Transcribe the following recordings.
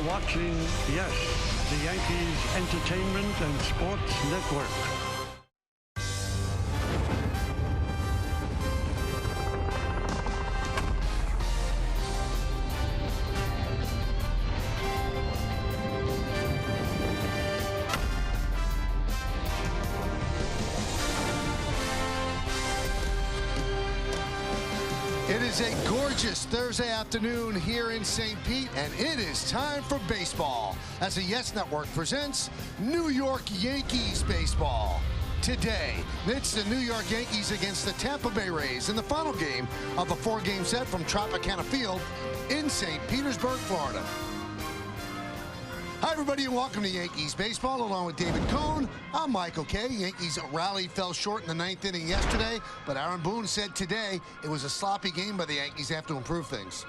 watching, yes, the Yankees Entertainment and Sports Network. It is a gorgeous Thursday afternoon here in St. Pete, and it is time for baseball as the Yes Network presents New York Yankees baseball. Today, it's the New York Yankees against the Tampa Bay Rays in the final game of a 4-game set from Tropicana Field in St. Petersburg, Florida. Hi, everybody, and welcome to Yankees baseball. Along with David Cohn, I'm Michael Kay. Yankees rally fell short in the 9th inning yesterday, but Aaron Boone said today it was a sloppy game by the Yankees. They have to improve things.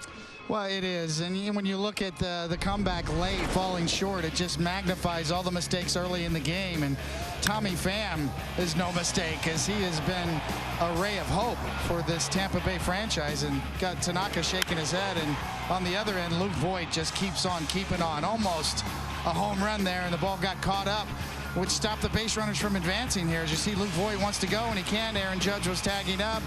Well, it is, and when you look at the comeback late, falling short, it just magnifies all the mistakes early in the game. And Tommy Pham is no mistake, as he has been a ray of hope for this Tampa Bay franchise, and got Tanaka shaking his head. And on the other end, Luke Voit just keeps on keeping on. Almost a home run there, and the ball got caught up, which stopped the base runners from advancing here. As you see, Luke Voit wants to go, and he can't. Aaron Judge was tagging up.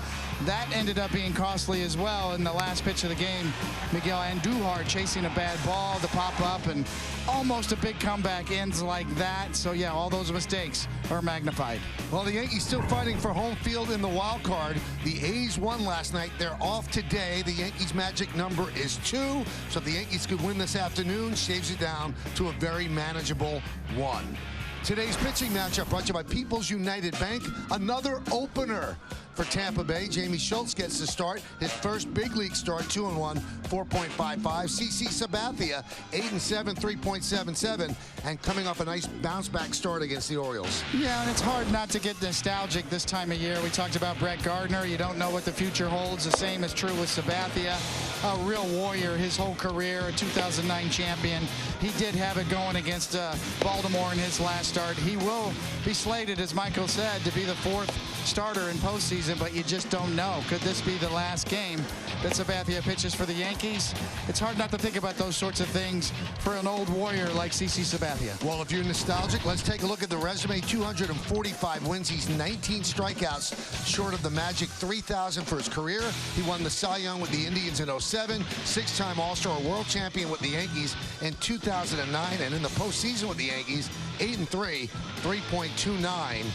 That ended up being costly as well in the last pitch of the game. Miguel Andujar chasing a bad ball to pop up, and almost a big comeback ends like that. So, yeah, all those mistakes are magnified. Well, the Yankees still fighting for home field in the wild card. The A's won last night. They're off today. The Yankees' magic number is 2. So if the Yankees could win this afternoon, shaves it down to a very manageable 1. Today's pitching matchup brought to you by People's United Bank. Another opener for Tampa Bay. Jamie Schultz gets the start. His first big league start, 2-1, 4.55. CC Sabathia, 8-7, 3.77. And coming off a nice bounce-back start against the Orioles. Yeah, and it's hard not to get nostalgic this time of year. We talked about Brett Gardner. You don't know what the future holds. The same is true with Sabathia. A real warrior his whole career, a 2009 champion. He did have it going against Baltimore in his last start. He will be slated, as Michael said, to be the 4th starter in postseason, but you just don't know. Could this be the last game that Sabathia pitches for the Yankees? It's hard not to think about those sorts of things for an old warrior like CC Sabathia. Well, if you're nostalgic, let's take a look at the resume. 245 wins. He's 19 strikeouts short of the magic 3,000 for his career. He won the Cy Young with the Indians in 07, 6-time All-Star World Champion with the Yankees in 2009, and in the postseason with the Yankees, 8-3, 3.29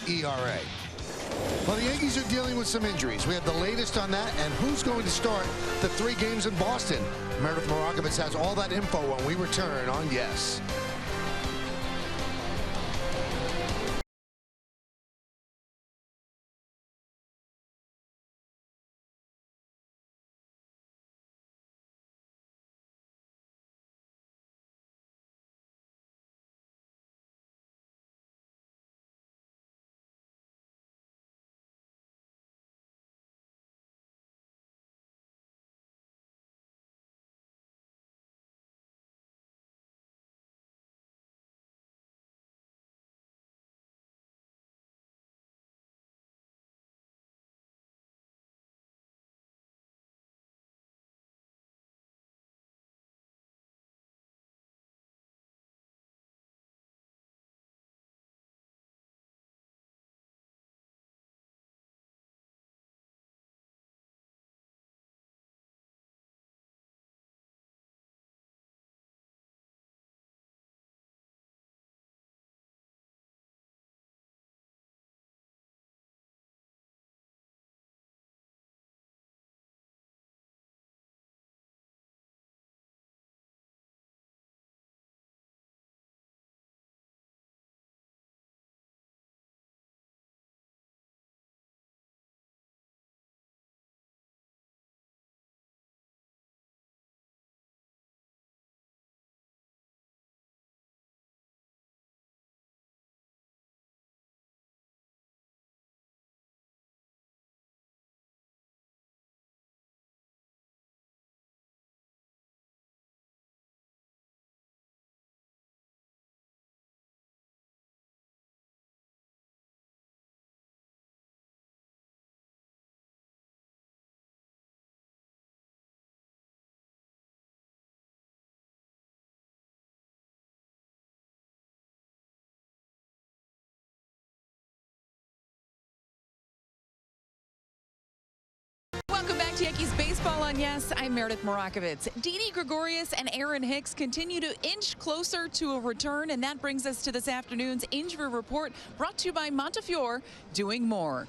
ERA. Well, the Yankees are dealing with some injuries. We have the latest on that, and who's going to start the 3 games in Boston. Meredith Marakovitz has all that info when we return on Yes. on Yes, I'm Meredith Morakovitz. Didi Gregorius and Aaron Hicks continue to inch closer to a return, and that brings us to this afternoon's injury report brought to you by Montefiore, doing more.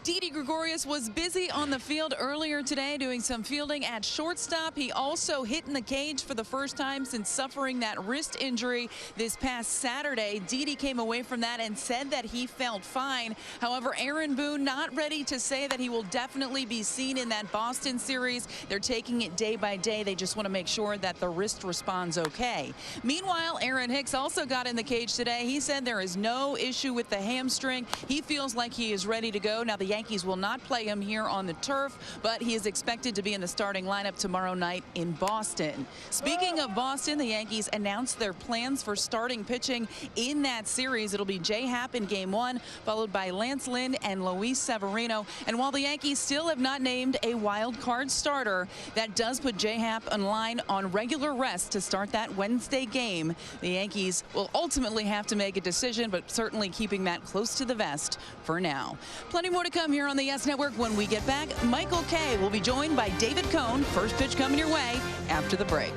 Didi Gregorius was busy on the field earlier today doing some fielding at shortstop. He also hit in the cage for the first time since suffering that wrist injury this past Saturday. Didi came away from that and said that he felt fine. However, Aaron Boone not ready to say that he will definitely be seen in that Boston series. They're taking it day by day. They just want to make sure that the wrist responds okay. Meanwhile, Aaron Hicks also got in the cage today. He said there is no issue with the hamstring. He feels like he is ready to go. Now, the Yankees will not play him here on the turf, but he is expected to be in the starting lineup tomorrow night in Boston. Speaking of Boston, the Yankees announced their plans for starting pitching in that series. It'll be J. Happ in game 1, followed by Lance Lynn and Luis Severino. And while the Yankees still have not named a wild card starter, that does put J. Happ on line on regular rest to start that Wednesday game. The Yankees will ultimately have to make a decision, but certainly keeping that close to the vest for now. Plenty more to come here on the Yes Network. When we get back, Michael Kay will be joined by David Cohn. First pitch coming your way after the break.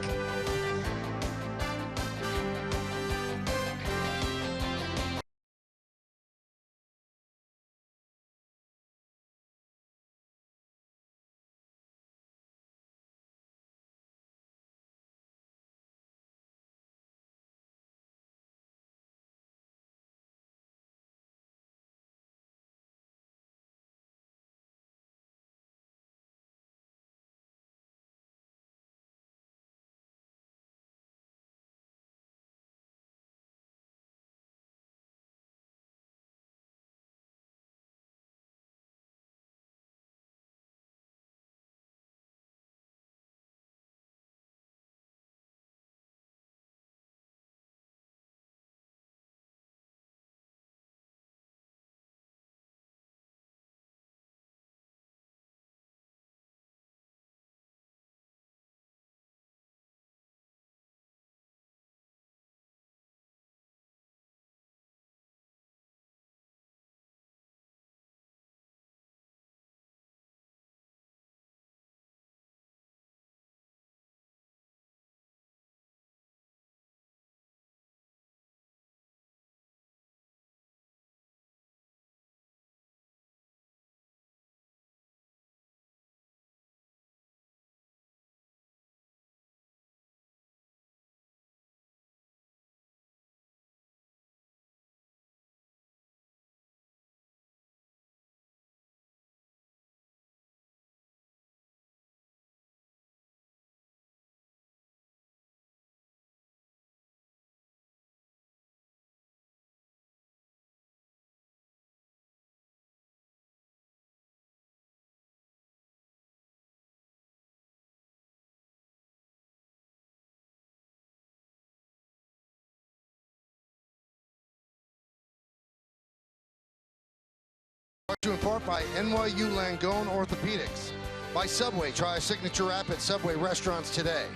Brought to you in part by NYA Langone Orthopedics. By Subway, try a signature app at Subway restaurants today.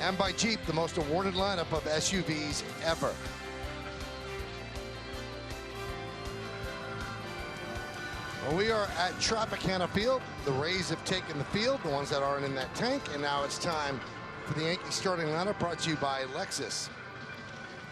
And by Jeep, the most awarded lineup of SUVs ever. Well, we are at Tropicana Field. The Rays have taken the field, the ones that aren't in that tank, and now it's time for the Yankees starting lineup, brought to you by Lexus.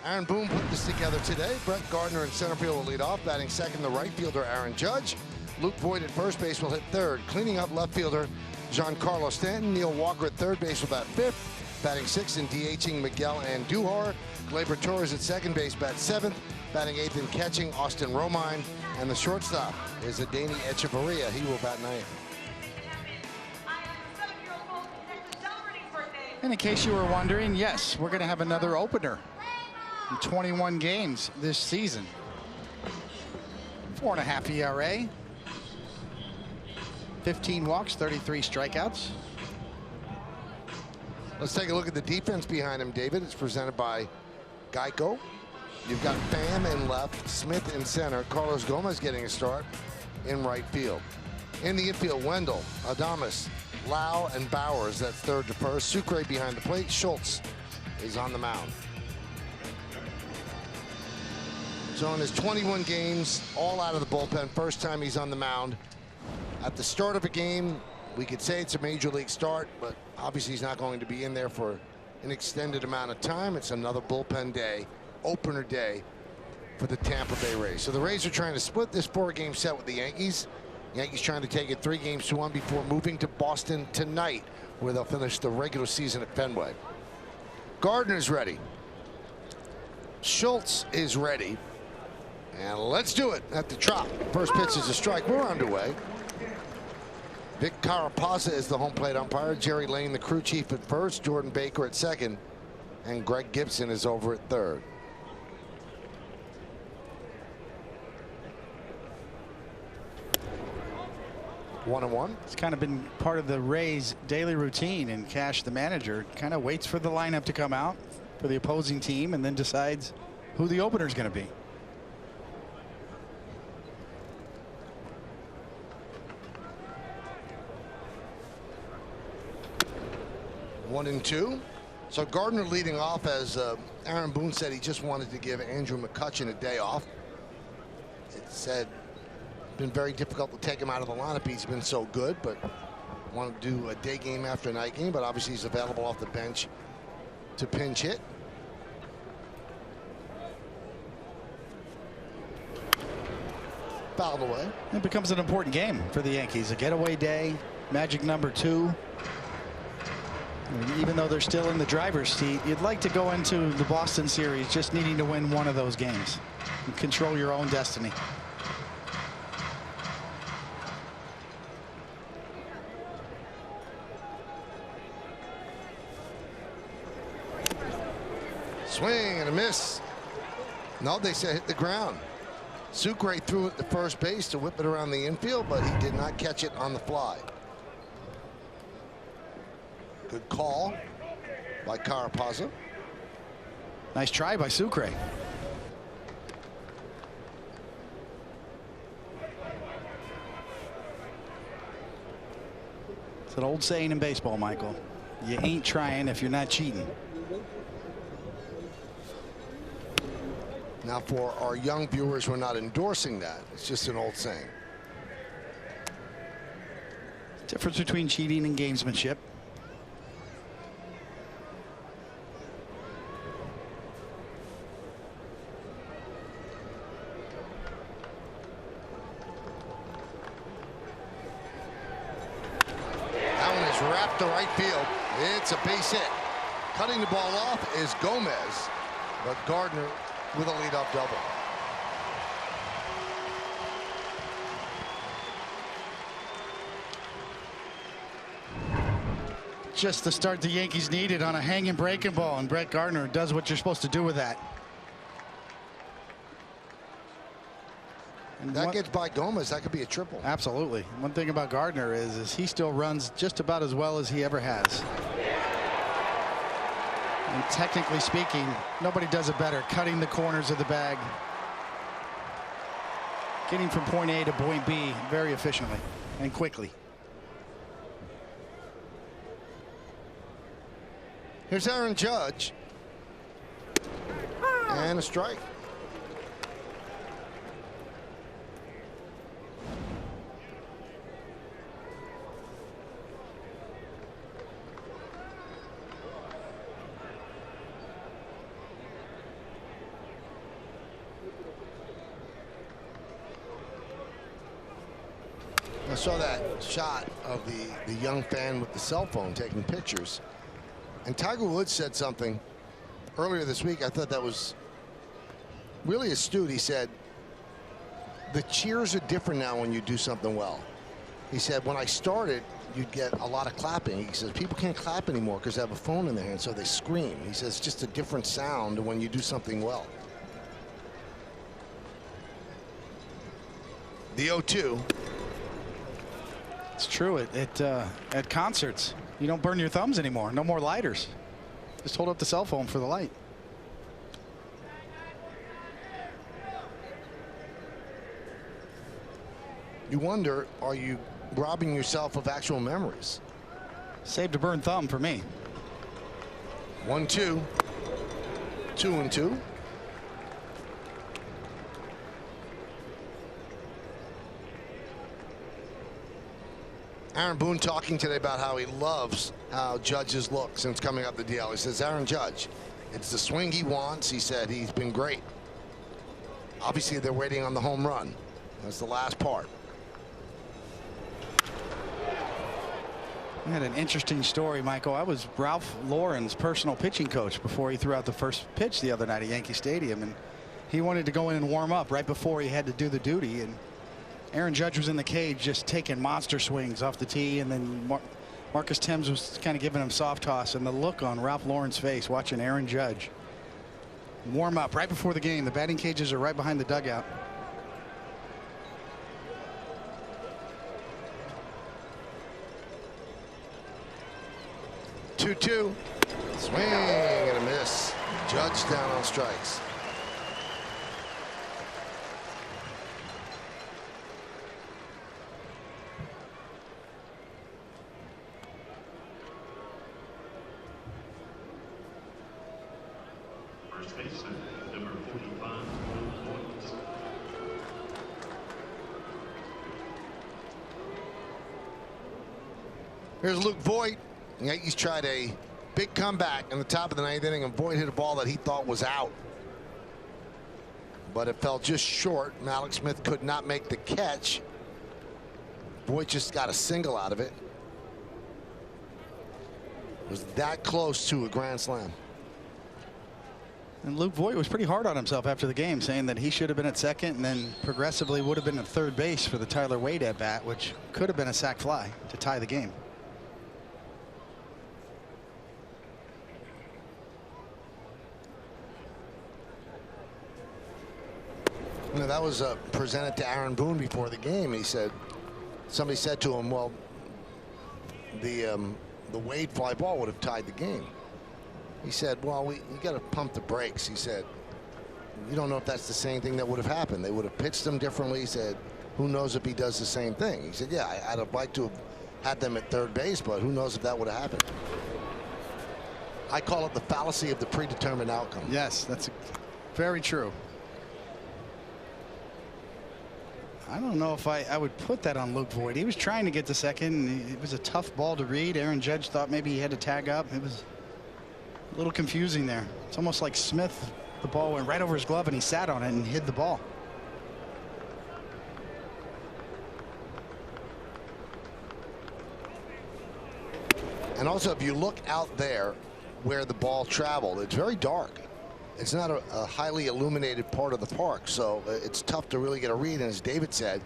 Aaron Boone put this together today. Brett Gardner in center field will lead off. Batting second, the right fielder, Aaron Judge. Luke Voigt at first base will hit third. Cleaning up left fielder, Giancarlo Stanton. Neil Walker at third base will bat fifth. Batting sixth and DHing Miguel Andujar. Gleyber Torres at second base, bat seventh. Batting eighth and catching, Austin Romine. And the shortstop is Adeiny Echeverria. He will bat ninth. And in case you were wondering, yes, we're going to have another opener. 21 games this season. 4.5 ERA. 15 walks, 33 strikeouts. Let's take a look at the defense behind him, David. It's presented by Geico. You've got Pham in left, Smith in center, Carlos Gomez getting a start in right field. In the infield, Wendell, Adames, Lau, and Bowers. That's third to first. Sucre behind the plate. Schultz is on the mound. So in his 21 games, all out of the bullpen, first time he's on the mound. At the start of a game, We could say it's a major league start, but obviously he's not going to be in there for an extended amount of time. It's another bullpen day, opener day for the Tampa Bay Rays. So the Rays are trying to split this 4-game set with the Yankees. Yankees trying to take it 3-1 before moving to Boston tonight, where they'll finish the regular season at Fenway. Gardner's ready. Schultz is ready. And let's do it at the Trop. First pitch is a strike. We're underway. Vic Carapazza is the home plate umpire. Jerry Lane, the crew chief, at first. Jordan Baker at second. And Greg Gibson is over at third. One and one. It's kind of been part of the Rays' daily routine, and Cash, the manager, kind of waits for the lineup to come out for the opposing team and then decides who the opener is going to be. One and two. So Gardner leading off, as Aaron Boone said he just wanted to give Andrew McCutchen a day off. It said been very difficult to take him out of the lineup. He's been so good, but wanted to do a day game after a night game. But obviously he's available off the bench to pinch hit. Fouled away. It becomes an important game for the Yankees. A getaway day, magic number 2. Even though they're still in the driver's seat, you'd like to go into the Boston series just needing to win one of those games and control your own destiny. Swing and a miss. No, they said hit the ground. Sucre threw it to first base to whip it around the infield, but he did not catch it on the fly. Good call by Carapazza. Nice try by Sucre. It's an old saying in baseball, Michael. You ain't trying if you're not cheating. Now, for our young viewers, we're not endorsing that. It's just an old saying. Difference between cheating and gamesmanship. That one is wrapped to right field. It's a base hit. Cutting the ball off is Gomez, but Gardner with a leadoff double. Just the start the Yankees needed on a hanging breaking ball, and Brett Gardner does what you're supposed to do with that. And that gets by Gomez. That could be a triple. Absolutely. One thing about Gardner is he still runs just about as well as he ever has. And technically speaking, nobody does it better. Cutting the corners of the bag. Getting from point A to point B very efficiently and quickly. Here's Aaron Judge. And a strike. I saw that shot of the young fan with the cell phone taking pictures. And Tiger Woods said something earlier this week. I thought that was really astute. He said, the cheers are different now when you do something well. He said, when I started, you'd get a lot of clapping. He says, people can't clap anymore because they have a phone in their hand, so they scream. He says, it's just a different sound when you do something well. The 0-2. It's true. At concerts, you don't burn your thumbs anymore. No more lighters. Just hold up the cell phone for the light. You wonder, are you robbing yourself of actual memories? Save to burn thumb for me. 1-2. 2-2. Aaron Boone talking today about how he loves how Judge's look since coming up the DL. He says, Aaron Judge, it's the swing he wants. He said he's been great. Obviously, they're waiting on the home run. That's the last part. I had an interesting story, Michael. I was Ralph Lauren's personal pitching coach before he threw out the first pitch the other night at Yankee Stadium, and he wanted to go in and warm up right before he had to do the duty, and Aaron Judge was in the cage just taking monster swings off the tee, and then Marcus Thames was kind of giving him soft toss, and the look on Ralph Lauren's face watching Aaron Judge warm up right before the game. The batting cages are right behind the dugout. Two. Swing and a miss. Judge down on strikes. First baseman, number 45, points. Here's Luke Voit. The Yankees tried a big comeback in the top of the 9th inning, and Voit hit a ball that he thought was out, but it fell just short. Malik Smith could not make the catch. Voit just got a single out of it. It was that close to a grand slam. And Luke Voit was pretty hard on himself after the game, saying that he should have been at second and then progressively would have been at third base for the Tyler Wade at bat, which could have been a sac fly to tie the game. You know, that was presented to Aaron Boone before the game. He said, somebody said to him, well, the Wade fly ball would have tied the game. He said, well, you got to pump the brakes. He said, you don't know if that's the same thing that would have happened. They would have pitched him differently. He said, who knows if he does the same thing. He said, yeah, I'd have liked to have had them at third base, but who knows if that would have happened. I call it the fallacy of the predetermined outcome. Yes, that's very true. I don't know if I would put that on Luke Voit. He was trying to get to second. It was a tough ball to read. Aaron Judge thought maybe he had to tag up. It was a little confusing there. It's almost like Smith, the ball went right over his glove and he sat on it and hid the ball. And also, if you look out there where the ball traveled, it's very dark. It's not a highly illuminated part of the park, so it's tough to really get a read. And as David said,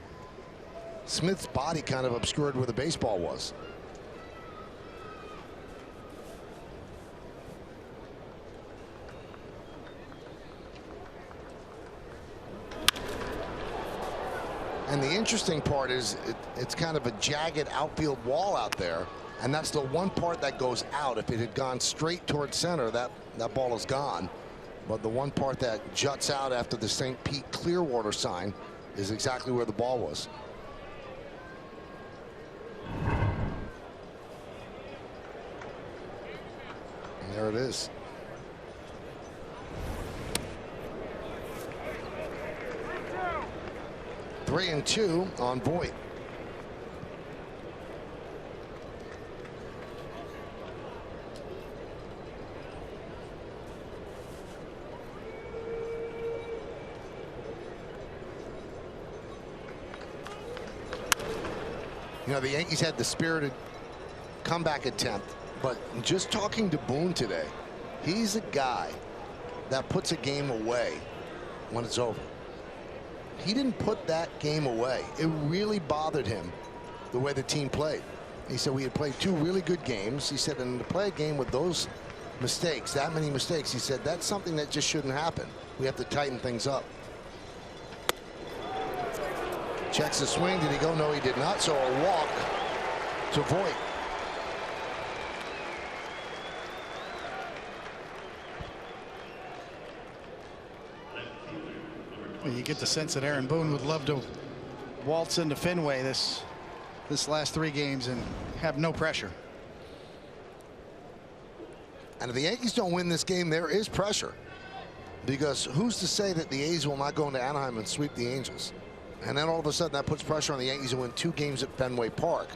Smith's body kind of obscured where the baseball was. And the interesting part is it's kind of a jagged outfield wall out there, and that's the one part that goes out. If it had gone straight towards center, that ball is gone. But the one part that juts out after the St. Pete Clearwater sign is exactly where the ball was. And there it is. Three and two on Voit. You know, the Yankees had the spirited comeback attempt, but just talking to Boone today, he's a guy that puts a game away when it's over. He didn't put that game away. It really bothered him the way the team played. He said we had played two really good games. He said, and to play a game with those mistakes, that many mistakes, he said that's something that just shouldn't happen. We have to tighten things up. Checks the swing. Did he go? No, he did not. So a walk to Voit. You get the sense that Aaron Boone would love to waltz into Fenway this last three games and have no pressure. And if the Yankees don't win this game, there is pressure, because who's to say that the A's will not go into Anaheim and sweep the Angels? And then all of a sudden that puts pressure on the Yankees to win 2 games at Fenway Park.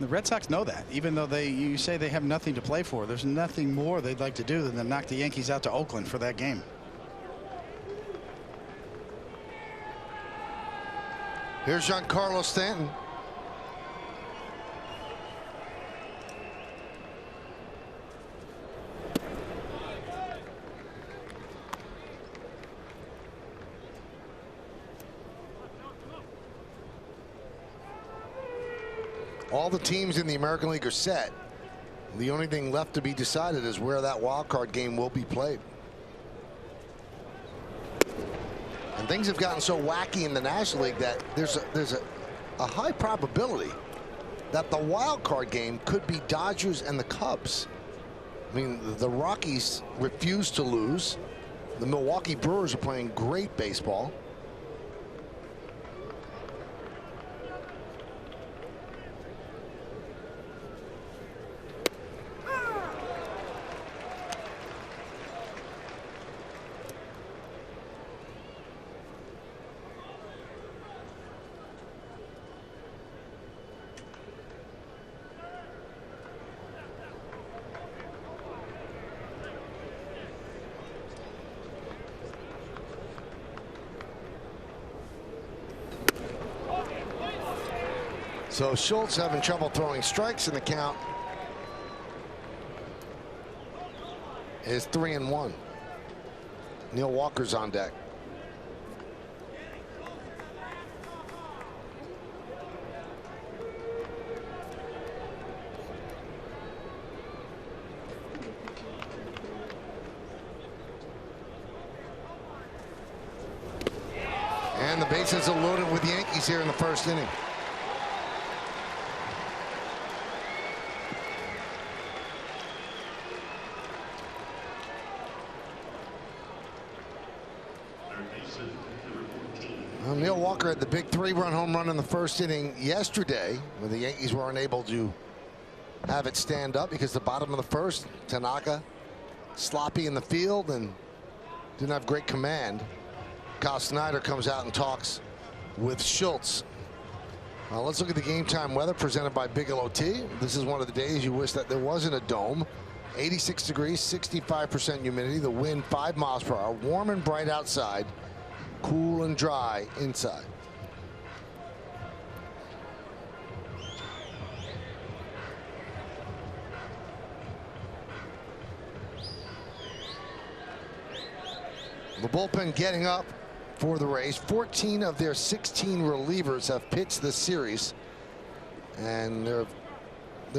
The Red Sox know that, even though you say they have nothing to play for. There's nothing more they'd like to do than to knock the Yankees out to Oakland for that game. Here's Giancarlo Stanton. All the teams in the American League are set. The only thing left to be decided is where that wild card game will be played. And things have gotten so wacky in the National League that there's a high probability that the wild card game could be Dodgers and the Cubs. I mean, the Rockies refuse to lose. The Milwaukee Brewers are playing great baseball. So Schultz having trouble throwing strikes, in the count is 3-1. Neil Walker's on deck. And the bases are loaded with the Yankees here in the first inning. Well, Neil Walker had the big 3-run home run in the first inning yesterday, when the Yankees were unable to have it stand up because the bottom of the first, Tanaka sloppy in the field and didn't have great command. Kyle Snyder comes out and talks with Schultz. Well, let's look at the game time weather presented by Bigelow Tea. This is one of the days you wish that there wasn't a dome. 86 degrees, 65% humidity, the wind 5 miles per hour, warm and bright outside, cool and dry inside. The bullpen getting up for the Rays. 14 of their 16 relievers have pitched this series, and there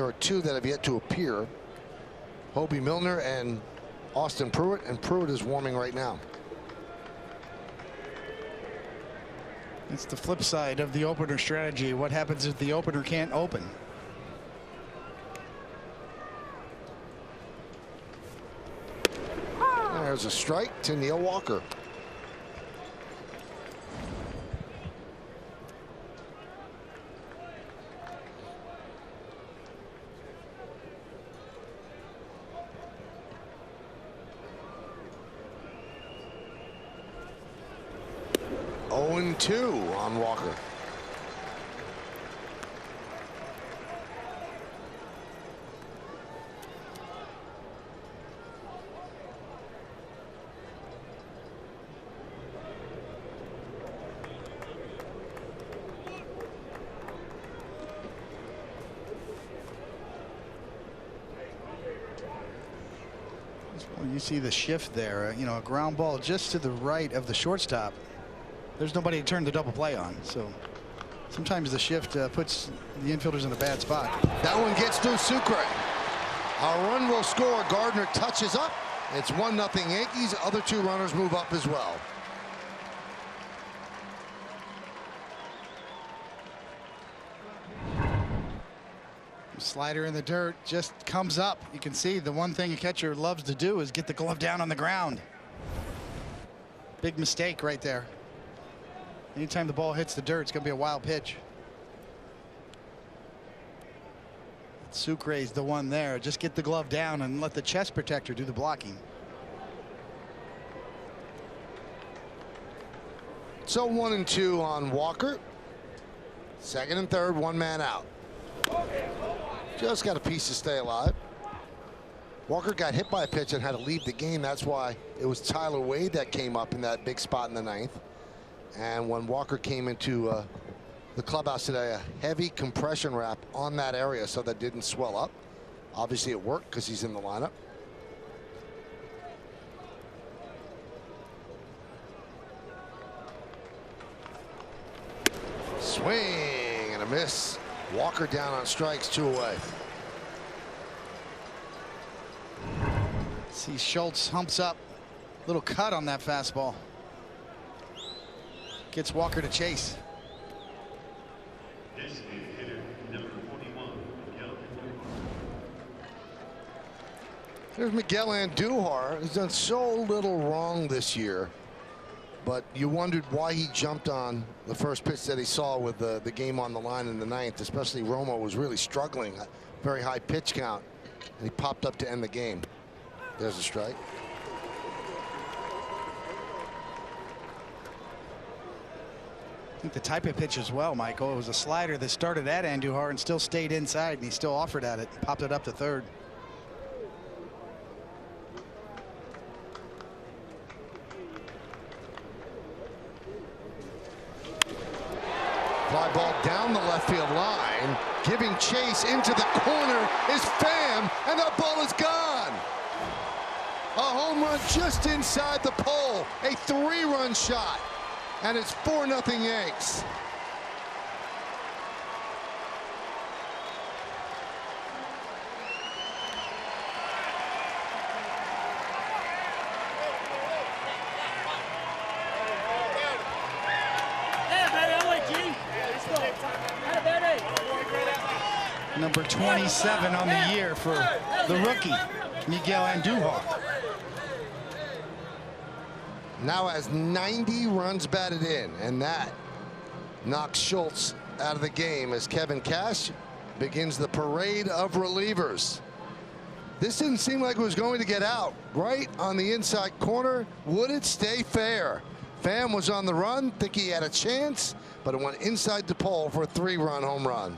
are 2 that have yet to appear. Hobie Milner and Austin Pruitt, and Pruitt is warming right now. It's the flip side of the opener strategy. What happens if the opener can't open? There's a strike to Neil Walker. Oh, 2 on Walker. You see the shift there, you know, a ground ball just to the right of the shortstop. There's nobody to turn the double play on, so sometimes the shift puts the infielders in a bad spot. That one gets through Sucre. A run will score. Gardner touches up. It's 1-0 Yankees. Other 2 runners move up as well. Slider in the dirt, just comes up. You can see the one thing a catcher loves to do is get the glove down on the ground. Big mistake right there. Anytime the ball hits the dirt, it's going to be a wild pitch. Sucre's the one there. Just get the glove down and let the chest protector do the blocking. So 1-2 on Walker. Second and third, 1 man out. Just got a piece to stay alive. Walker got hit by a pitch and had to leave the game. That's why it was Tyler Wade that came up in that big spot in the ninth. And when Walker came into the clubhouse today, a heavy compression wrap on that area so that didn't swell up. Obviously it worked because he's in the lineup. Swing and a miss. Walker down on strikes, 2 away. See Schultz humps up. Little cut on that fastball. Gets Walker to chase. Designated hitter number 41, Miguel. There's Miguel Andujar. He's done so little wrong this year, but you wondered why he jumped on the first pitch that he saw with the game on the line in the ninth. Especially Romo was really struggling. A very high pitch count, and he popped up to end the game. There's a strike. I think the type of pitch as well, Michael. It was a slider that started at Andujar and still stayed inside, and he still offered at it. Popped it up to third. Fly ball down the left field line. Giving chase into the corner is Pham, and that ball is gone. A home run just inside the pole. A 3-run shot. And it's 4-0 Yanks. Number 27 on the year for the rookie, Miguel Andujar. Now has 90 runs batted in, and that knocks Schultz out of the game as Kevin Cash begins the parade of relievers. This didn't seem like it was going to get out. Right on the inside corner. Would it stay fair? Pham was on the run. Think he had a chance, but it went inside the pole for a 3-run home run.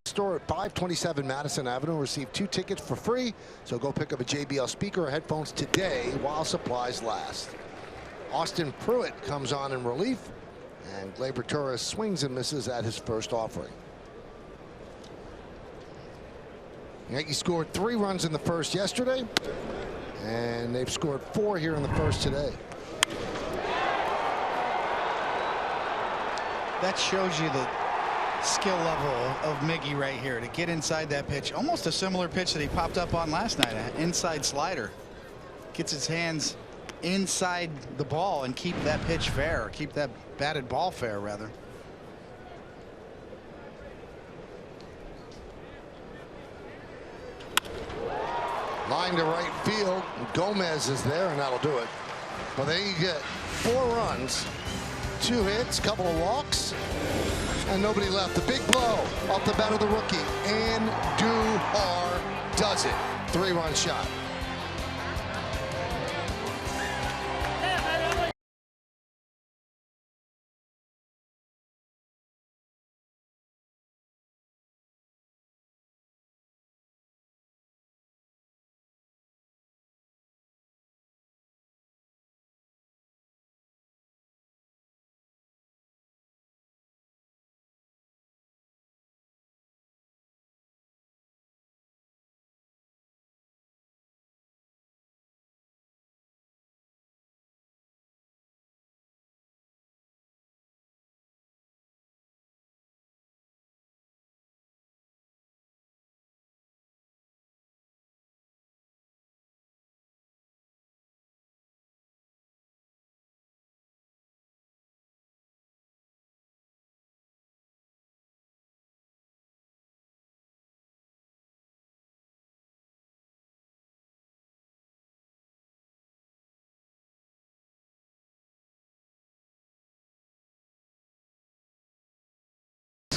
Store at 527 Madison Avenue. Receive 2 tickets for free, so go pick up a JBL speaker or headphones today while supplies last. Austin Pruitt comes on in relief, and Gleyber Torres swings and misses at his first offering. Yankees scored 3 runs in the first yesterday, and they've scored 4 here in the first today. That shows you the skill level of Miggy right here to get inside that pitch. Almost a similar pitch that he popped up on last night, an inside slider. Gets his hands inside the ball and keep that pitch fair, keep that batted ball fair rather. Line to right field. Gomez is there, and that'll do it. Well, there you get 4 runs, 2 hits, couple of walks, and nobody left. The big blow off the bat of the rookie. Andujar does it. 3-run shot.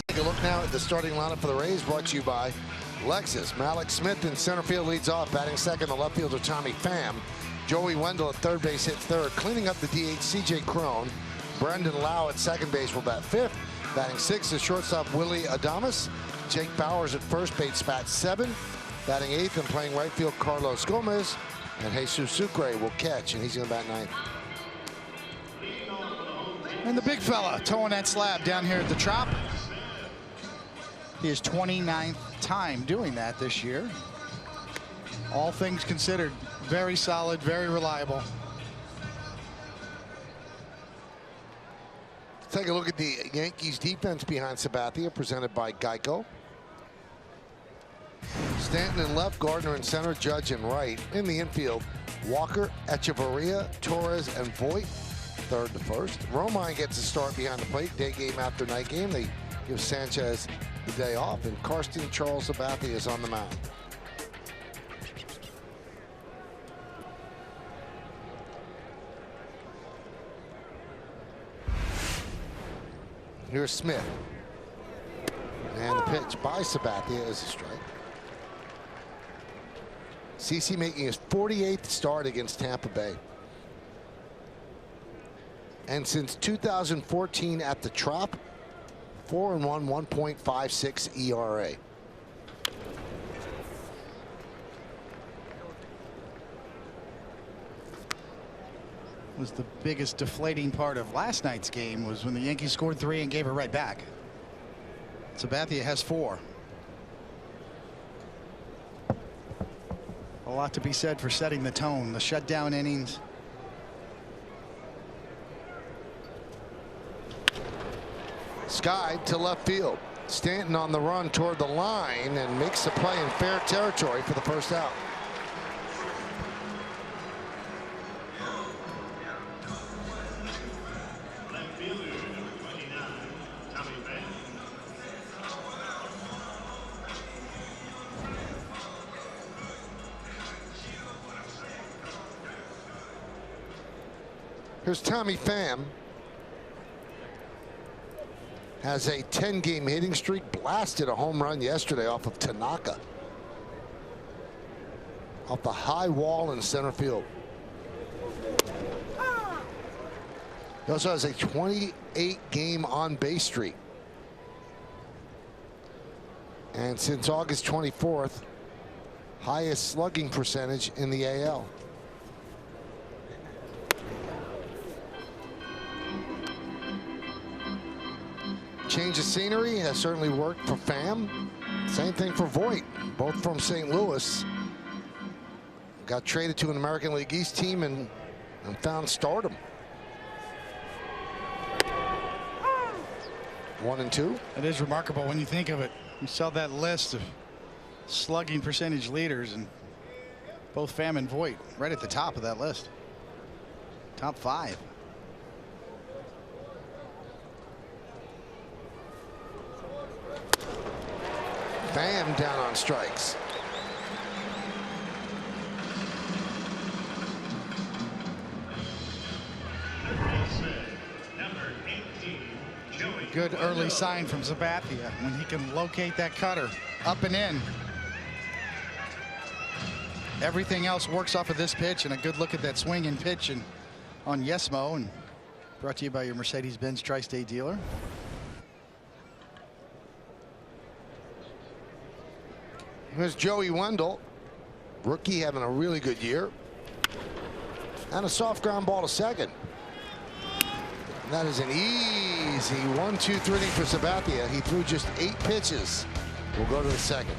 Take a look now at the starting lineup for the Rays, brought to you by Lexus. Malik Smith in center field leads off. Batting second, the left fielder Tommy Pham. Joey Wendell at third base hits third. Cleaning up the DH, C.J. Crone. Brendan Lau at second base will bat fifth. Batting sixth is shortstop Willie Adames. Jake Bowers at first base bats seventh. Batting eighth and playing right field Carlos Gomez. And Jesus Sucre will catch, and he's going to bat ninth. And the big fella towing that slab down here at the Trop. His 29th time doing that this year. All things considered, very solid, very reliable. Take a look at the Yankees defense behind Sabathia, presented by Geico. Stanton in left, Gardner in center, Judge in right. In the infield, Walker, Echeverria, Torres, and Voit, third to first. Romine gets a start behind the plate, day game after night game. They give Sanchez the day off, and Karsten Charles Sabathia is on the mound. Here's Smith. And the pitch by Sabathia is a strike. CC making his 48th start against Tampa Bay. And since 2014 at the Trop, 4-1, 1.56 ERA. Was the biggest deflating part of last night's game was when the Yankees scored 3 and gave it right back. Sabathia has 4. A lot to be said for setting the tone, the shutdown innings. Sky to left field. Stanton on the run toward the line and makes the play in fair territory for the first out. Left fielder, number 29, Tommy Pham. Here's Tommy Pham. Has a 10-game hitting streak, blasted a home run yesterday off of Tanaka. Off the high wall in center field. He also has a 28-game on-base streak. And since August 24th, highest slugging percentage in the AL. Change of scenery has certainly worked for Pham. Same thing for Voit, both from St. Louis. Got traded to an American League East team and found stardom. 1 and 2. It is remarkable when you think of it. You saw that list of slugging percentage leaders, and both Pham and Voit right at the top of that list. Top 5. Pham down on strikes. good early sign from Sabathia when he can locate that cutter up and in. Everything else works off of this pitch, and a good look at that swing and pitch and on Yesmo, and brought to you by your Mercedes-Benz Tri-State dealer. Here's Joey Wendell, rookie, having a really good year. And a soft ground ball to second. And that is an easy 1-2-3 inning for Sabathia. He threw just 8 pitches. We'll go to the second.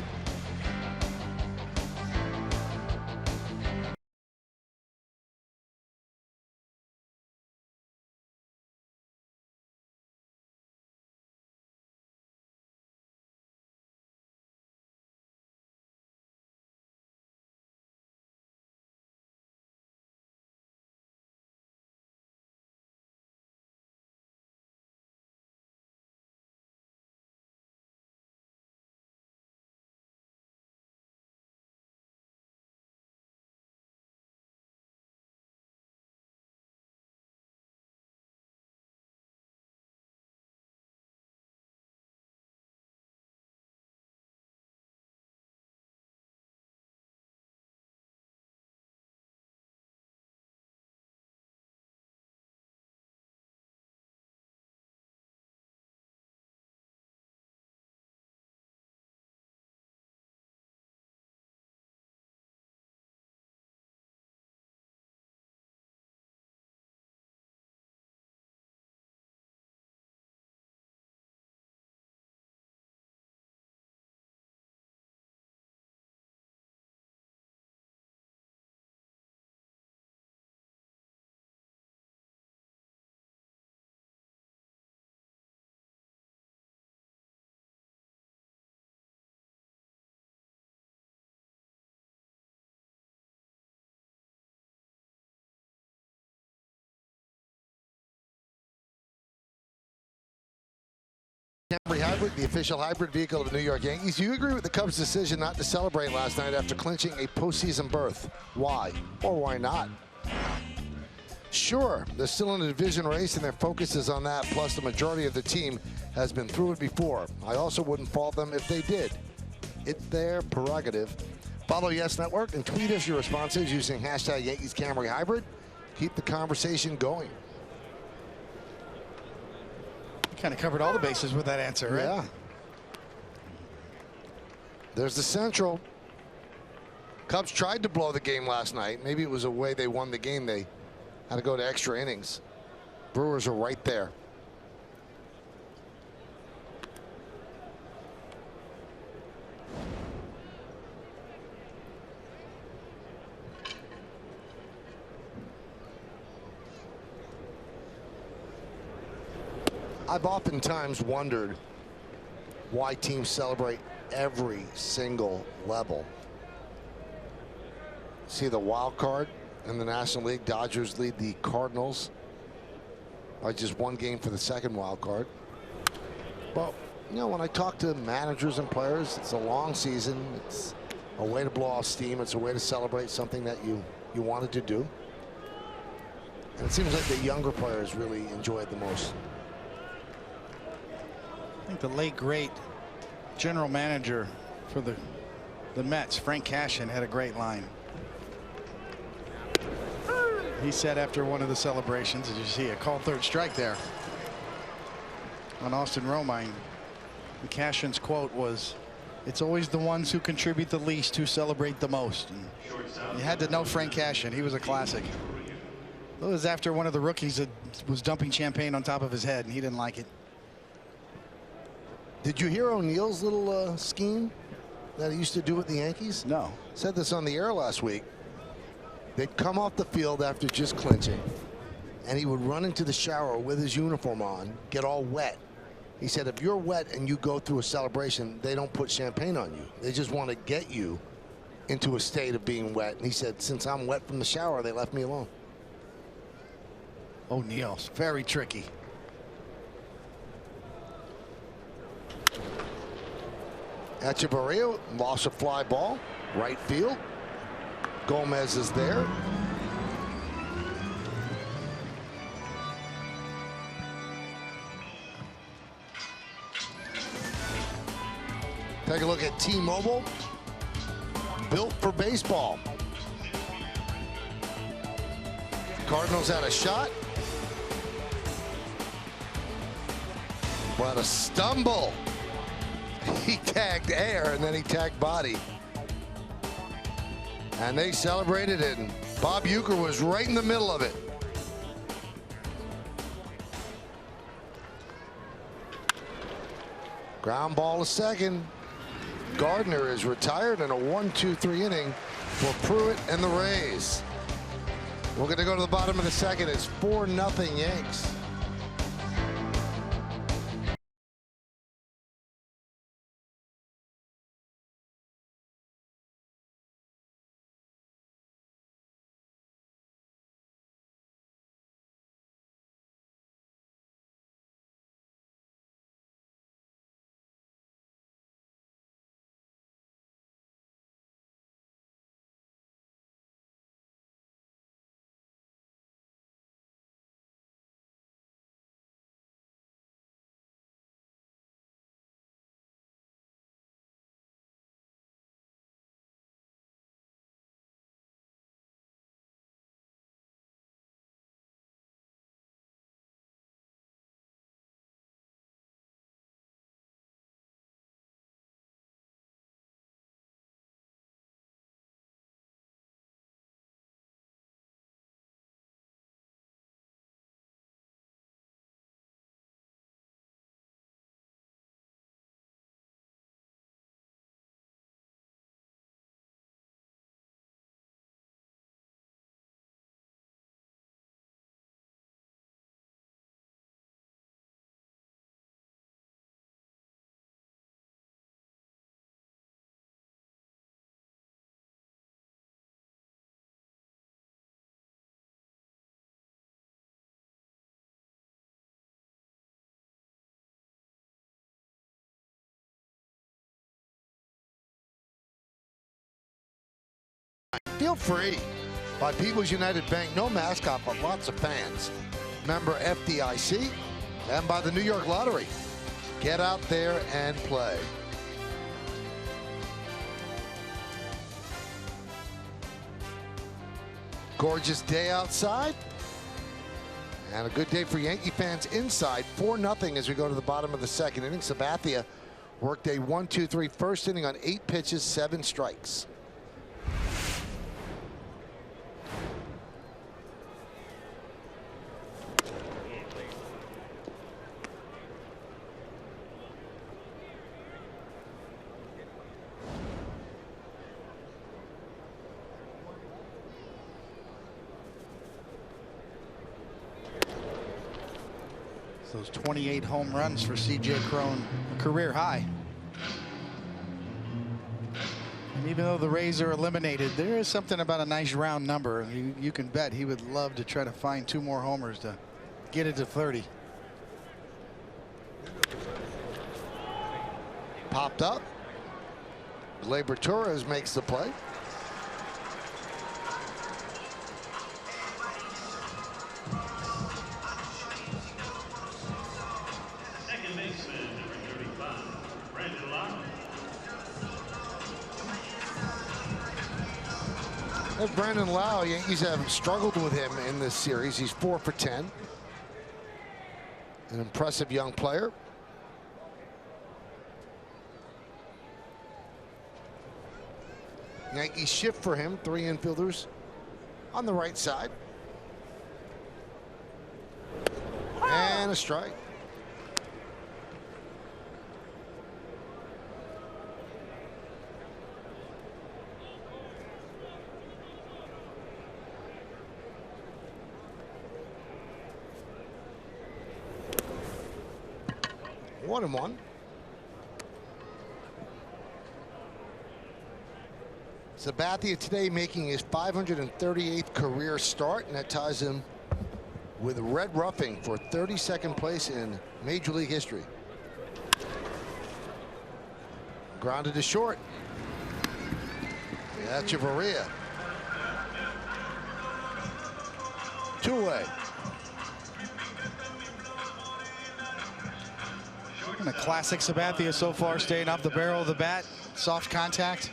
Camry Hybrid, the official hybrid vehicle of the New York Yankees. Do you agree with the Cubs' decision not to celebrate last night after clinching a postseason berth? Why or why not? Sure, they're still in a division race and their focus is on that, plus the majority of the team has been through it before. I also wouldn't fault them if they did. It's their prerogative. Follow Yes Network and tweet us your responses using hashtag Yankees Camry Hybrid. Keep the conversation going. Kind of covered all the bases with that answer, right? Yeah. There's the Central. Cubs tried to blow the game last night. Maybe it was a way they won the game. They had to go to extra innings. Brewers are right there. I've oftentimes wondered why teams celebrate every single level. See the wild card in the National League. Dodgers lead the Cardinals by just 1 game for the second wild card. But, you know, when I talk to managers and players, it's a long season. It's a way to blow off steam. It's a way to celebrate something that you wanted to do. And it seems like the younger players really enjoy it the most. I think the late great general manager for the Mets, Frank Cashin, had a great line. He said after one of the celebrations, as you see, a called third strike there on Austin Romine. Cashin's quote was, "It's always the ones who contribute the least who celebrate the most." And you had to know Frank Cashin. He was a classic. It was after one of the rookies that was dumping champagne on top of his head, and he didn't like it. Did you hear O'Neill's little scheme that he used to do with the Yankees? No. Said this on the air last week. They'd come off the field after just clinching, and he would run into the shower with his uniform on, get all wet. He said, if you're wet and you go through a celebration, they don't put champagne on you. They just want to get you into a state of being wet. And he said, since I'm wet from the shower, they left me alone. O'Neill's very tricky. Echeverria lost a fly ball, right field. Gomez is there. Take a look at T-Mobile, built for baseball. Cardinals had a shot. What a stumble. He tagged air and then he tagged body. And they celebrated it, and Bob Uecker was right in the middle of it. Ground ball to second. Gardner is retired in a 1-2-3 inning for Pruitt and the Rays. We're going to go to the bottom of the second. It's 4-0 Yanks. Feel free. By People's United Bank, no mascot, but lots of fans. Member FDIC, and by the New York Lottery. Get out there and play. Gorgeous day outside. And a good day for Yankee fans inside. 4-0 as we go to the bottom of the second inning. Sabathia worked a 1-2-3 first inning on 8 pitches, 7 strikes. Those 28 home runs for C.J. Cron, a career high. And even though the Rays are eliminated, there is something about a nice round number. You can bet he would love to try to find 2 more homers to get it to 30. Popped up. Gleyber Torres makes the play. Brandon Lau, Yankees have struggled with him in this series. He's 4 for 10. An impressive young player. Yankees shift for him, 3 infielders on the right side. And a strike. One and one. Sabathia today making his 538th career start, and that ties him with red roughing for 32nd place in Major League history. Grounded to short. That's Chavarria. 2 away. And a classic Sabathia so far, staying off the barrel of the bat. Soft contact.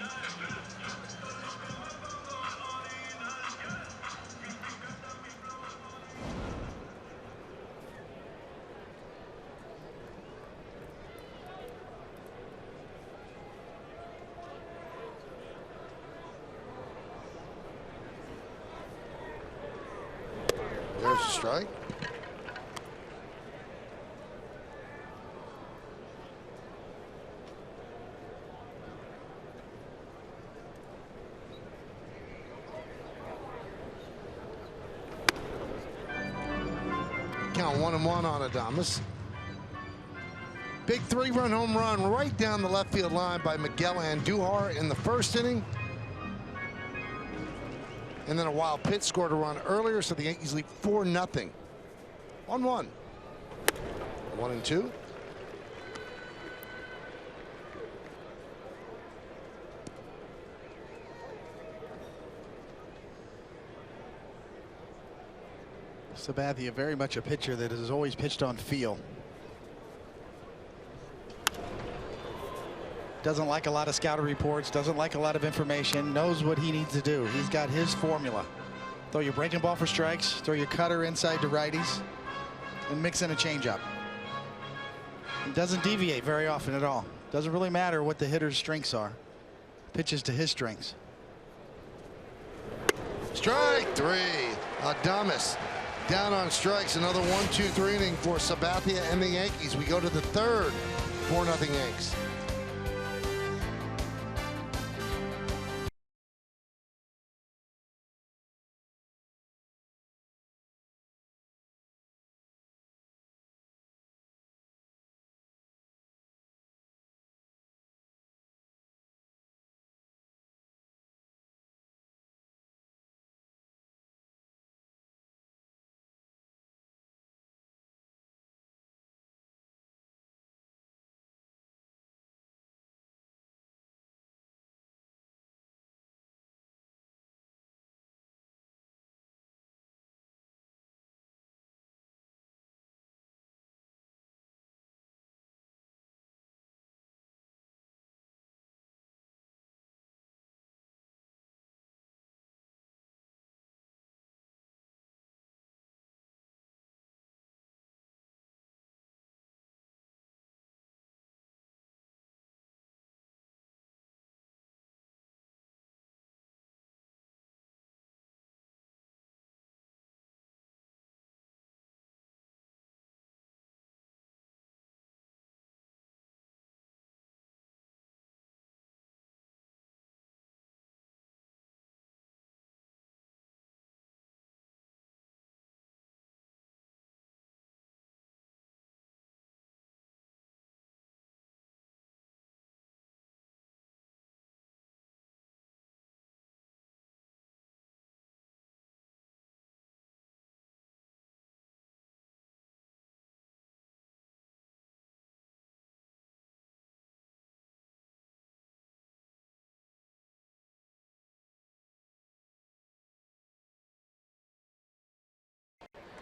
There's a strike. Count 1-1 on Adames. Big 3-run home run right down the left field line by Miguel Andujar in the first inning. And then a wild pitch scored a run earlier, so the Yankees lead 4-0. 1-1. 1-2. Sabathia, very much a pitcher that has always pitched on feel. Doesn't like a lot of scouting reports, doesn't like a lot of information, knows what he needs to do. He's got his formula. Throw your breaking ball for strikes, throw your cutter inside to righties, and mix in a changeup. It doesn't deviate very often at all. Doesn't really matter what the hitter's strengths are. Pitches to his strengths. Strike 3. Adames down on strikes. Another 1-2-3 inning for Sabathia and the Yankees. We go to the third. 4-0 Yanks.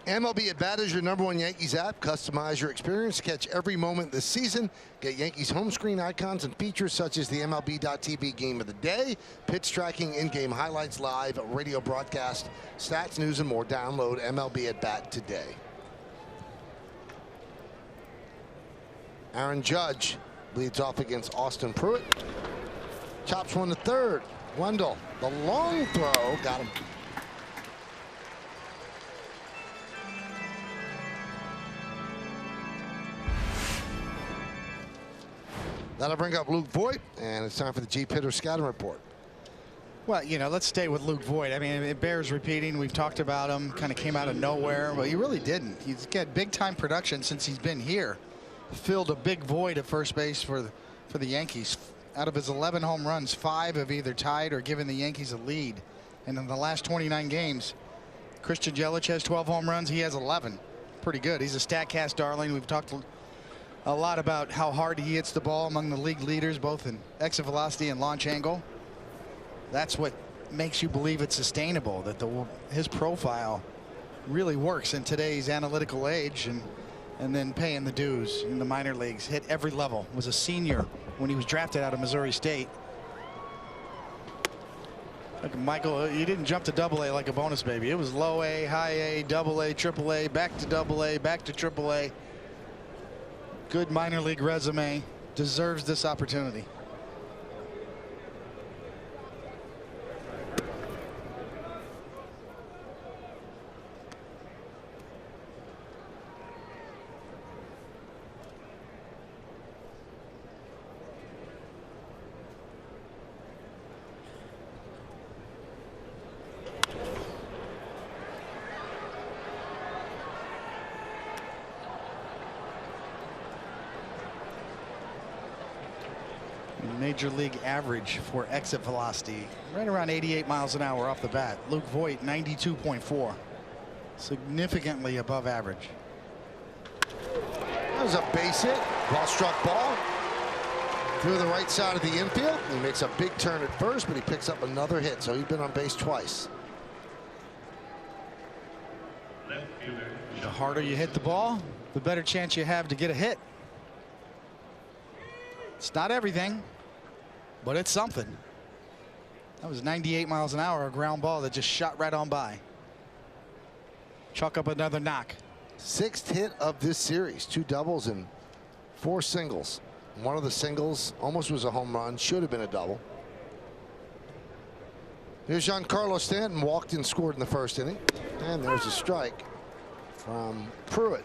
MLB At Bat is your #1 Yankees app. Customize your experience. Catch every moment this season. Get Yankees home screen icons and features such as the MLB.tv Game of the Day, pitch tracking, in-game highlights, live radio broadcast, stats, news, and more. Download MLB At Bat today. Aaron Judge leads off against Austin Pruitt. Chops one to third. Wendell, the long throw, got him. That'll bring up Luke Voigt, and it's time for the Jeep Hitter Scouting Report. Well, you know, let's stay with Luke Voigt. I mean, it bears repeating. We've talked about him, kind of came out of nowhere, but he really didn't. He's got big-time production since he's been here. Filled a big void at first base for the Yankees. Out of his 11 home runs, 5 have either tied or given the Yankees a lead. And in the last 29 games, Christian Yelich has 12 home runs. He has 11. Pretty good. He's a StatCast darling. We've talked a lot about how hard he hits the ball, among the league leaders, both in exit velocity and launch angle. That's what makes you believe it's sustainable, that his profile really works in today's analytical age. And and then paying the dues in the minor leagues. Hit every level. Was a senior when he was drafted out of Missouri State. Like Michael, you didn't jump to Double A like a bonus baby. It was low A, high A, Double A, Triple A, back to Double A, back to Triple A. Good minor league resume. Deserves this opportunity. Major league average for exit velocity right around 88 miles an hour off the bat. Luke Voit 92.4, significantly above average. That was a base hit. Well struck ball through the right side of the infield. He makes a big turn at first, but he picks up another hit, so he's been on base twice. The harder you hit the ball, the better chance you have to get a hit. It's not everything, but it's something. That was 98 miles an hour, a ground ball that just shot right on by. Chalk up another knock. 6th hit of this series. 2 doubles and 4 singles. One of the singles almost was a home run, should have been a double. Here's Giancarlo Stanton, walked and scored in the 1st inning. And there's a strike from Pruitt.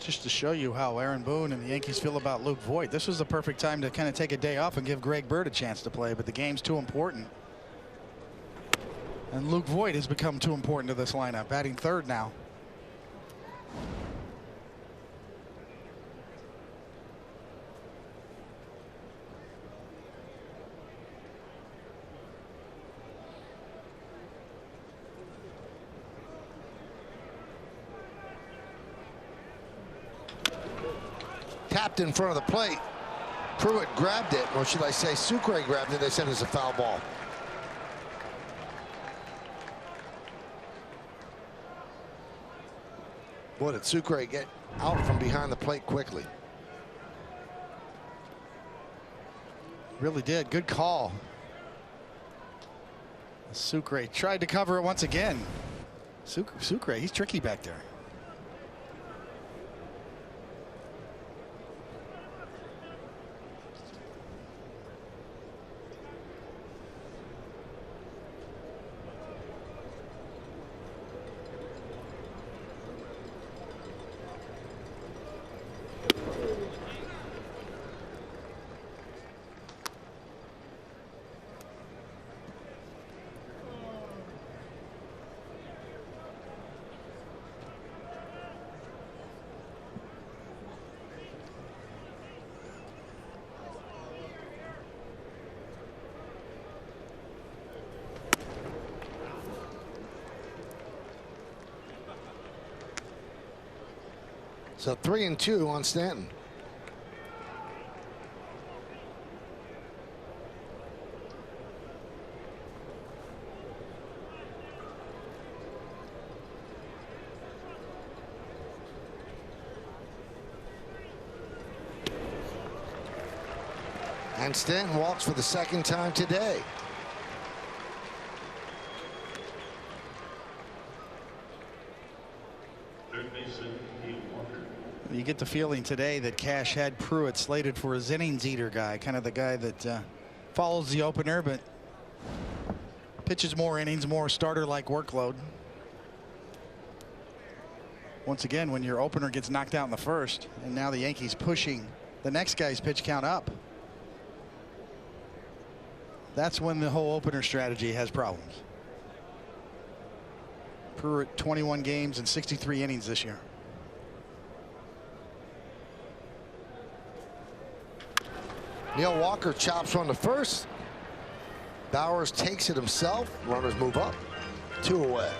Just to show you how Aaron Boone and the Yankees feel about Luke Voit. This was the perfect time to kind of take a day off and give Greg Bird a chance to play, but the game's too important. And Luke Voit has become too important to this lineup, batting 3rd now. Tapped in front of the plate. Pruitt grabbed it, or should I say Sucre grabbed it. They said it's a foul ball. Boy, did Sucre get out from behind the plate quickly. Really did. Good call. Sucre tried to cover it once again. Sucre, he's tricky back there. So 3-2 on Stanton. And Stanton walks for the 2nd time today. You get the feeling today that Cash had Pruitt slated for his innings eater guy, kind of the guy that follows the opener but pitches more innings, more starter-like workload. Once again, when your opener gets knocked out in the 1st, and now the Yankees pushing the next guy's pitch count up, that's when the whole opener strategy has problems. Pruitt 21 games and 63 innings this year. Neil Walker chops one to first. Bowers takes it himself. Runners move up. 2 away.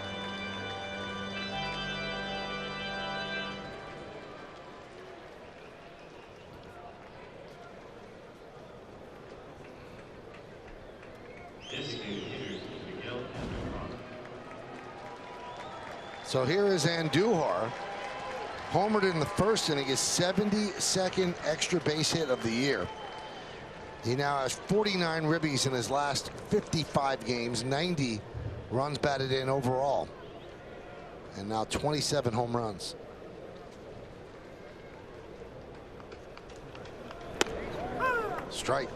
So here is Andujar. Homered in the first inning, his 72nd extra base hit of the year. He now has 49 ribbies in his last 55 games, 90 runs batted in overall, and now 27 home runs. Strike.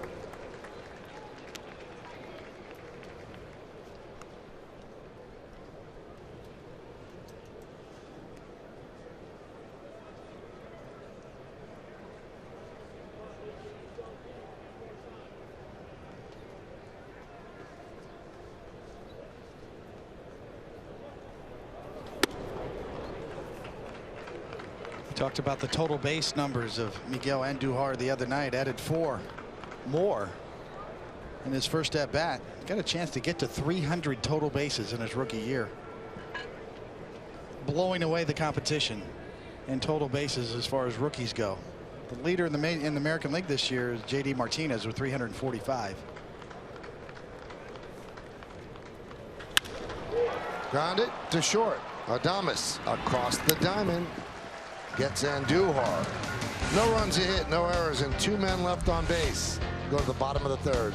Talked about the total base numbers of Miguel Andujar the other night. Added 4 more in his first at bat. Got a chance to get to 300 total bases in his rookie year. Blowing away the competition in total bases as far as rookies go. The leader in the American League this year is J.D. Martinez with 345. Grounded to short. Adames across the diamond. Gets Andujar. No runs a hit, no errors, and 2 men left on base. Go to the bottom of the third.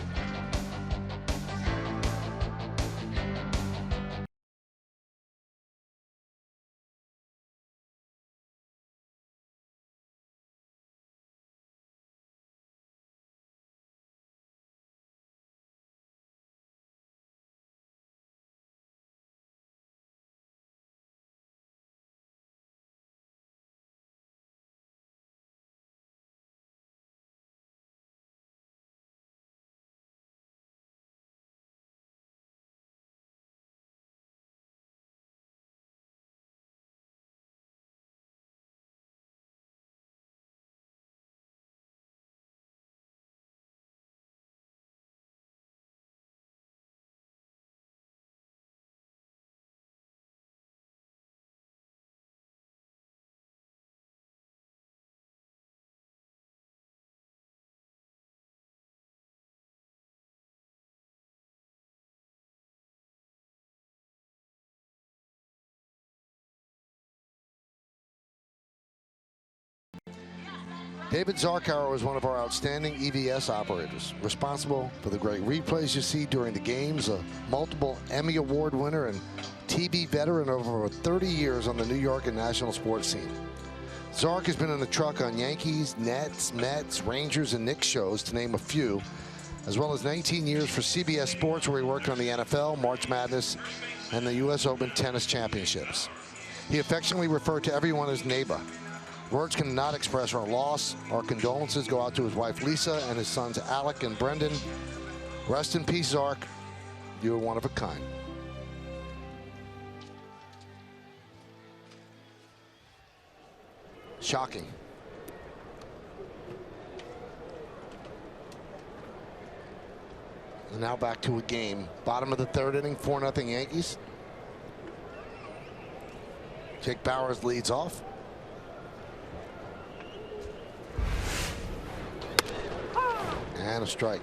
David Zarkauer was one of our outstanding EVS operators, responsible for the great replays you see during the games, a multiple Emmy Award winner and TV veteran over 30 years on the New York and national sports scene. Zark has been in the truck on Yankees, Nets, Mets, Rangers, and Knicks shows, to name a few, as well as 19 years for CBS Sports, where he worked on the NFL, March Madness, and the U.S. Open Tennis Championships. He affectionately referred to everyone as neighbor. Words cannot express our loss. Our condolences go out to his wife Lisa and his sons Alec and Brendan. Rest in peace, Zark. You are one of a kind. Shocking. And now back to a game. Bottom of the third inning, 4-0 Yankees. Jake Bauers leads off. And a strike.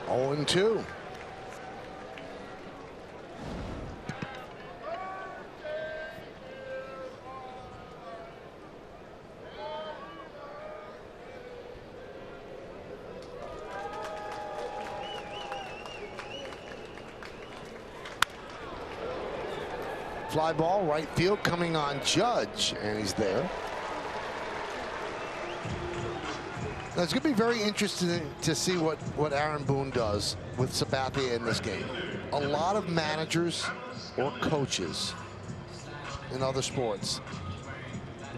Oh, and 2. Fly ball, right field, coming on Judge, and he's there. Now, it's going to be very interesting to see what Aaron Boone does with Sabathia in this game. A lot of managers or coaches in other sports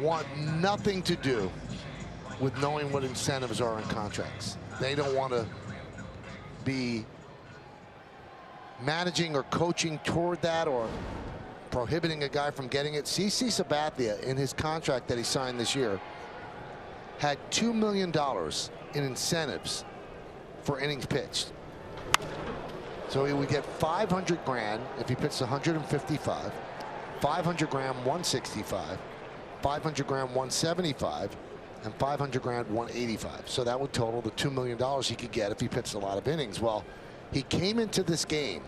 want nothing to do with knowing what incentives are in contracts. They don't want to be managing or coaching toward that or prohibiting a guy from getting it. CC Sabathia, in his contract that he signed this year, had $2 million in incentives for innings pitched. So he would get $500 grand if he pitched 155, 500 gram 165, 500 gram 175, and 500 gram 185. So that would total the $2 million he could get if he pitched a lot of innings. Well, he came into this game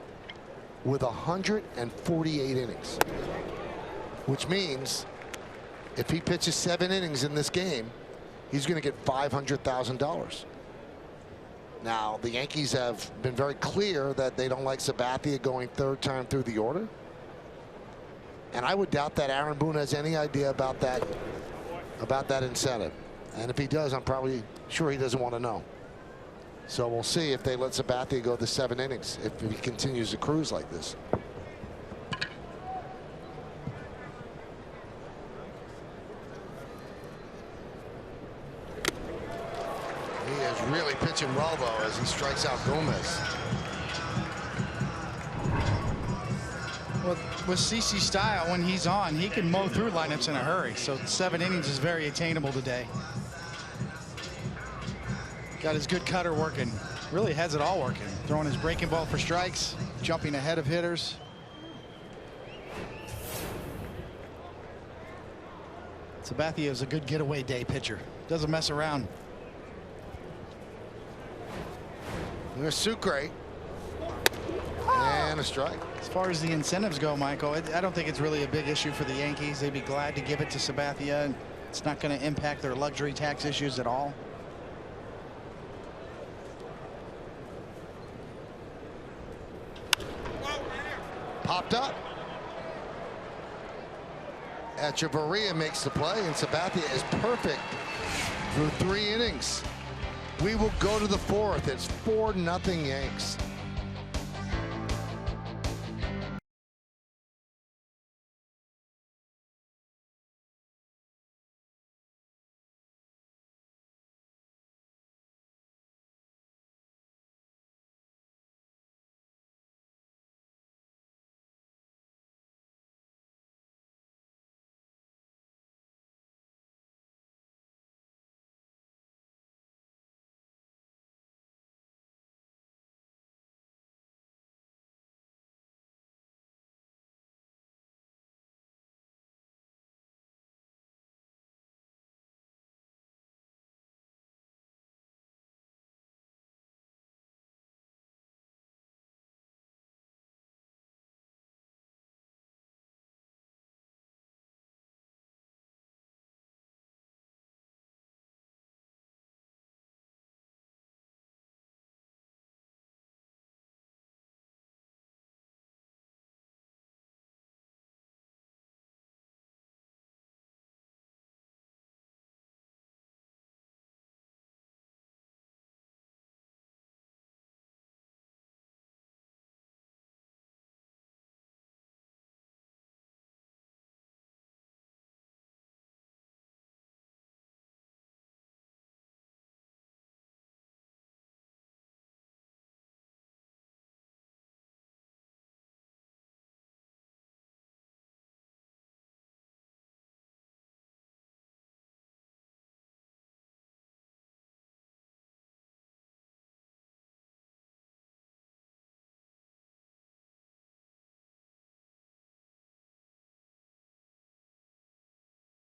with 148 innings, which means if he pitches 7 innings in this game, he's going to get $500,000. Now, the Yankees have been very clear that they don't like Sabathia going 3rd time through the order. And I would doubt that Aaron Boone has any idea about that incentive. And if he does, I'm probably sure he doesn't want to know. So we'll see if they let Sabathia go the 7 innings, if he continues to cruise like this. He is really pitching well, though, as he strikes out Gomez. Well, with CC style, when he's on, he can mow through lineups in a hurry. So 7 innings is very attainable today. Got his good cutter working. Really has it all working. Throwing his breaking ball for strikes, jumping ahead of hitters. Sabathia is a good getaway day pitcher. Doesn't mess around. There's Sucre. And a strike. As far as the incentives go, Michael, I don't think it's really a big issue for the Yankees. They'd be glad to give it to Sabathia. It's not going to impact their luxury tax issues at all. Popped up. Echeverria makes the play, and Sabathia is perfect through 3 innings. We will go to the 4th. It's 4-0 Yanks.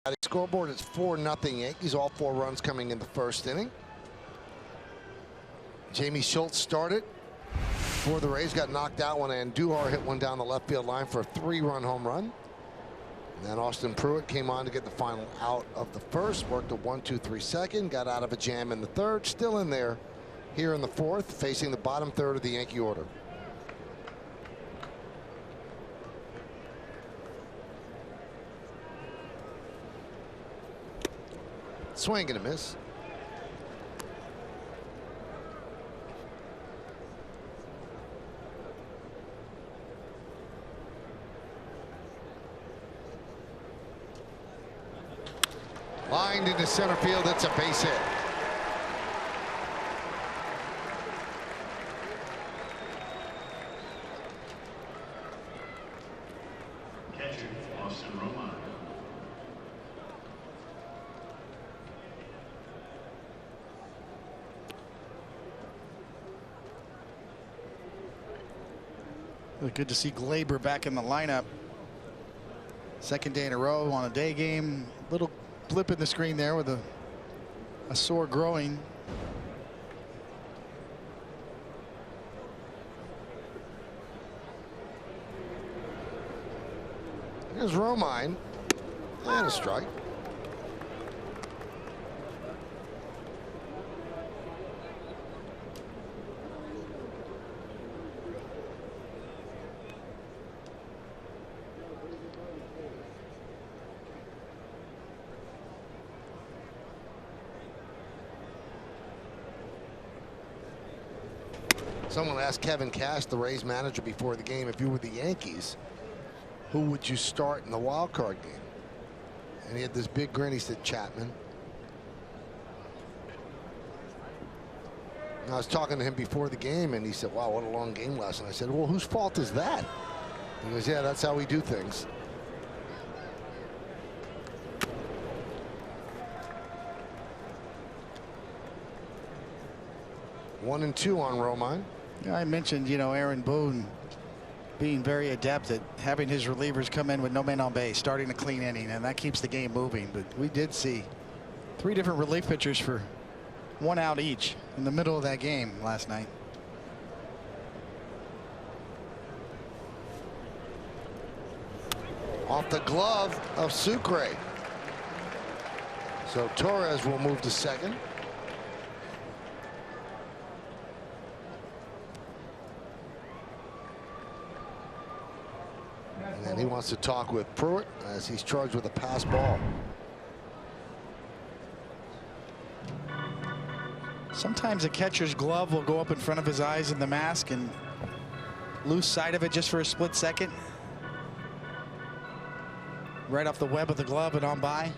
The scoreboard is 4-0 Yankees. All 4 runs coming in the 1st inning. Jamie Schultz started for the Rays. Got knocked out when Andujar hit one down the left field line for a 3-run home run. And then Austin Pruitt came on to get the final out of the 1st. Worked a 1-2-3 second. Got out of a jam in the 3rd. Still in there here in the 4th, facing the bottom 3rd of the Yankee order. Swing and a miss. Lined into center field. It's a base hit. Catcher, Austin Romine. Good to see Glaber back in the lineup. Second day in a row on a day game. Little blip in the screen there with a sore groin. Here's Romine. And a strike. Someone asked Kevin Cash, the Rays manager, before the game, if you were the Yankees, who would you start in the wild card game? And he had this big grin. He said Chapman. And I was talking to him before the game, and he said, wow, what a long game last night. I said, well, whose fault is that? He goes, yeah, that's how we do things. One and two on Romine. Yeah, I mentioned, you know, Aaron Boone being very adept at having his relievers come in with no men on base, starting a clean inning, and that keeps the game moving. But we did see 3 different relief pitchers for 1 out each in the middle of that game last night. Off the glove of Sucre. So Torres will move to second. And he wants to talk with Pruitt as he's charged with a pass ball. Sometimes a catcher's glove will go up in front of his eyes in the mask and lose sight of it just for a split second. Right off the web of the glove and on by.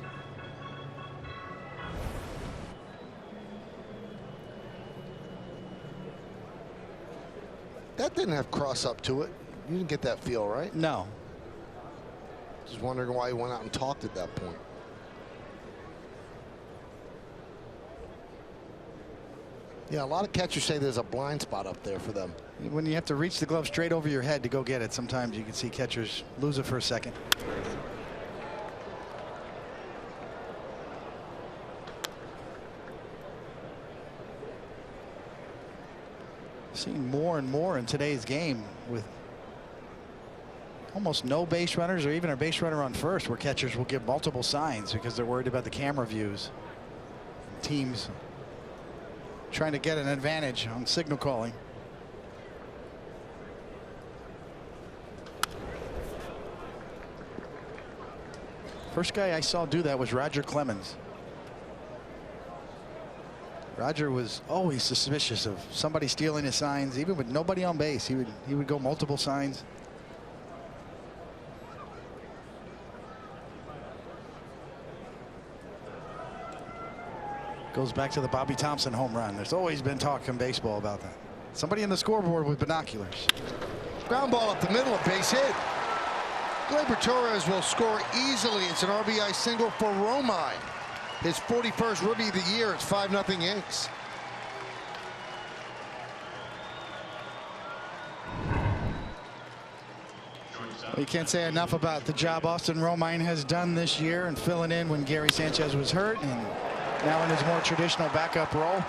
That didn't have cross up to it. You didn't get that feel, right? No. Just wondering why he went out and talked at that point. Yeah, a lot of catchers say there's a blind spot up there for them. When you have to reach the glove straight over your head to go get it, sometimes you can see catchers lose it for a second. Seeing more and more in today's game with almost no base runners or even a base runner on first, where catchers will give multiple signs because they're worried about the camera views. Teams trying to get an advantage on signal calling. First guy I saw do that was Roger Clemens. Roger was always suspicious of somebody stealing his signs, even with nobody on base. He would go multiple signs. Goes back to the Bobby Thompson home run. There's always been talk in baseball about that. Somebody in the scoreboard with binoculars. Ground ball up the middle, a base hit. Gleyber Torres will score easily. It's an RBI single for Romine. His 41st rookie of the year. It's 5-0 Yanks. You can't say enough about the job Austin Romine has done this year and filling in when Gary Sanchez was hurt, and now in his more traditional backup role.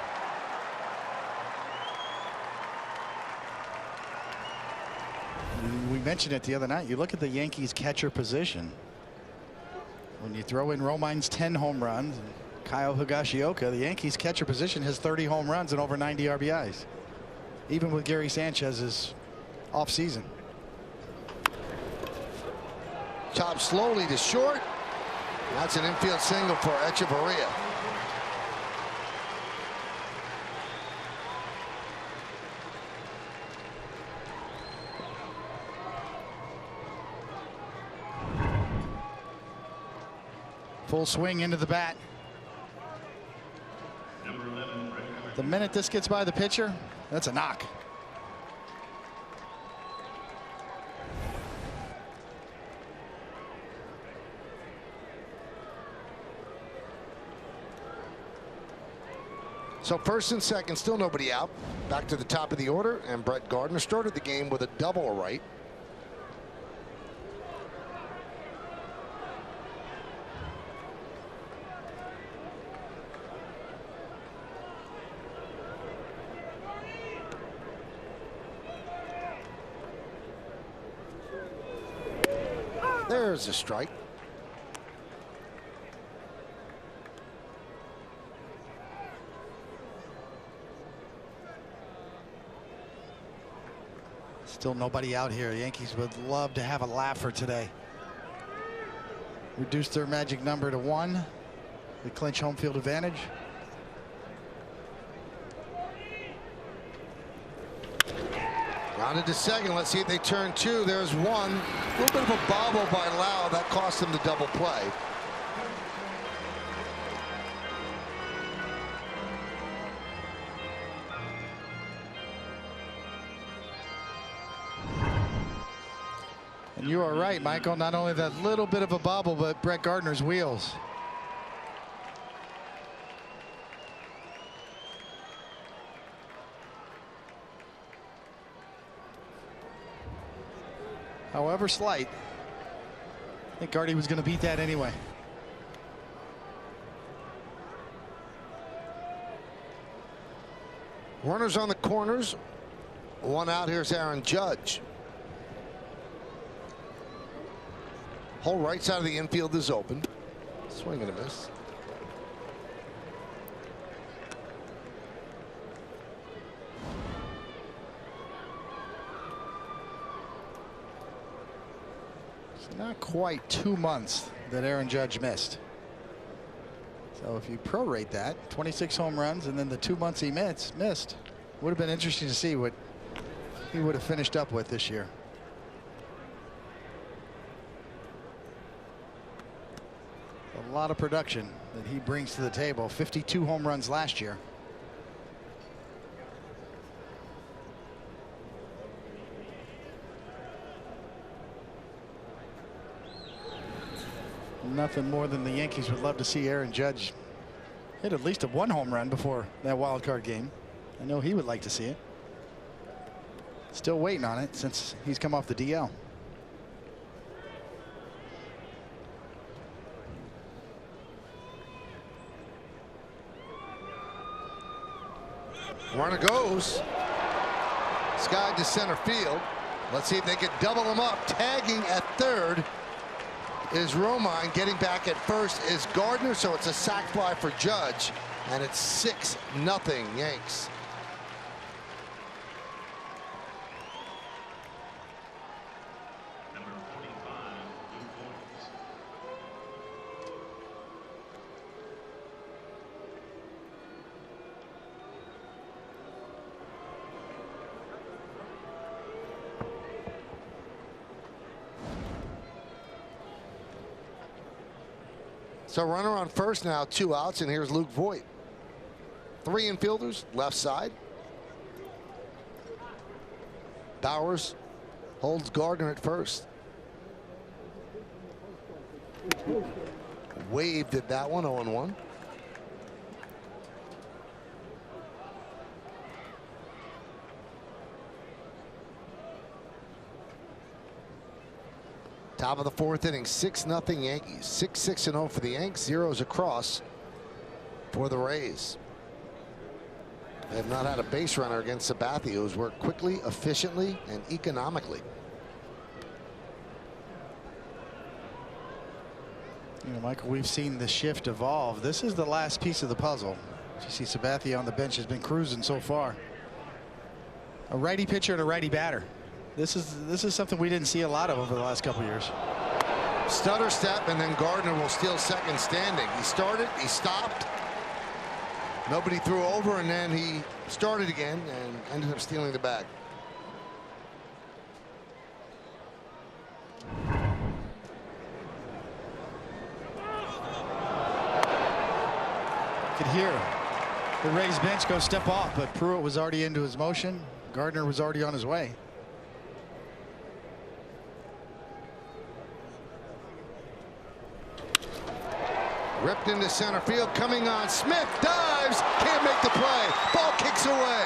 We mentioned it the other night. You look at the Yankees catcher position. When you throw in Romine's 10 home runs, and Kyle Higashioka, the Yankees catcher position has 30 home runs and over 90 RBIs, even with Gary Sanchez's off season. Chopped slowly to short. That's an infield single for Echeverria. Full swing into the bat. The minute this gets by the pitcher, that's a knock. So first and second, still nobody out. Back to the top of the order, and Brett Gardner started the game with a double right. There's a strike. Still nobody out here. The Yankees would love to have a laugher today. Reduce their magic number to 1. They clinch home field advantage. Grounded to second. Let's see if they turn 2. There's 1. A little bit of a bobble by Lau. That cost them the double play. And you are right, Michael. Not only that little bit of a bobble, but Brett Gardner's wheels. However slight, I think Gardy was going to beat that anyway. Runners on the corners. 1 out. Here's Aaron Judge. Whole right side of the infield is open. Swing and a miss. It's not quite 2 months that Aaron Judge missed. So if you prorate that, 26 home runs and then the 2 months he missed, would have been interesting to see what he would have finished up with this year. A lot of production that he brings to the table. 52 home runs last year. Nothing more than the Yankees would love to see Aaron Judge hit at least a 1 home run before that wild card game. I know he would like to see it. Still waiting on it since he's come off the DL. Runner goes. Skied to center field. Let's see if they can double him up. Tagging at third is Romine. Getting back at first is Gardner. So it's a sac fly for Judge. And it's 6-0 Yanks. Number 45, Blue Points. So runner on first now, 2 outs, and here's Luke Voigt. 3 infielders, left side. Bowers holds Gardner at first. Waved at that one, 0-1. Top of the 4th inning, 6-0 Yankees. 6-6-0 for the Yanks, 0s across for the Rays. They have not had a base runner against Sabathia, who's worked quickly, efficiently, and economically. You know, Michael, we've seen the shift evolve. This is the last piece of the puzzle. You see Sabathia on the bench has been cruising so far. A righty pitcher and a righty batter. This is something we didn't see a lot of over the last couple of years. Stutter step, and then Gardner will steal second standing. He started, he stopped. Nobody threw over, and then he started again and ended up stealing the bag. Could hear the Rays bench go step off, but Pruitt was already into his motion. Gardner was already on his way. Ripped into center field, coming on. Smith dives, can't make the play. Ball kicks away.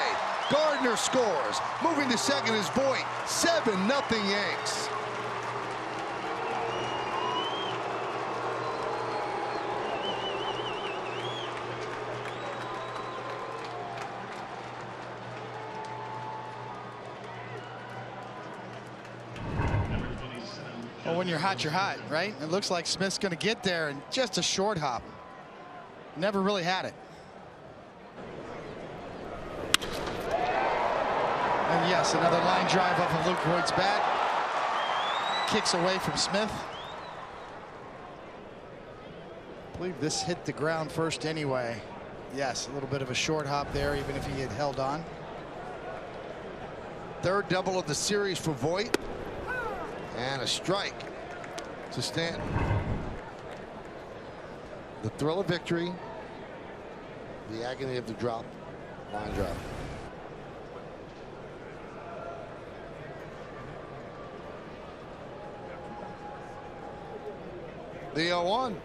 Gardner scores. Moving to second is Voigt. 7-0 Yanks. Number 27, Well, when you're hot, right? It looks like Smith's going to get there, and just a short hop. Never really had it. And yes, another line drive off of Luke Voigt's bat. Kicks away from Smith. I believe this hit the ground first anyway. Yes, a little bit of a short hop there, even if he had held on. Third double of the series for Voigt. And a strike to Stanton. The thrill of victory. The agony of the drop. Line drive. The 0-1.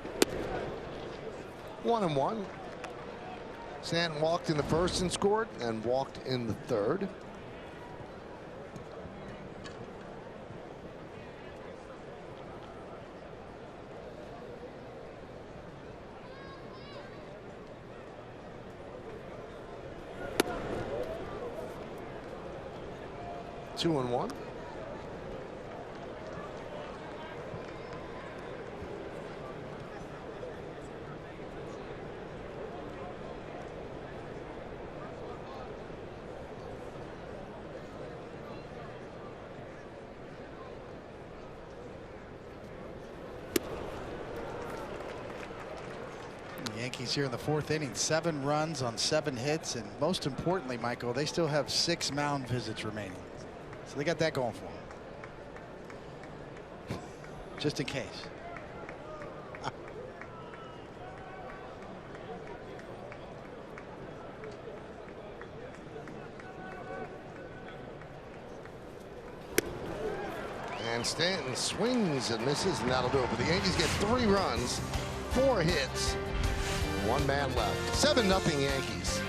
1-1. Stanton walked in the first and scored, and walked in the third. Two and one. Yankees here in the fourth inning, 7 runs on 7 hits, and most importantly, Michael, they still have 6 mound visits remaining. So they got that going for them. Just in case. And Stanton swings and misses, and that'll do it. But the Yankees get 3 runs, 4 hits, 1 man left. 7-0 Yankees.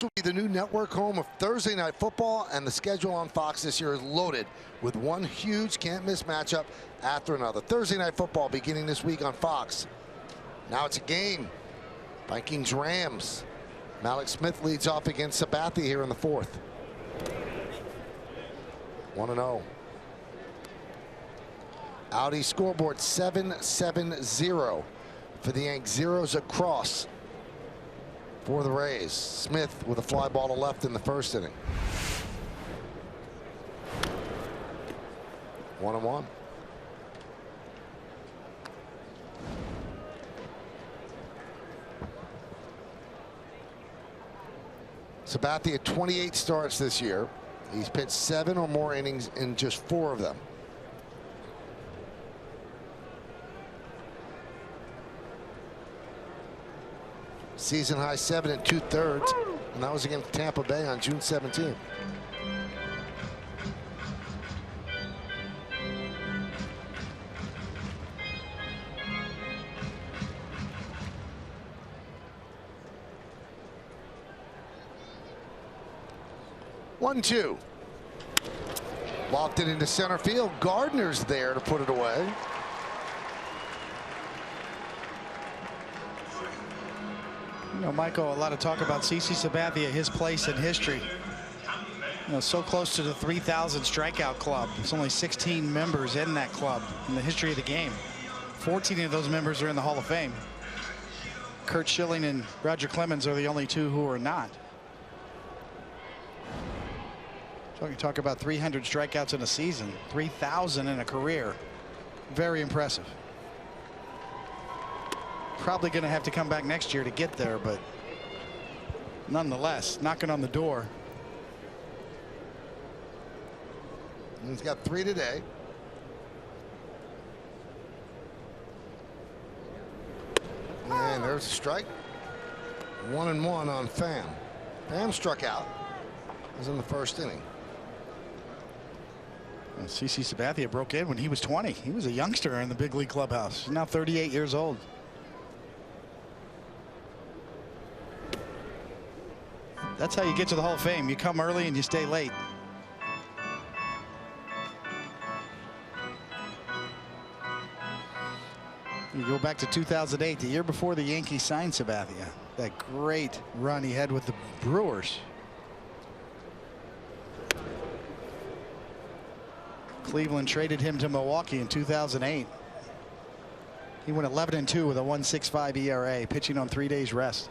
Will be the new network home of Thursday Night Football, and the schedule on Fox this year is loaded with one huge can't-miss matchup after another. Thursday Night Football beginning this week on Fox. Now it's a game. Vikings-Rams. Malik Smith leads off against Sabathia here in the 4th. 1-0. Audi scoreboard 7-7-0 for the Yanks. Zeros across for the Rays. Smith with a fly ball to left in the first inning. 1-1. Sabathia 28 starts this year. He's pitched 7 or more innings in just 4 of them. Season high 7 2/3. And that was against Tampa Bay on June 17th. One, two. Locked it into center field. Gardner's there to put it away. You know, Michael, a lot of talk about CC Sabathia, his place in history. You know, so close to the 3,000 strikeout club. There's only 16 members in that club in the history of the game. 14 of those members are in the Hall of Fame. Curt Schilling and Roger Clemens are the only two who are not. So you talk about 300 strikeouts in a season, 3,000 in a career. Very impressive. Probably going to have to come back next year to get there, but nonetheless, knocking on the door. And he's got 3 today. And there's a strike. 1-1 on Pham. Pham struck out. It was in the first inning. CC Sabathia broke in when he was 20. He was a youngster in the big league clubhouse. He's now 38 years old. That's how you get to the Hall of Fame. You come early and you stay late. You go back to 2008, the year before the Yankees signed Sabathia. That great run he had with the Brewers. Cleveland traded him to Milwaukee in 2008. He went 11-2 with a 1.65 ERA, pitching on 3 days rest.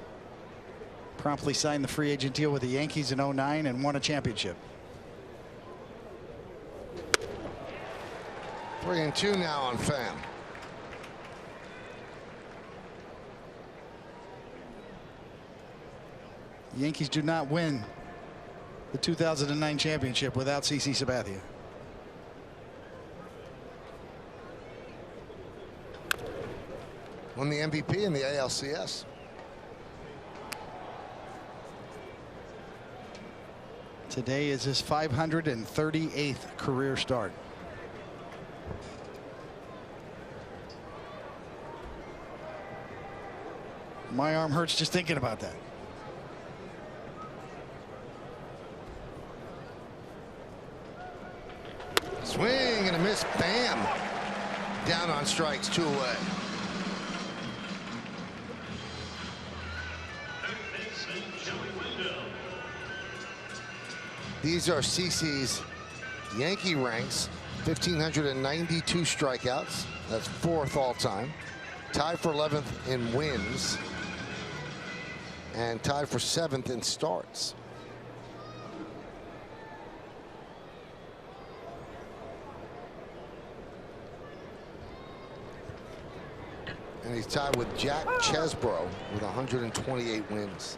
Promptly signed the free agent deal with the Yankees in 09 and won a championship. 3-2 now on Pham. The Yankees do not win the 2009 championship without CC Sabathia. Won the MVP in the ALCS. Today is his 538th career start. My arm hurts just thinking about that. Swing and a miss. Bam. Down on strikes, 2 away. These are CC's Yankee ranks. 1,592 strikeouts. That's 4th all time. Tied for 11th in wins. And tied for 7th in starts. And he's tied with Jack Chesbro with 128 wins.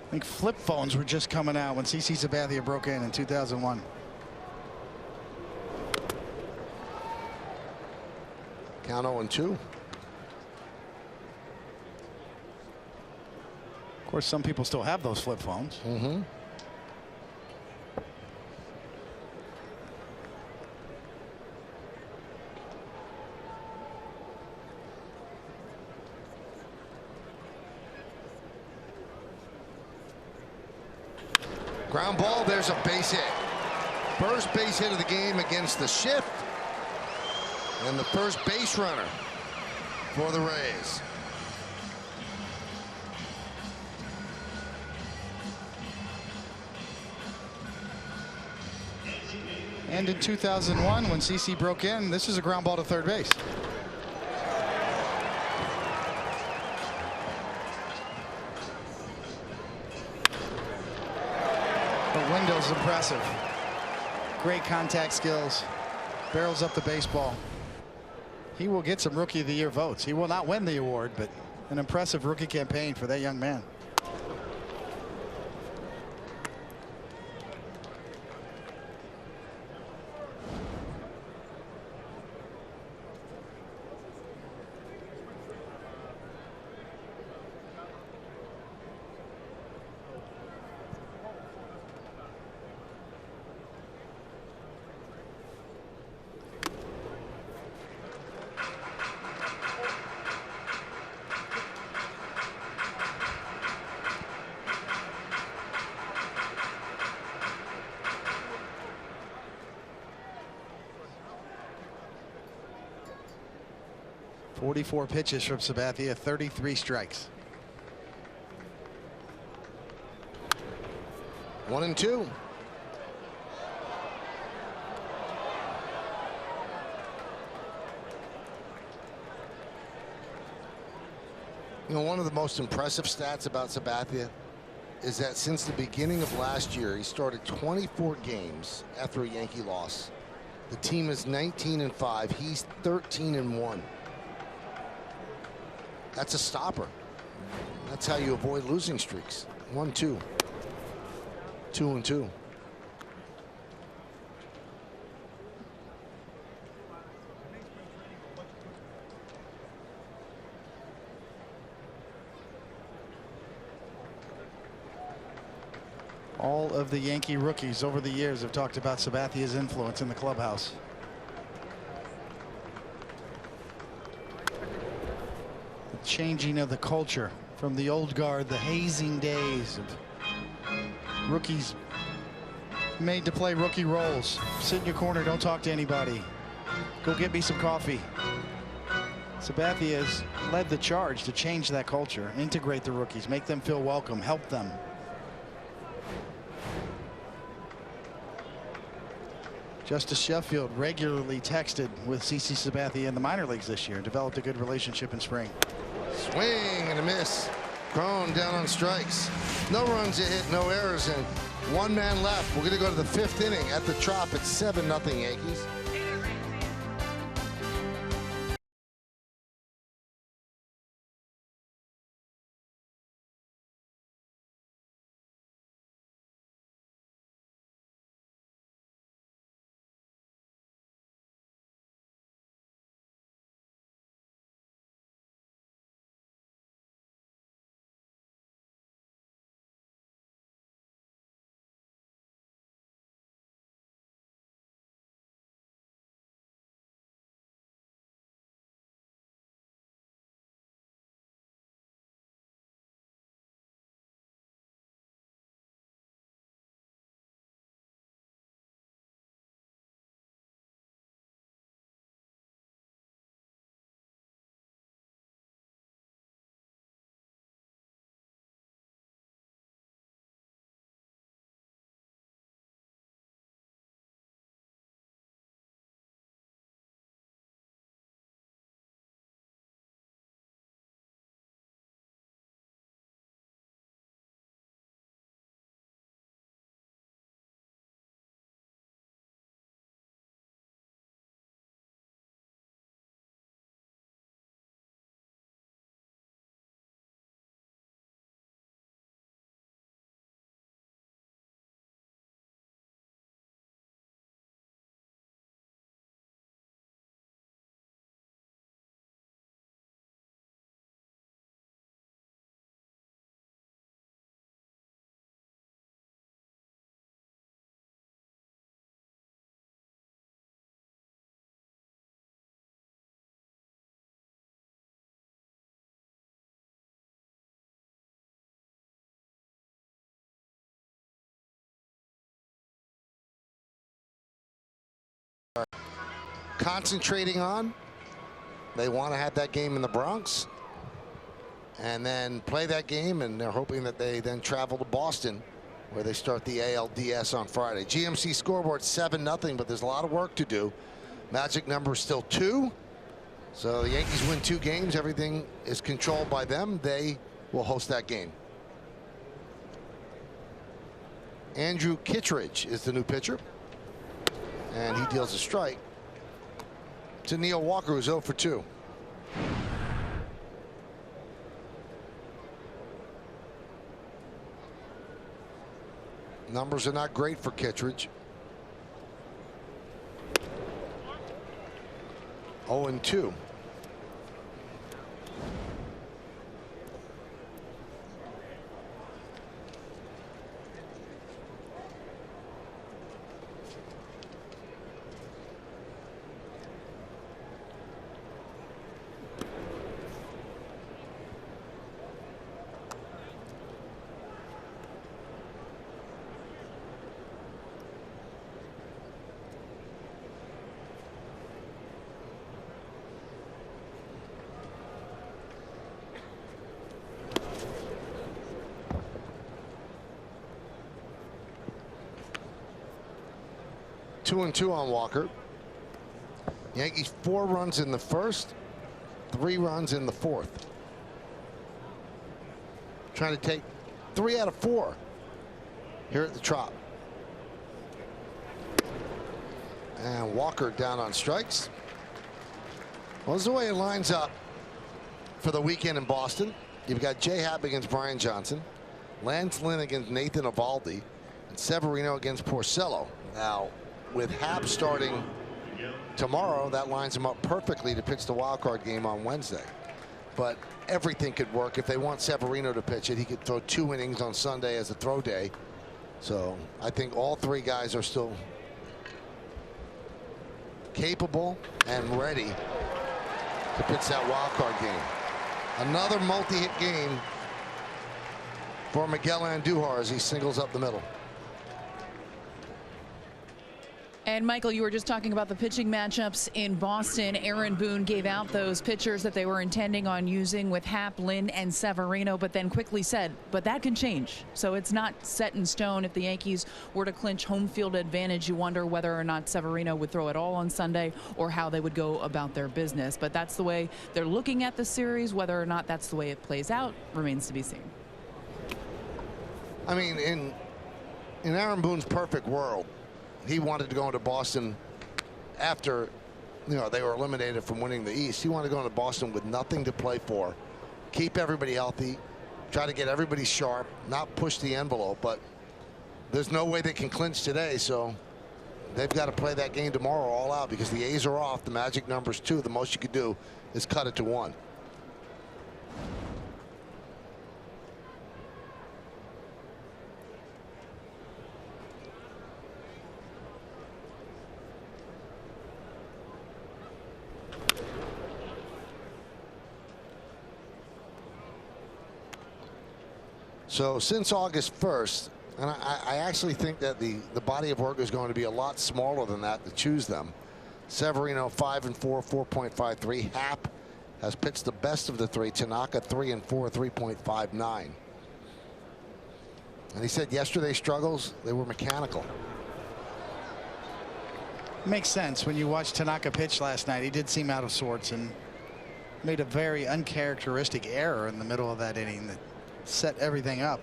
I think flip phones were just coming out when CC Sabathia broke in 2001. Count 0-2. Of course, some people still have those flip phones. Mm-hmm. Ground ball, there's a base hit. First base hit of the game against the shift. And the first base runner for the Rays. And in 2001, when CC broke in, this is a ground ball to third base. The window's impressive. Great contact skills. Barrels up the baseball. He will get some Rookie of the Year votes. He will not win the award, but an impressive rookie campaign for that young man. 44 pitches from Sabathia, 33 strikes. 1-2. You know, one of the most impressive stats about Sabathia is that since the beginning of last year, he started 24 games after a Yankee loss. The team is 19-5. He's 13-1. That's a stopper. That's how you avoid losing streaks. 1-2. 2-2. All of the Yankee rookies over the years have talked about Sabathia's influence in the clubhouse. The changing of the culture from the old guard, the hazing days of rookies made to play rookie roles. Sit in your corner, don't talk to anybody. Go get me some coffee. Sabathia has led the charge to change that culture, integrate the rookies, make them feel welcome, help them. Justice Sheffield regularly texted with CC Sabathia in the minor leagues this year and developed a good relationship in spring. Swing and a miss. Crone down on strikes. No runs hit, no errors, and one man left. We're going to go to the 5th inning at the Trop. It's 7-0 Yankees. Concentrating on. They want to have that game in the Bronx and then play that game, and they're hoping that they then travel to Boston where they start the ALDS on Friday. GMC scoreboard 7-0, but there's a lot of work to do. Magic number is still 2. So the Yankees win 2 games. Everything is controlled by them. They will host that game. Andrew Kittredge is the new pitcher, and he deals a strike to Neil Walker, who's 0 for 2. Numbers are not great for Kittredge. 0-2. 2-2 on Walker. Yankees 4 runs in the first, 3 runs in the fourth. Trying to take 3 out of 4 here at the Trop. And Walker down on strikes. Well, this is the way it lines up for the weekend in Boston. You've got J. Happ against Brian Johnson, Lance Lynn against Nathan Eovaldi, and Severino against Porcello. Now, with Happ starting tomorrow, that lines him up perfectly to pitch the wild card game on Wednesday. But everything could work. If they want Severino to pitch it, he could throw 2 innings on Sunday as a throw day. So I think all 3 guys are still capable and ready to pitch that wild card game. Another multi-hit game for Miguel Andujar as he singles up the middle. And Michael, you were just talking about the pitching matchups in Boston. Aaron Boone gave out those pitchers that they were intending on using with Happ, Lynn, and Severino, but then quickly said, but that can change. So it's not set in stone. If the Yankees were to clinch home field advantage, you wonder whether or not Severino would throw it all on Sunday or how they would go about their business. But that's the way they're looking at the series. Whether or not that's the way it plays out remains to be seen. I mean, in Aaron Boone's perfect world, he wanted to go into Boston after, they were eliminated from winning the East. He wanted to go into Boston with nothing to play for, keep everybody healthy, try to get everybody sharp, not push the envelope. But there's no way they can clinch today, so they've got to play that game tomorrow all out because the A's are off. The magic number's 2. The most you could do is cut it to 1. So since August 1st, and I actually think that the body of work is going to be a lot smaller than that to choose them. Severino 5-4, 4.53. Happ has pitched the best of the 3. Tanaka 3-4, 3.59. And he said yesterday's struggles, they were mechanical. Makes sense. When you watched Tanaka pitch last night, he did seem out of sorts and made a very uncharacteristic error in the middle of that inning that set everything up.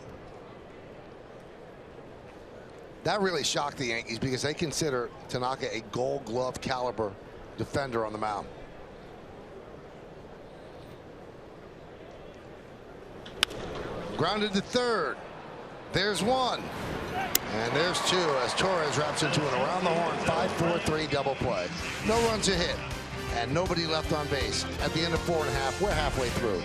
That really shocked the Yankees because they consider Tanaka a Gold Glove caliber defender on the mound. Grounded to third. There's 1. And there's 2 as Torres wraps into an around the horn 5-4-3 double play. No runs a hit and nobody left on base. At the end of 4.5, we're halfway through.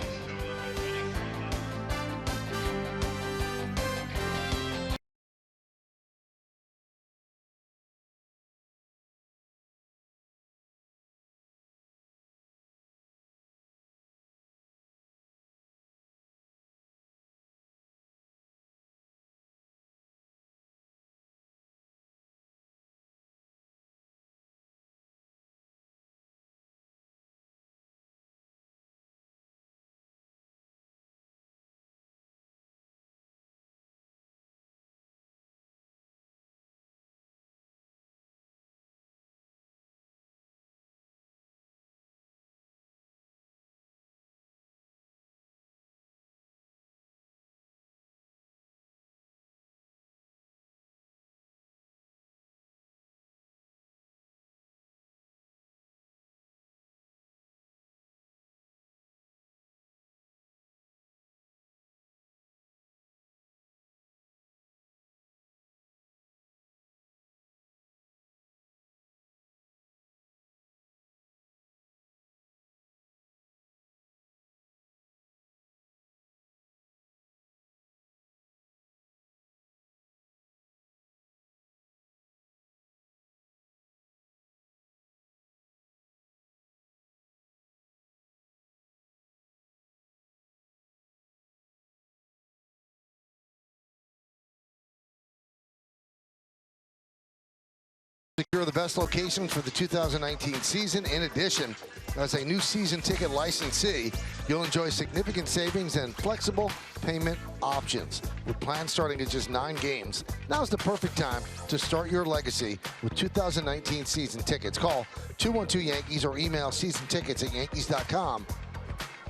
Secure the best locations for the 2019 season. In addition, As a new season ticket licensee, you'll enjoy significant savings and flexible payment options. With plans starting at just 9 games, now's the perfect time to start your legacy with 2019 season tickets. Call 212-YANKEES or email seasontickets@yankees.com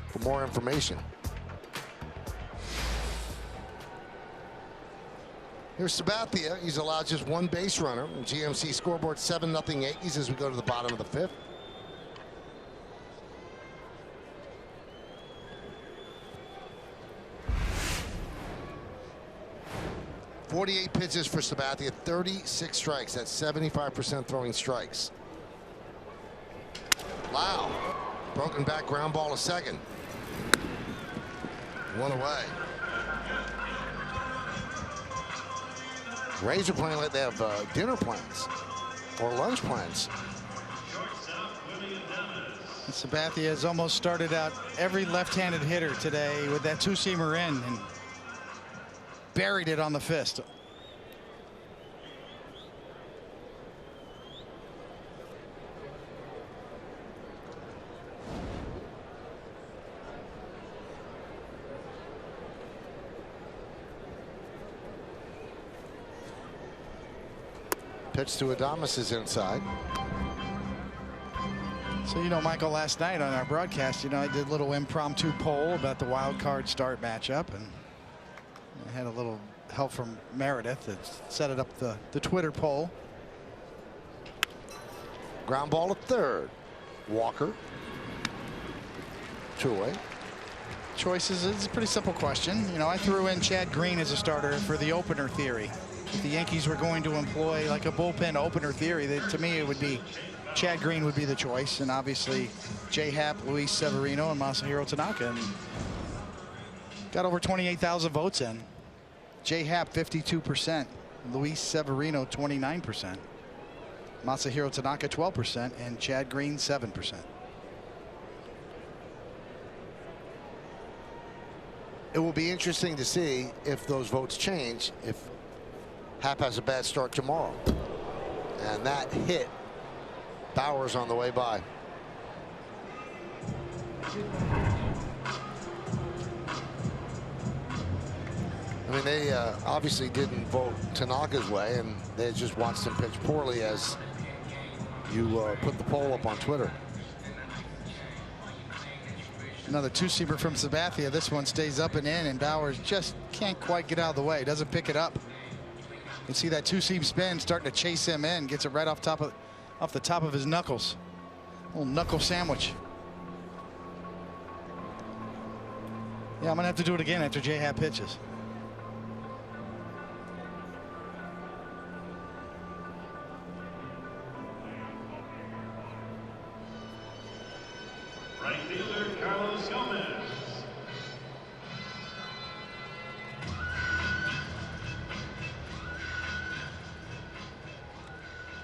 for more information. Here's Sabathia. He's allowed just 1 base runner. GMC scoreboard 7-0 Yankees as we go to the bottom of the 5th. .48 pitches for Sabathia, 36 strikes. That's 75% throwing strikes. Wow. Broken back ground ball to second. 1 away. Rays are playing like they have dinner plans or lunch plans. Sabathia has almost started out every left-handed hitter today with that two-seamer in and buried it on the fist. Pitch to Adames is inside. So, you know, Michael, last night on our broadcast, you know, I did a little impromptu poll about the wild card start matchup, and I had a little help from Meredith that set it up the Twitter poll. Ground ball to third. Walker. 2 away. Choices is a pretty simple question. You know, I threw in Chad Green as a starter for the opener theory. If the Yankees were going to employ like a bullpen opener theory, that to me it would be Chad Green would be the choice, and obviously J Happ, Luis Severino, and Masahiro Tanaka. And got over 28,000 votes in. J Happ 52%, Luis Severino 29%, Masahiro Tanaka 12%, and Chad Green 7%. It will be interesting to see if those votes change if Happ has a bad start tomorrow. And that hit Bowers on the way by. I mean, they obviously didn't vote Tanaka's way, and they just watched him pitch poorly as you put the poll up on Twitter. Another two-seamer from Sabathia. This one stays up and in, and Bowers just can't quite get out of the way. Doesn't pick it up. You can see that two-seam spin starting to chase him in. Gets it right off the top of his knuckles. Little knuckle sandwich. Yeah, I'm gonna have to do it again after J Happ pitches. Right fielder Carlos Gomez.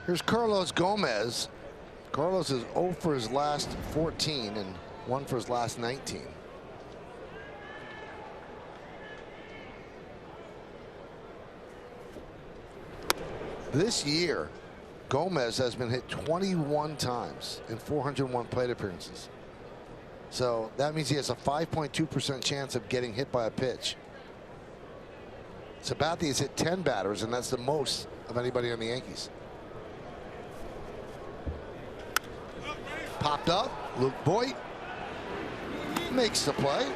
Here's Carlos Gomez. Carlos is 0 for his last 14 and 1 for his last 19. This year, Gomez has been hit 21 times in 401 plate appearances. So that means he has a 5.2% chance of getting hit by a pitch. Sabathia has hit 10 batters, and that's the most of anybody on the Yankees. Popped up. Luke Voit makes the play.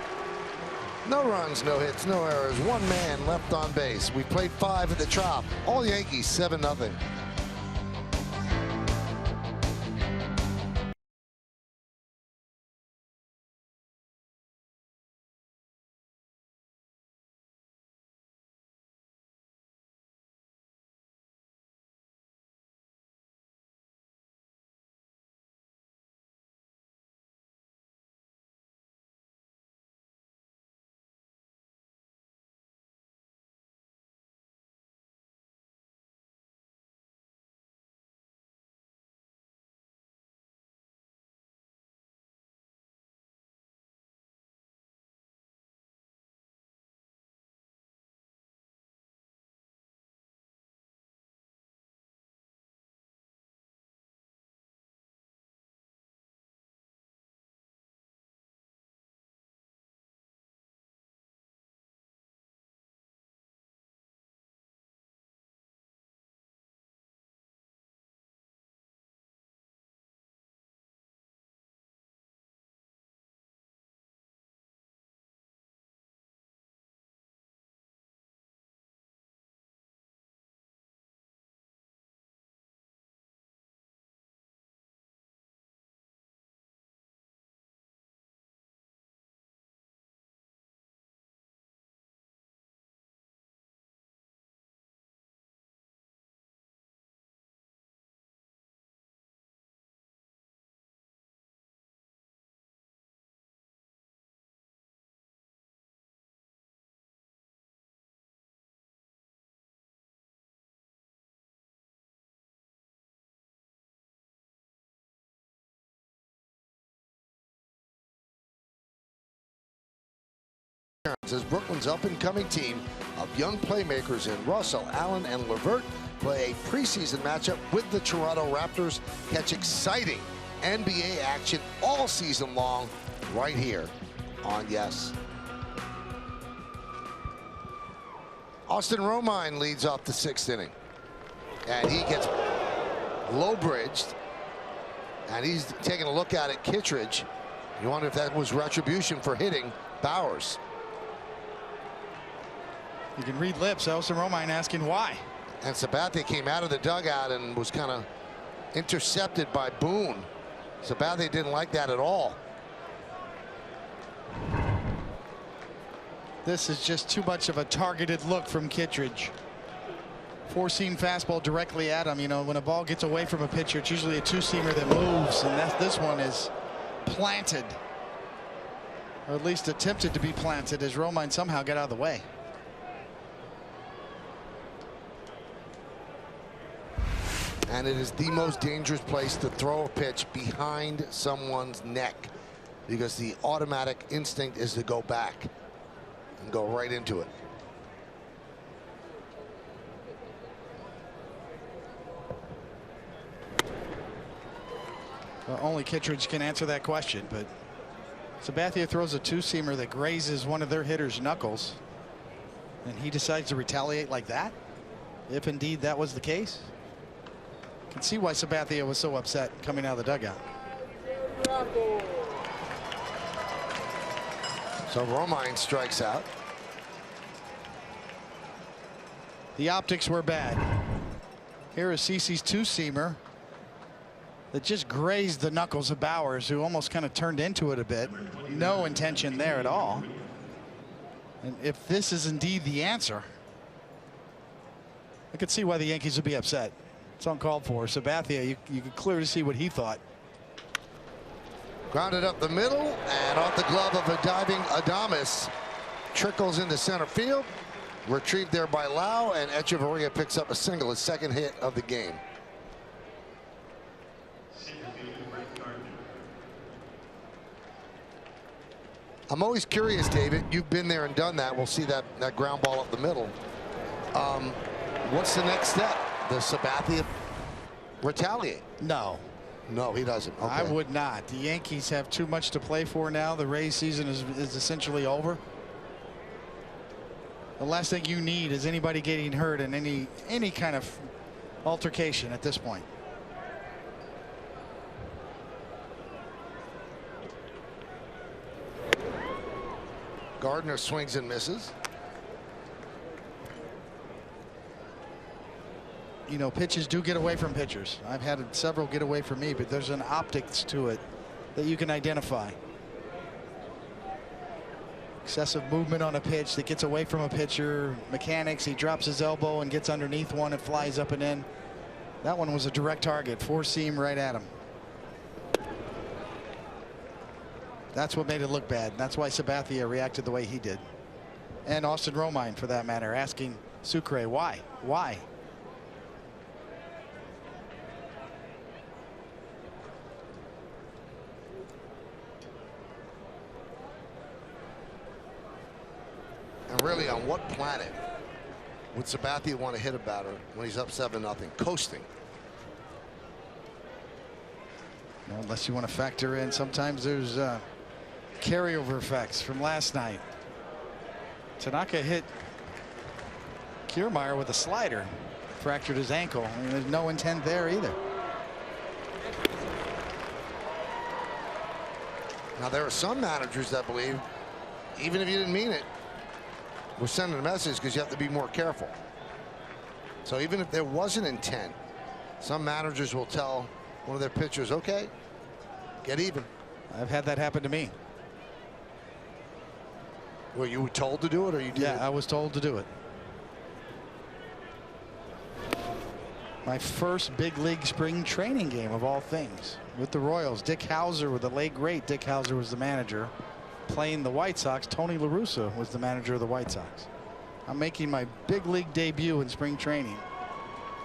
No runs, no hits, no errors. 1 man left on base. We played 5 at the Trop. All Yankees, 7-0. As Brooklyn's up-and-coming team of young playmakers in Russell, Allen, and Levert play a preseason matchup with the Toronto Raptors. Catch exciting NBA action all season long right here on Yes. Austin Romine leads off the 6th inning. And he gets low-bridged. And he's taking a look at Kittredge. You wonder if that was retribution for hitting Bowers. You can read lips. Austin Romine asking why. And Sabathia came out of the dugout and was kind of intercepted by Boone. Sabathia didn't like that at all. This is just too much of a targeted look from Kittredge. Four-seam fastball directly at him. You know, when a ball gets away from a pitcher, it's usually a two-seamer that moves, and this one is planted, or at least attempted to be planted, as Romine somehow got out of the way. And it is the most dangerous place to throw a pitch behind someone's neck, because the automatic instinct is to go back and go right into it. Well, only Kittredge can answer that question, but Sabathia throws a two-seamer that grazes one of their hitters' knuckles, and he decides to retaliate like that, if indeed that was the case. Can see why Sabathia was so upset coming out of the dugout. So Romine strikes out. The optics were bad. Here is CeCe's two-seamer that just grazed the knuckles of Bowers, who almost kind of turned into it a bit. No intention there at all. And if this is indeed the answer, I could see why the Yankees would be upset. It's uncalled for. Sabathia, you could clearly see what he thought. Grounded up the middle and off the glove of a diving Adames. Trickles into center field. Retrieved there by Lau, and Echeverria picks up a single, his second hit of the game. I'm always curious, David. You've been there and done that. We'll see that ground ball up the middle. What's the next step? Does Sabathia retaliate? No. No, he doesn't. Okay. I would not. The Yankees have too much to play for now. The Rays season is essentially over. The last thing you need is anybody getting hurt in any kind of altercation at this point. Gardner swings and misses. You know, pitches do get away from pitchers. I've had several get away from me, but there's an optics to it that you can identify. Excessive movement on a pitch that gets away from a pitcher. Mechanics, he drops his elbow and gets underneath one. It flies up and in. That one was a direct target. Four-seam right at him. That's what made it look bad. That's why Sabathia reacted the way he did. And Austin Romine, for that matter, asking Sucre, why? Why? And really, on what planet would Sabathia want to hit a batter when he's up 7-0, coasting? Well, unless you want to factor in, sometimes there's carryover effects from last night. Tanaka hit Kiermaier with a slider, fractured his ankle. I mean, there's no intent there either. Now, there are some managers that believe, even if you didn't mean it, we're sending a message because you have to be more careful. So even if there wasn't intent, some managers will tell one of their pitchers, okay, get even. I've had that happen to me. Well, you were told to do it, or you did? Yeah, I was told to do it. My first big league spring training game of all things with the Royals. Dick Hauser, with the late great Dick Hauser, was the manager. Playing the White Sox, Tony La Russa was the manager of the White Sox. I'm making my big league debut in spring training,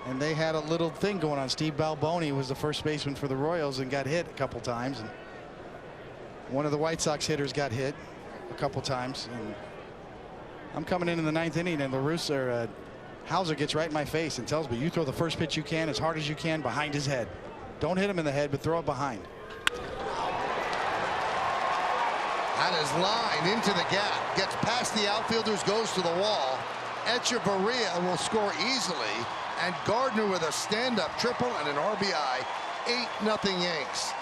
and they had a little thing going on. Steve Balboni was the first baseman for the Royals and got hit a couple times, and one of the White Sox hitters got hit a couple times, and I'm coming in the 9th inning, and Hauser gets right in my face and tells me, you throw the first pitch you can as hard as you can behind his head. Don't hit him in the head, but throw it behind. At his line into the gap, gets past the outfielders, goes to the wall. Echeverria will score easily, and Gardner with a stand-up triple and an RBI. 8-0 Yanks.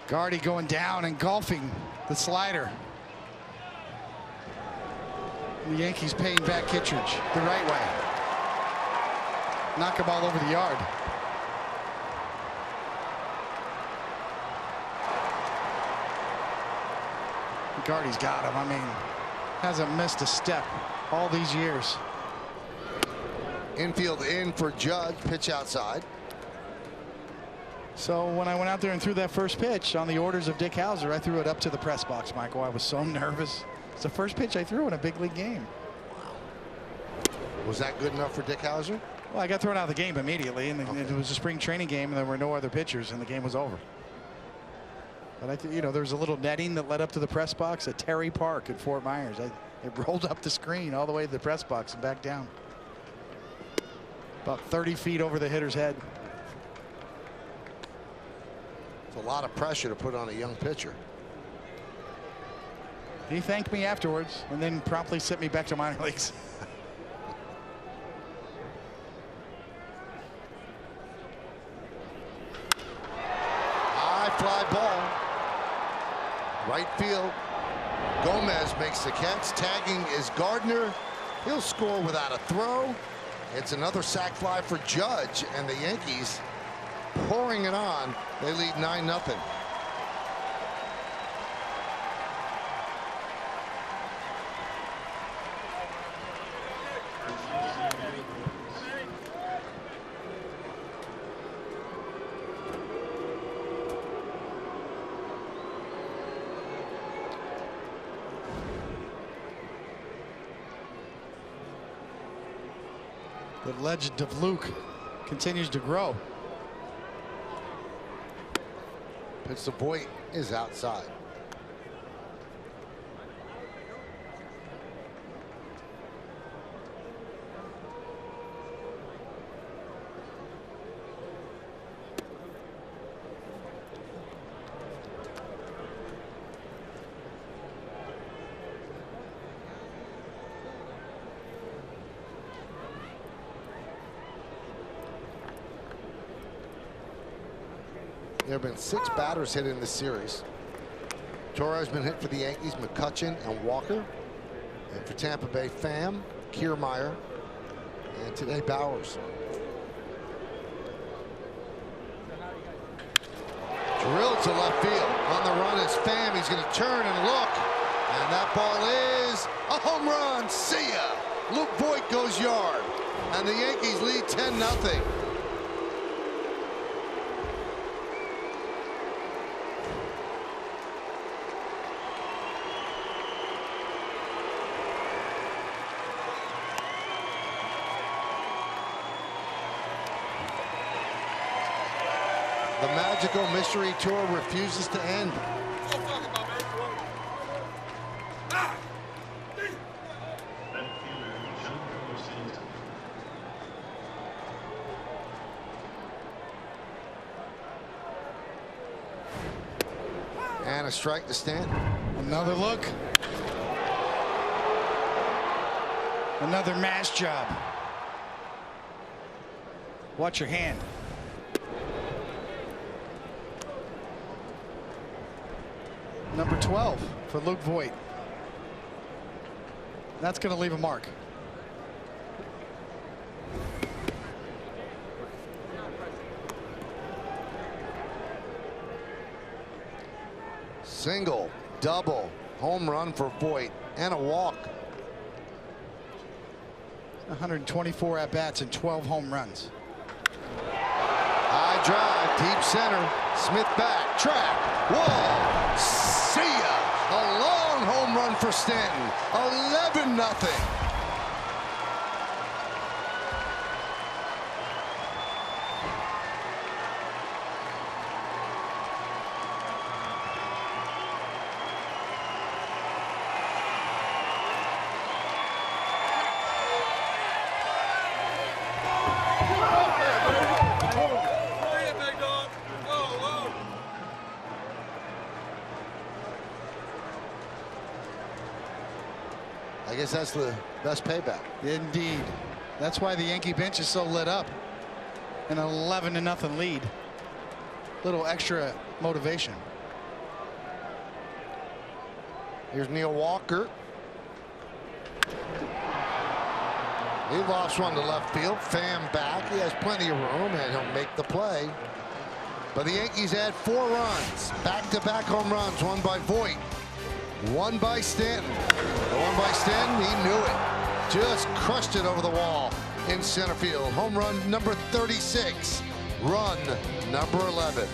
Gardy going down and golfing the slider. The Yankees paying back Kittredge the right way. Knock a ball over the yard. Gardy's got him. I mean, hasn't missed a step all these years. Infield in for Judge, pitch outside. So when I went out there and threw that first pitch on the orders of Dick Hauser, I threw it up to the press box, Michael. I was so nervous. It's the first pitch I threw in a big league game. Was that good enough for Dick Hauser? Well, I got thrown out of the game immediately, and it was a spring training game, and there were no other pitchers, and the game was over. But there was a little netting that led up to the press box at Terry Park at Fort Myers. It rolled up the screen all the way to the press box and back down. About 30 feet over the hitter's head. It's a lot of pressure to put on a young pitcher. He thanked me afterwards and then promptly sent me back to minor leagues. High fly ball. Right field. Gomez makes the catch. Tagging is Gardner. He'll score without a throw. It's another sac fly for Judge, and the Yankees pouring it on. They lead 9-0. The legend of Luke continues to grow. Pitch to Voit is outside. There have been 6 batters hit in this series. Torres been hit for the Yankees, McCutchen and Walker. And for Tampa Bay, Pham, Kiermaier, and today Bowers. Drilled to left field. On the run is Pham. He's going to turn and look. And that ball is a home run. See ya. Luke Voit goes yard. And the Yankees lead 10-0. The magical mystery tour refuses to end. And a strike to Stanton. Another look. Another mash job. Watch your hand. Number 12 for Luke Voit. That's going to leave a mark. Single, double, home run for Voit, and a walk. 124 at-bats and 12 home runs. High drive, deep center. Smith back, track, wall. See ya. A long home run for Stanton. 11-0. I guess that's the best payback. Indeed. That's why the Yankee bench is so lit up. An 11-0 lead. Little extra motivation. Here's Neil Walker. He lost one to left field. Pham back. He has plenty of room, and he'll make the play. But the Yankees add 4 runs. Back-to-back home runs. One by Voit. One by Stanton. The one by Stanton, he knew it. Just crushed it over the wall in center field. Home run number 36. Run number 11.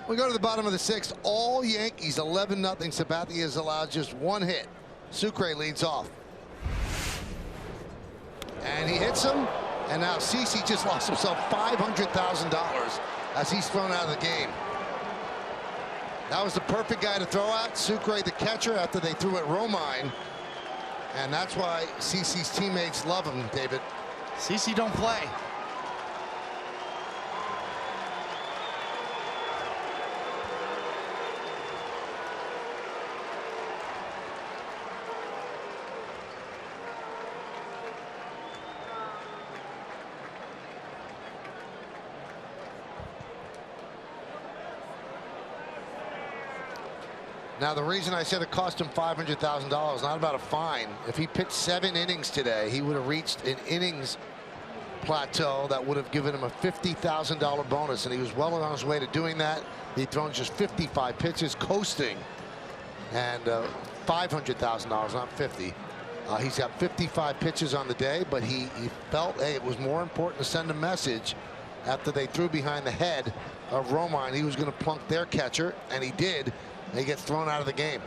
We go to the bottom of the 6th. All Yankees, 11-0. Sabathia has allowed just 1 hit. Sucre leads off. And he hits him. And now CC just lost himself $500,000 as he's thrown out of the game. That was the perfect guy to throw out. Sucre, the catcher, after they threw at Romine. And that's why CC's teammates love him, David. CC don't play. Now, the reason I said it cost him $500,000, not about a fine. If he pitched 7 innings today, he would have reached an innings plateau that would have given him a $50,000 bonus, and he was well on his way to doing that. He'd thrown just 55 pitches, coasting, and $500,000, not 50. He's got 55 pitches on the day, but he felt, hey, it was more important to send a message after they threw behind the head of Romine. He was going to plunk their catcher, and he did. He gets thrown out of the game.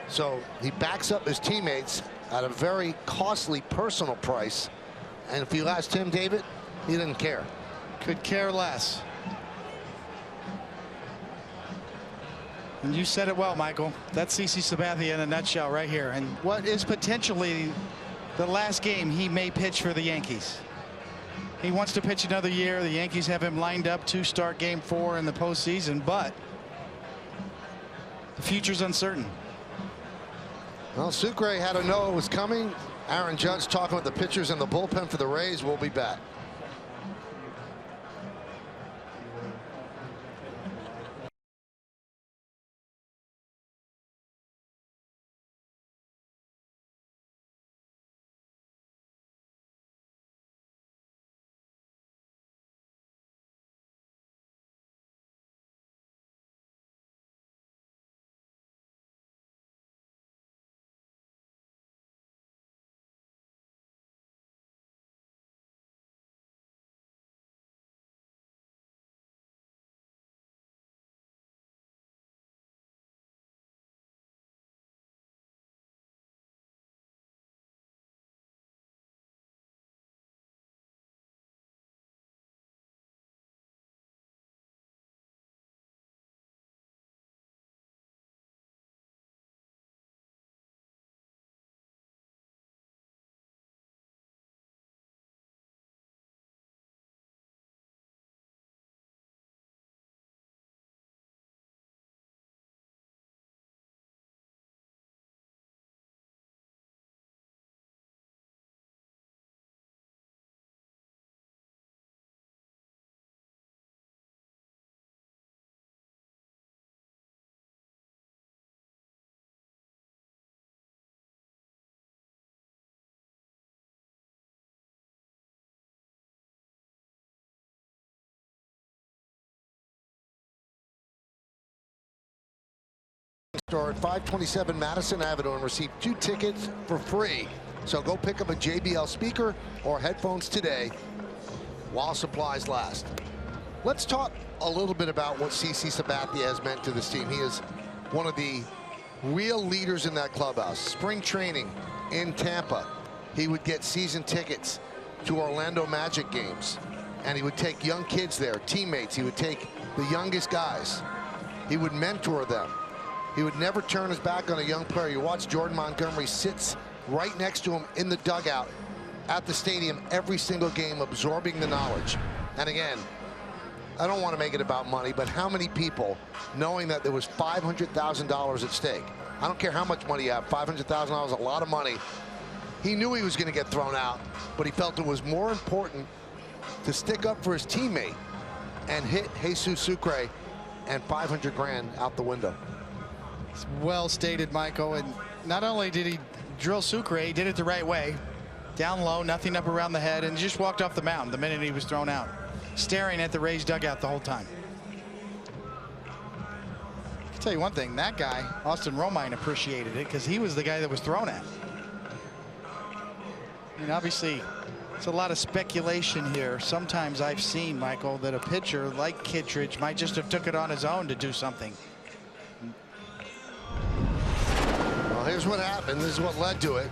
So he backs up his teammates at a very costly personal price. And if you asked him, David, he didn't care. Could care less. And you said it well, Michael. That's CC Sabathia in a nutshell right here. And what is potentially the last game he may pitch for the Yankees. He wants to pitch another year. The Yankees have him lined up to start Game 4 in the postseason, but the future's uncertain. Well, Sucre had to know it was coming. Aaron Judge talking with the pitchers in the bullpen for the Rays. We'll be back. Store at 527 Madison Avenue and receive 2 tickets for free. So go pick up a JBL speaker or headphones today while supplies last. Let's talk a little bit about what CC Sabathia has meant to this team. He is one of the real leaders in that clubhouse. Spring training in Tampa, he would get season tickets to Orlando Magic games, and he would take young kids there, teammates. He would take the youngest guys. He would mentor them. He would never turn his back on a young player. You watch Jordan Montgomery sits right next to him in the dugout at the stadium every single game, absorbing the knowledge. And again, I don't want to make it about money, but how many people, knowing that there was $500,000 at stake, I don't care how much money you have, $500,000 is a lot of money. He knew he was going to get thrown out, but he felt it was more important to stick up for his teammate and hit Jesus Sucre, and 500 grand out the window. It's well stated, Michael. And not only did he drill Sucre, he did it the right way. Down low, nothing up around the head, and just walked off the mound the minute he was thrown out, staring at the Rays dugout the whole time. I can tell you one thing, that guy, Austin Romine, appreciated it because he was the guy that was thrown at. And obviously, it's a lot of speculation here. Sometimes I've seen, Michael, that a pitcher like Kittredge might just have took it on his own to do something. Well, here's what happened. This is what led to it.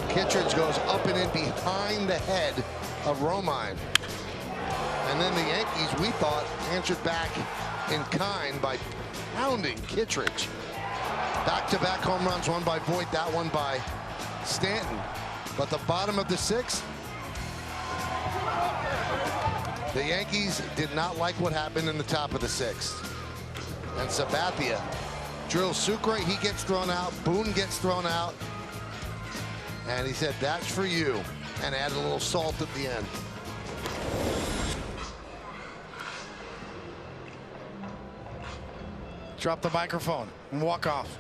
Kittredge goes up and in behind the head of Romine. And then the Yankees, we thought, answered back in kind by pounding Kittredge. Back-to-back home runs, one by Voit, that one by Stanton. But the bottom of the 6th, the Yankees did not like what happened in the top of the 6th. And Sabathia drills Sucre, he gets thrown out, Boone gets thrown out. And he said, that's for you, and added a little salt at the end. Drop the microphone and walk off.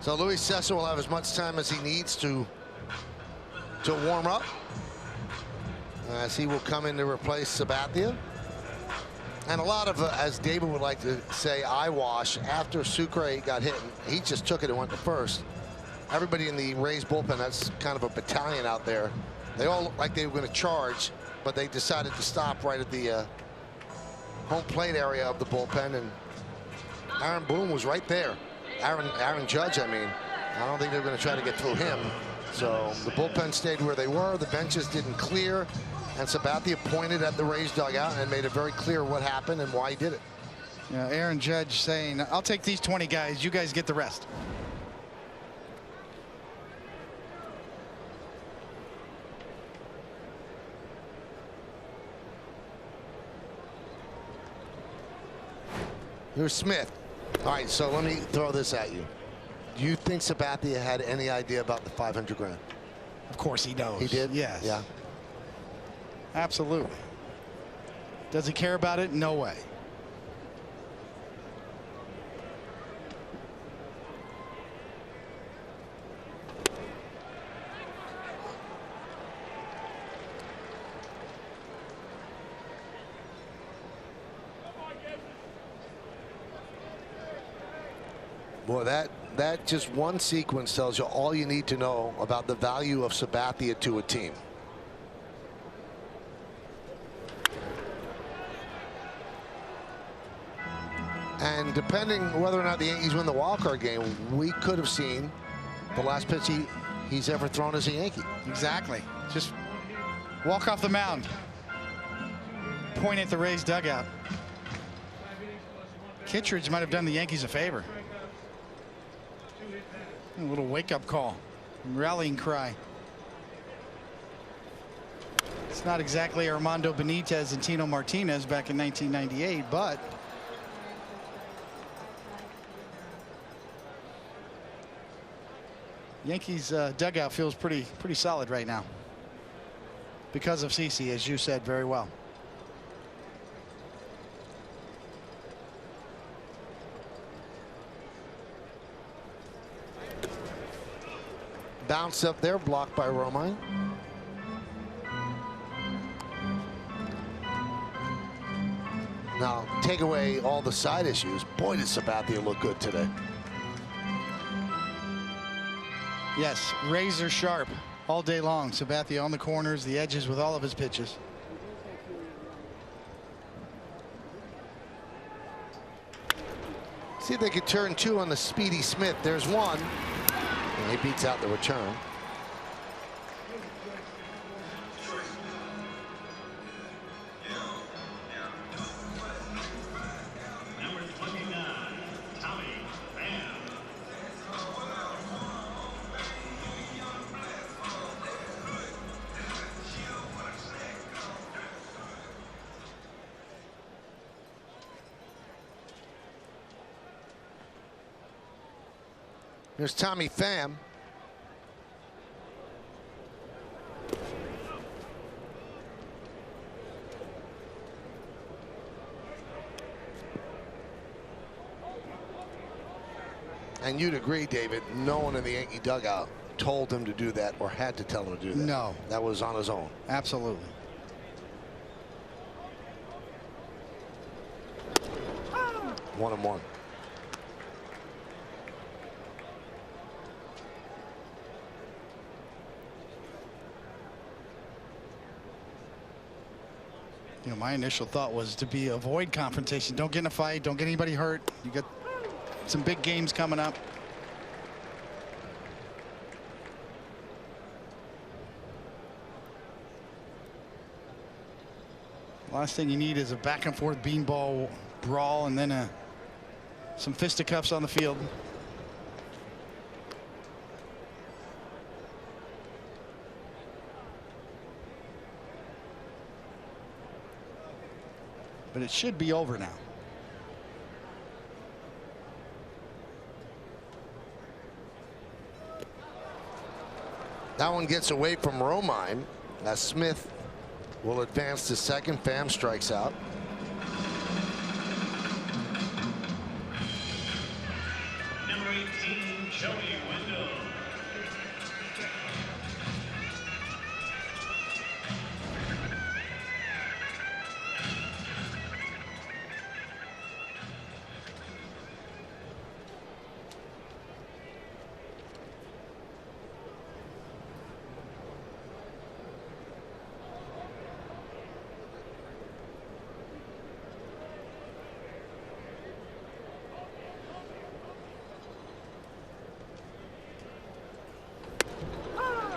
So Luis Cessa will have as much time as he needs to warm up, as he will come in to replace Sabathia. And a lot of, as David would like to say, eyewash after Sucre got hit. He just took it and went to first. Everybody in the Rays bullpen, that's kind of a battalion out there. They all looked like they were going to charge, but they decided to stop right at the home plate area of the bullpen, and Aaron Boone was right there. Aaron Judge, I mean. I don't think they were going to try to get through him. So the bullpen stayed where they were. The benches didn't clear. And Sabathia pointed at the Rays dugout and made it very clear what happened and why he did it. Yeah, Aaron Judge saying, I'll take these 20 guys. You guys get the rest. Here's Smith. All right, so let me throw this at you. Do you think Sabathia had any idea about the 500 grand? Of course he knows. He did? Yes. Yeah. Absolutely. Does he care about it? No way. Boy, that just one sequence tells you all you need to know about the value of Sabathia to a team. And depending whether or not the Yankees win the wildcard game, we could have seen the last pitch he's ever thrown as a Yankee. Exactly. Just walk off the mound. Point at the Rays dugout. Kittredge might have done the Yankees a favor. A little wake-up call, rallying cry. It's not exactly Armando Benitez and Tino Martinez back in 1998, but Yankees dugout feels pretty solid right now because of CC, as you said very well. Bounce up there, blocked by Romine. Now, take away all the side issues. Boy, did Sabathia look good today. Yes, razor sharp all day long. Sabathia on the corners, the edges with all of his pitches. See if they could turn two on the Speedy Smith. There's one. And he beats out the return. Number 29, Tommy Pham. Here's Tommy Pham. And you'd agree, David, no one in the Yankee dugout told him to do that or had to tell him to do that. No. That was on his own. Absolutely. One and one. You know, my initial thought was to avoid confrontation. Don't get in a fight. Don't get anybody hurt. You got some big games coming up. Last thing you need is a back and forth beanball brawl and then some fisticuffs on the field. But it should be over now. That one gets away from Romine. As Smith will advance to second. Pham strikes out. Number 18, Joey Wendell.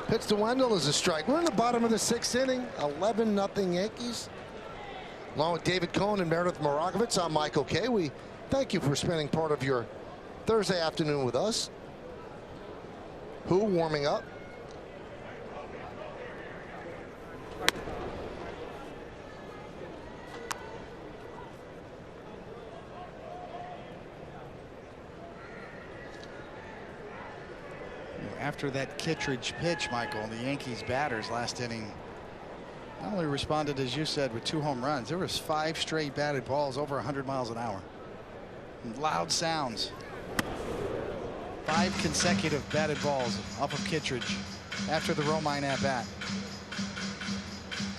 Pitch to Wendell is a strike. We're in the bottom of the sixth inning. 11-0 Yankees. Along with David Cohn and Meredith Morakovitz, I'm Michael Kay. We thank you for spending part of your Thursday afternoon with us. Who warming up? After that Kittredge pitch, Michael, the Yankees batters last inning not only responded, as you said, with 2 home runs, there was 5 straight batted balls over 100 miles an hour. And loud sounds. 5 consecutive batted balls off of Kittredge after the Romine at bat.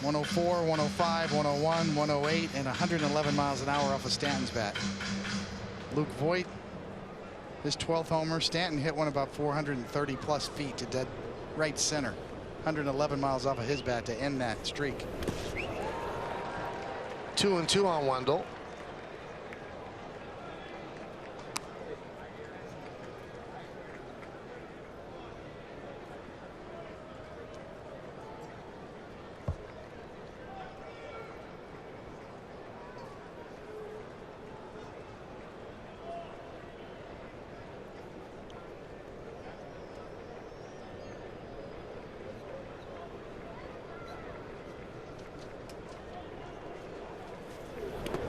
104, 105, 101, 108, and 111 miles an hour off of Stanton's bat. Luke Voigt, his 12th homer. Stanton hit one about 430 plus feet to dead right center. 111 miles off of his bat to end that streak. 2-2 on Wendell.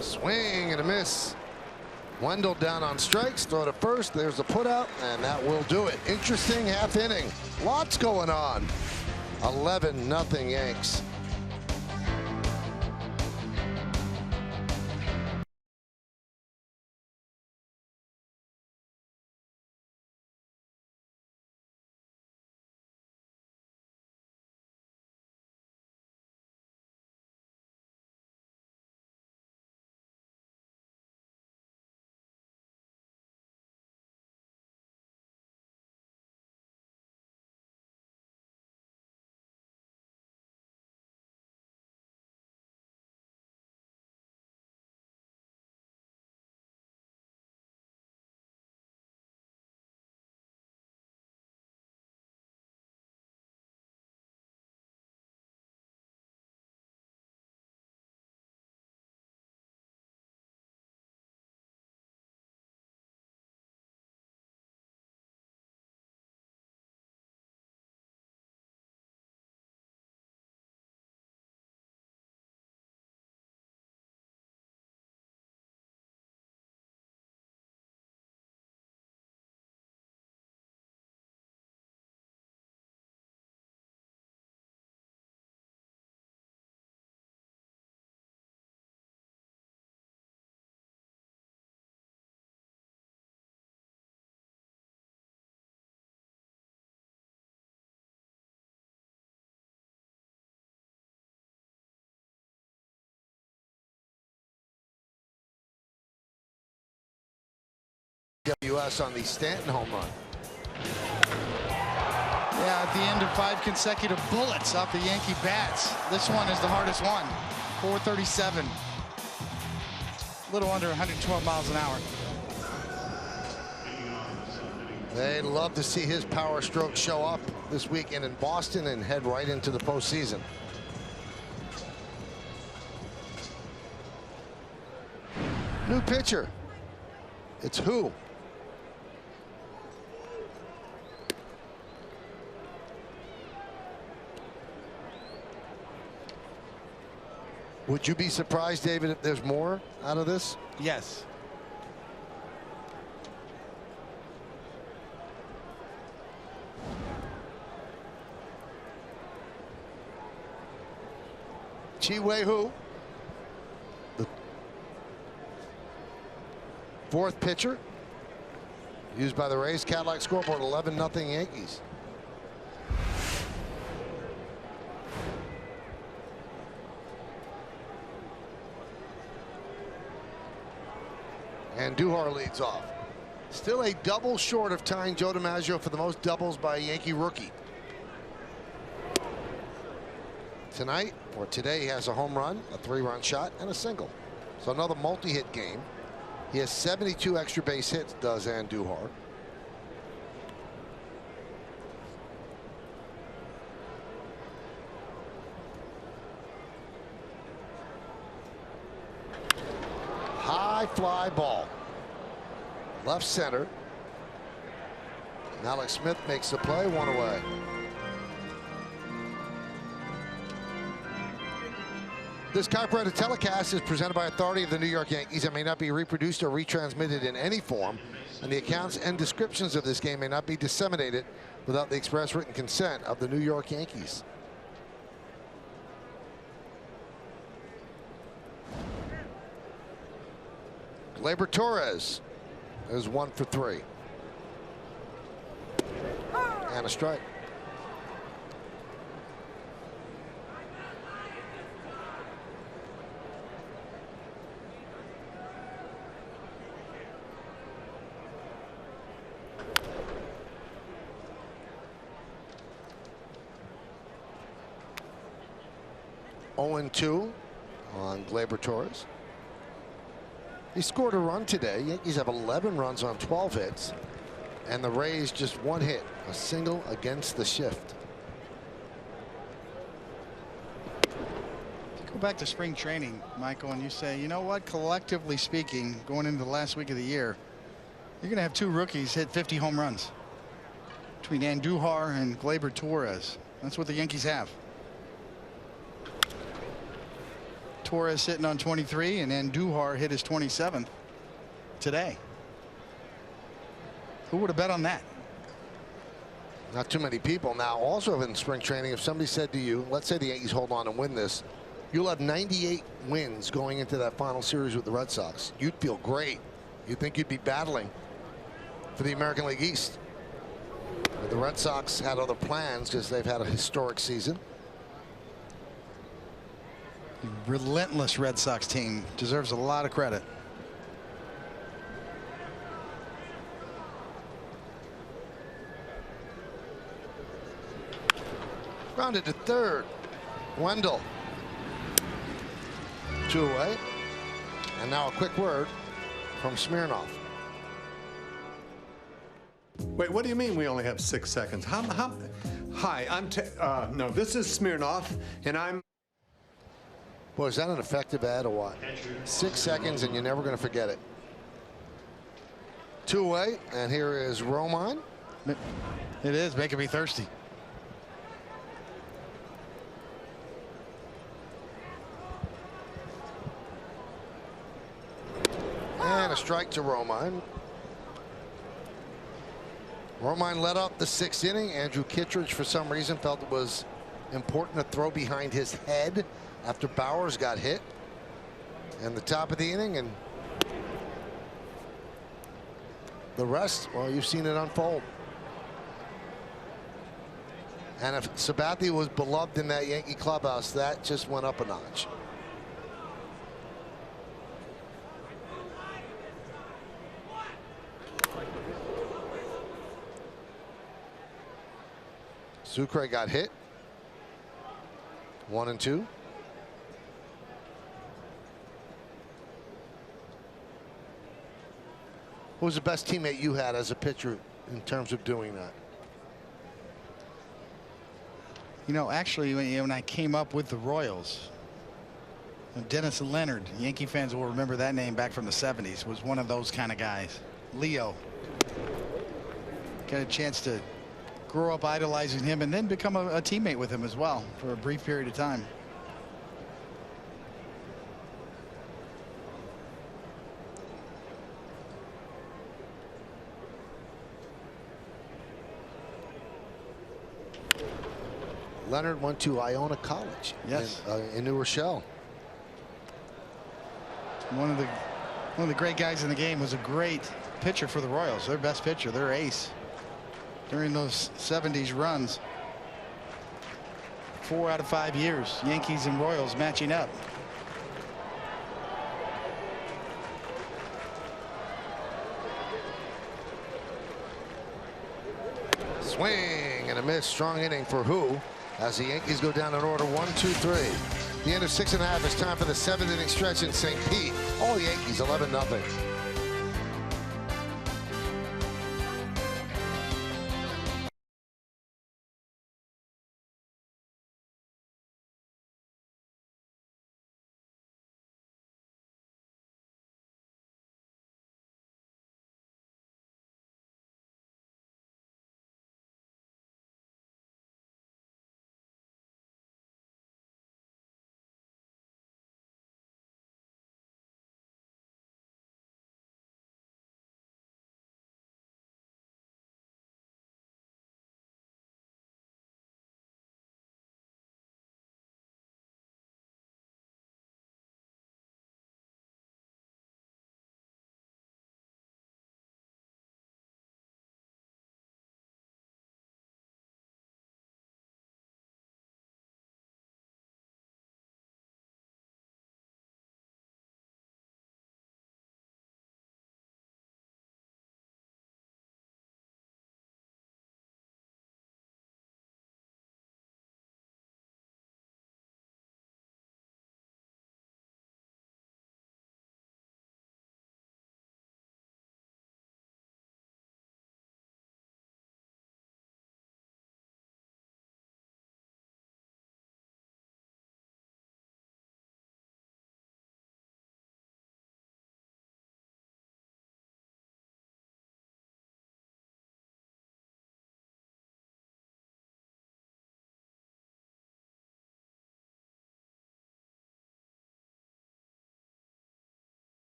Swing and a miss. Wendell down on strikes. Throw to first. There's a putout, and that will do it. Interesting half inning. Lots going on. 11-0 Yanks. AWS on the Stanton home run. Yeah, at the end of 5 consecutive bullets off the Yankee bats. This one is the hardest one. 437. A little under 112 miles an hour. They'd love to see his power stroke show up this weekend in Boston and head right into the postseason. New pitcher. It's who? Would you be surprised, David, if there's more out of this? Yes. Chi-Wei Hu, the 4th pitcher, used by the Rays. Cadillac scoreboard 11-0 Yankees. And Duhar leads off. Still a double short of tying Joe DiMaggio for the most doubles by a Yankee rookie. Tonight, or today, he has a home run, a 3-run shot, and a single. So another multi-hit game. He has 72 extra base hits, does Andujar. High fly ball. Left center. And Alex Smith makes the play, 1 away. This copyrighted telecast is presented by authority of the New York Yankees and may not be reproduced or retransmitted in any form, and the accounts and descriptions of this game may not be disseminated without the express written consent of the New York Yankees. Gleyber Torres is 1 for 3. And a strike. And 2 on Gleyber Torres. He scored a run today. Yankees have 11 runs on 12 hits, and the Rays just 1 hit, a single against the shift. Go back to spring training, Michael, and you say, you know what, collectively speaking, going into the last week of the year, you're going to have 2 rookies hit 50 home runs between Andujar and Gleyber Torres. That's what the Yankees have. Torres sitting on 23, and Andujar hit his 27th today. Who would have bet on that? Not too many people. Now, also in spring training, if somebody said to you, let's say the Yankees hold on and win this, you'll have 98 wins going into that final series with the Red Sox. You'd feel great. You'd think you'd be battling for the American League East. But the Red Sox had other plans because they've had a historic season. The relentless Red Sox team deserves a lot of credit. Grounded to third. Wendell. 2 away. And now a quick word from Smirnoff. Wait, what do you mean we only have 6 seconds? Hi, no, this is Smirnoff, and I'm... Boy, is that an effective ad or what? 6 seconds and you're never going to forget it. 2 away, and here is Romine. It is making me thirsty. And a strike to Romine. Romine led up the 6th inning. Andrew Kittredge, for some reason, felt it was important to throw behind his head after Bowers got hit. And the top of the inning, and the rest, well, you've seen it unfold. And if Sabathia was beloved in that Yankee clubhouse, that just went up a notch. Sucre got hit. 1-2. Who was the best teammate you had as a pitcher in terms of doing that? You know, actually, when I came up with the Royals, Dennis Leonard, Yankee fans will remember that name back from the 70s, was one of those kind of guys. Leo. Got a chance to grow up idolizing him and then become a teammate with him as well for a brief period of time. Leonard went to Iona College. Yes. In New Rochelle. One of the great guys in the game, was a great pitcher for the Royals. Their best pitcher, their ace during those 70s runs. 4 out of 5 years, Yankees and Royals matching up. Swing and a miss. Strong inning for who? As the Yankees go down in order 1-2-3. The end of 6.5. It's time for the 7th inning stretch in St. Pete. All Yankees 11-0.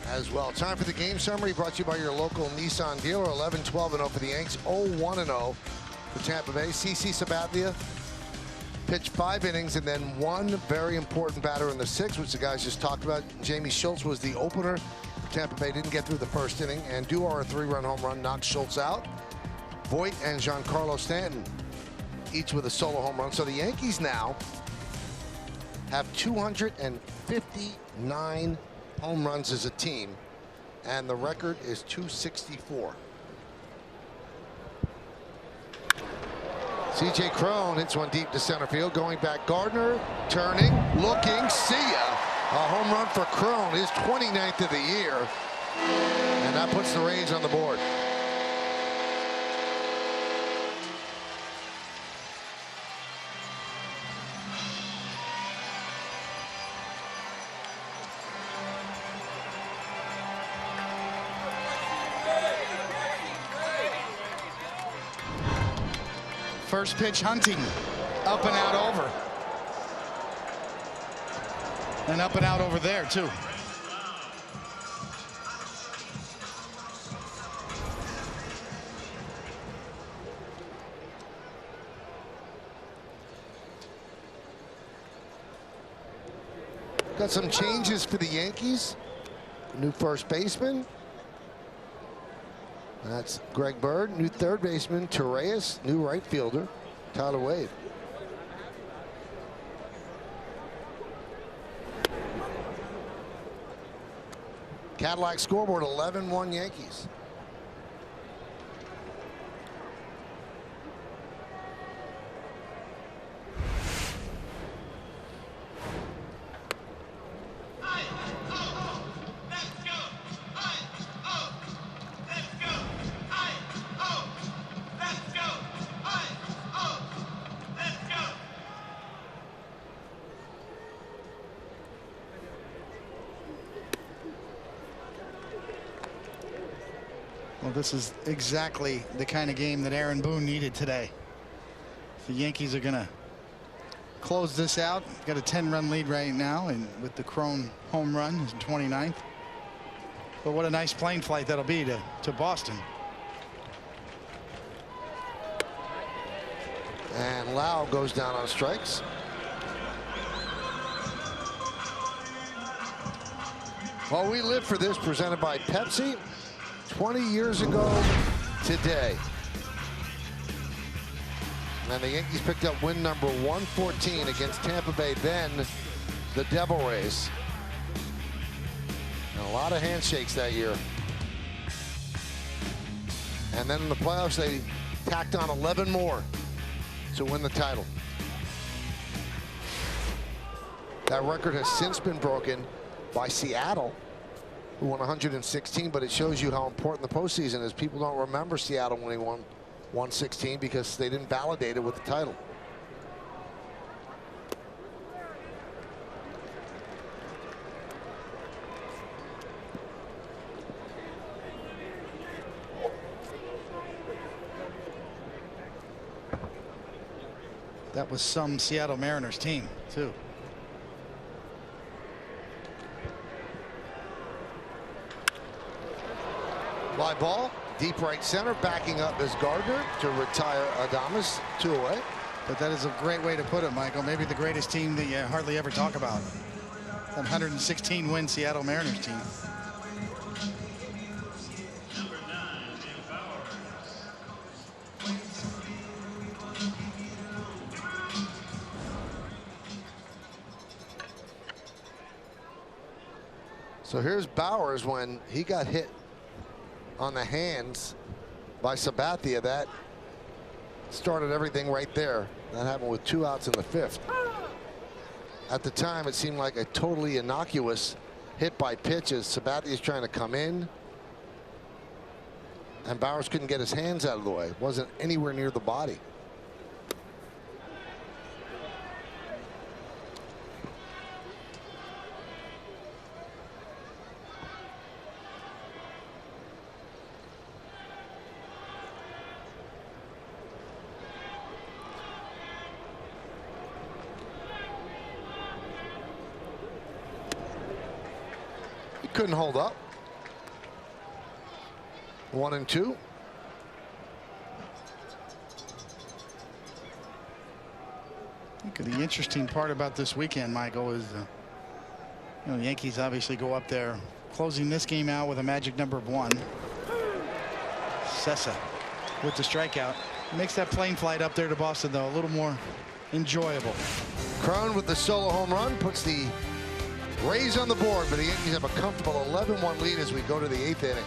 As well. Time for the game summary brought to you by your local Nissan dealer. 11-12-0 for the Yanks. 0-1-0 for Tampa Bay. CC Sabathia pitched 5 innings and then one very important batter in the 6th, which the guys just talked about. Jamie Schultz was the opener. Tampa Bay didn't get through the 1st inning, and Duar, a 3-run home run, knocked Schultz out. Voit and Giancarlo Stanton each with a solo home run. So the Yankees now have 259 home runs as a team, and the record is 264. C.J. Cron hits one deep to center field. Going back, Gardner turning, looking, see ya. A home run for Cron, his 29th of the year, and that puts the Rays on the board. First pitch, Hunting, up and out over. And up and out over there, too. Got some changes for the Yankees. New first baseman. That's Greg Bird. New third baseman, Torreyes. New right fielder, Tyler Wade. Cadillac scoreboard, 11-1 Yankees. Well, this is exactly the kind of game that Aaron Boone needed today. The Yankees are going to close this out. Got a 10-run lead right now, and with the Crone home run, his 29th. But what a nice plane flight that'll be to Boston. And Lau goes down on strikes. Well, we live for this, presented by Pepsi. 20 years ago today. And the Yankees picked up win number 114 against Tampa Bay, then the Devil Rays. And a lot of handshakes that year. And then in the playoffs, they tacked on 11 more to win the title. That record has since been broken by Seattle, who won 116, but it shows you how important the postseason is. People don't remember Seattle when they won 116 because they didn't validate it with the title. That was some Seattle Mariners team, too. Fly ball, deep right center, backing up is Gardner to retire Adames, 2 away. But that is a great way to put it, Michael. Maybe the greatest team that you hardly ever talk about. That 116-win Seattle Mariners team. So here's Bowers when he got hit on the hands by Sabathia. That started everything right there. That happened with 2 outs in the 5th. At the time, it seemed like a totally innocuous hit by pitch as Sabathia's trying to come in, and Bowers couldn't get his hands out of the way. It wasn't anywhere near the body. Couldn't hold up. 1-2. I think the interesting part about this weekend, Michael, is the Yankees obviously go up there, closing this game out with a magic number of 1. Sessa with the strikeout. Makes that plane flight up there to Boston, though, a little more enjoyable. Crone with the solo home run puts the Rays on the board, but the Yankees have a comfortable 11-1 lead as we go to the 8th inning.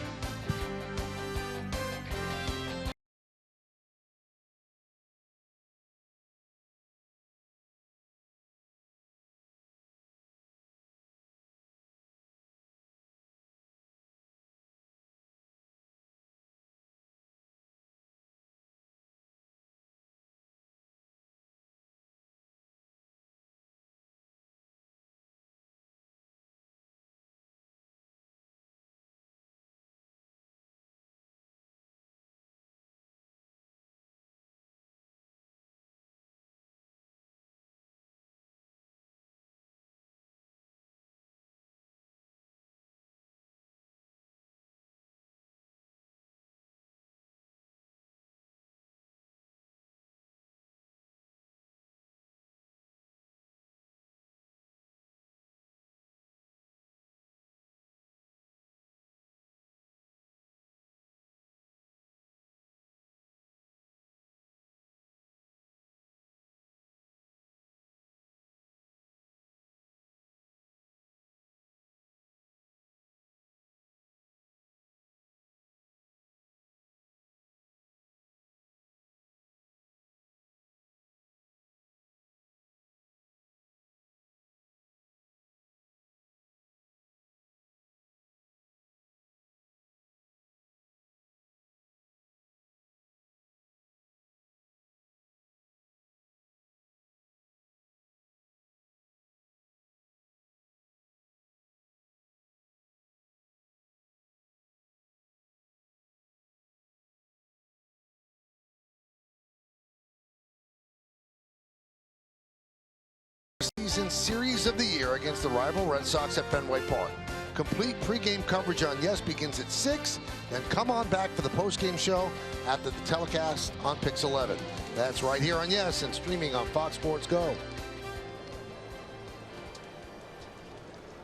preseason series of the year against the rival Red Sox at Fenway Park. Complete pregame coverage on Yes begins at 6, then come on back for the postgame show after the telecast on Pix 11. That's right here on Yes and streaming on Fox Sports Go.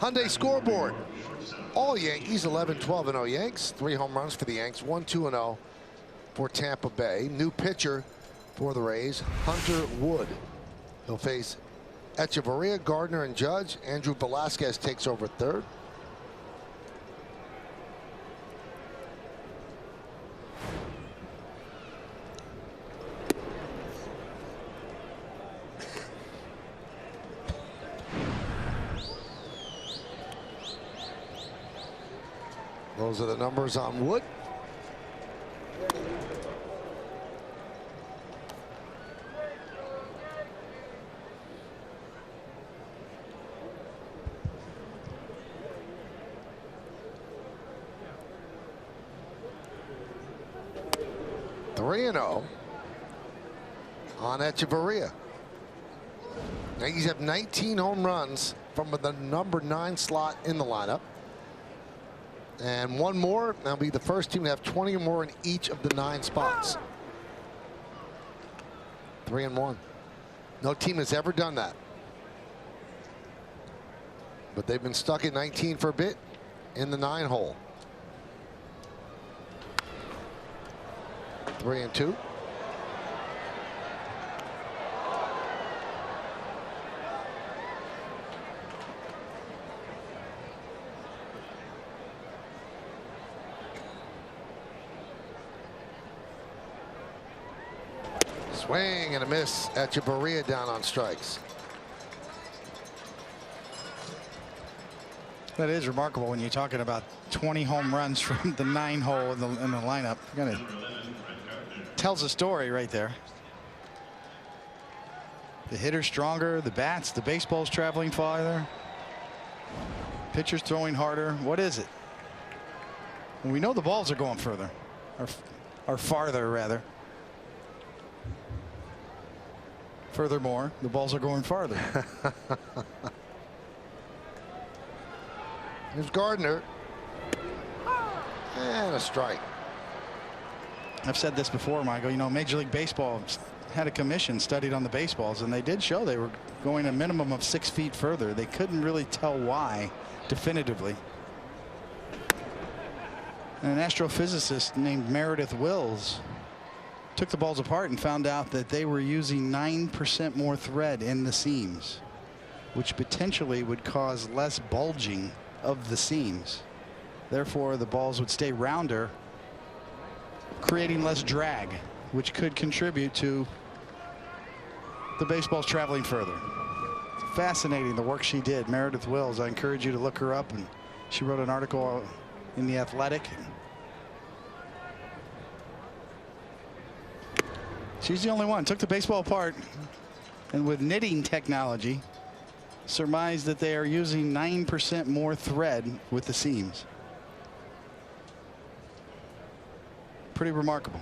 Hyundai scoreboard. All Yankees, 11-12-0 Yanks. 3 home runs for the Yanks, 1-2-0 for Tampa Bay. New pitcher for the Rays, Hunter Wood. He'll face Echeverria, Gardner, and Judge. Andrew Velasquez takes over third. Those are the numbers on Wood. (3-0) on Echeverria. Yankees have 19 home runs from the number 9 slot in the lineup. And one more, that'll be the first team to have 20 or more in each of the 9 spots. 3-1. No team has ever done that. But they've been stuck at 19 for a bit in the 9 hole. 3-2. Swing and a miss. Echeverria down on strikes. That is remarkable when you're talking about 20 home runs from the 9 hole in the lineup. Kind of tells a story right there. The hitter's stronger, the bats, the baseball's traveling farther. Pitcher's throwing harder. What is it? And we know the balls are going further, or farther rather. Furthermore, the balls are going farther. Here's Gardner. And a strike. I've said this before, Michael. You know, Major League Baseball had a commission studied on the baseballs, and they did show they were going a minimum of 6 feet further. They couldn't really tell why definitively. And an astrophysicist named Meredith Wills took the balls apart and found out that they were using 9% more thread in the seams, which potentially would cause less bulging of the seams. Therefore, the balls would stay rounder, creating less drag, which could contribute to the baseballs traveling further. Fascinating, the work she did. Meredith Wills, I encourage you to look her up, and she wrote an article in The Athletic. She's the only one. Took the baseball apart and with knitting technology surmised that they are using 9% more thread with the seams. Pretty remarkable.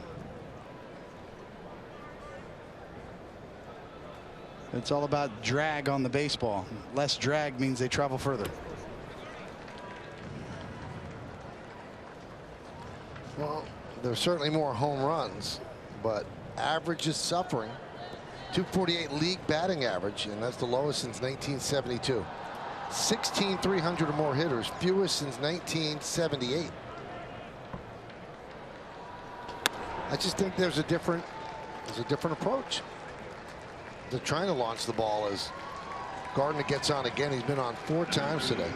It's all about drag on the baseball. Less drag means they travel further. Well, there's certainly more home runs, but average is suffering. 248 league batting average, and that's the lowest since 1972. 16 300 or more hitters, fewest since 1978. I just think there's a different approach. They're trying to launch the ball as Gardner gets on again. He's been on 4 times today.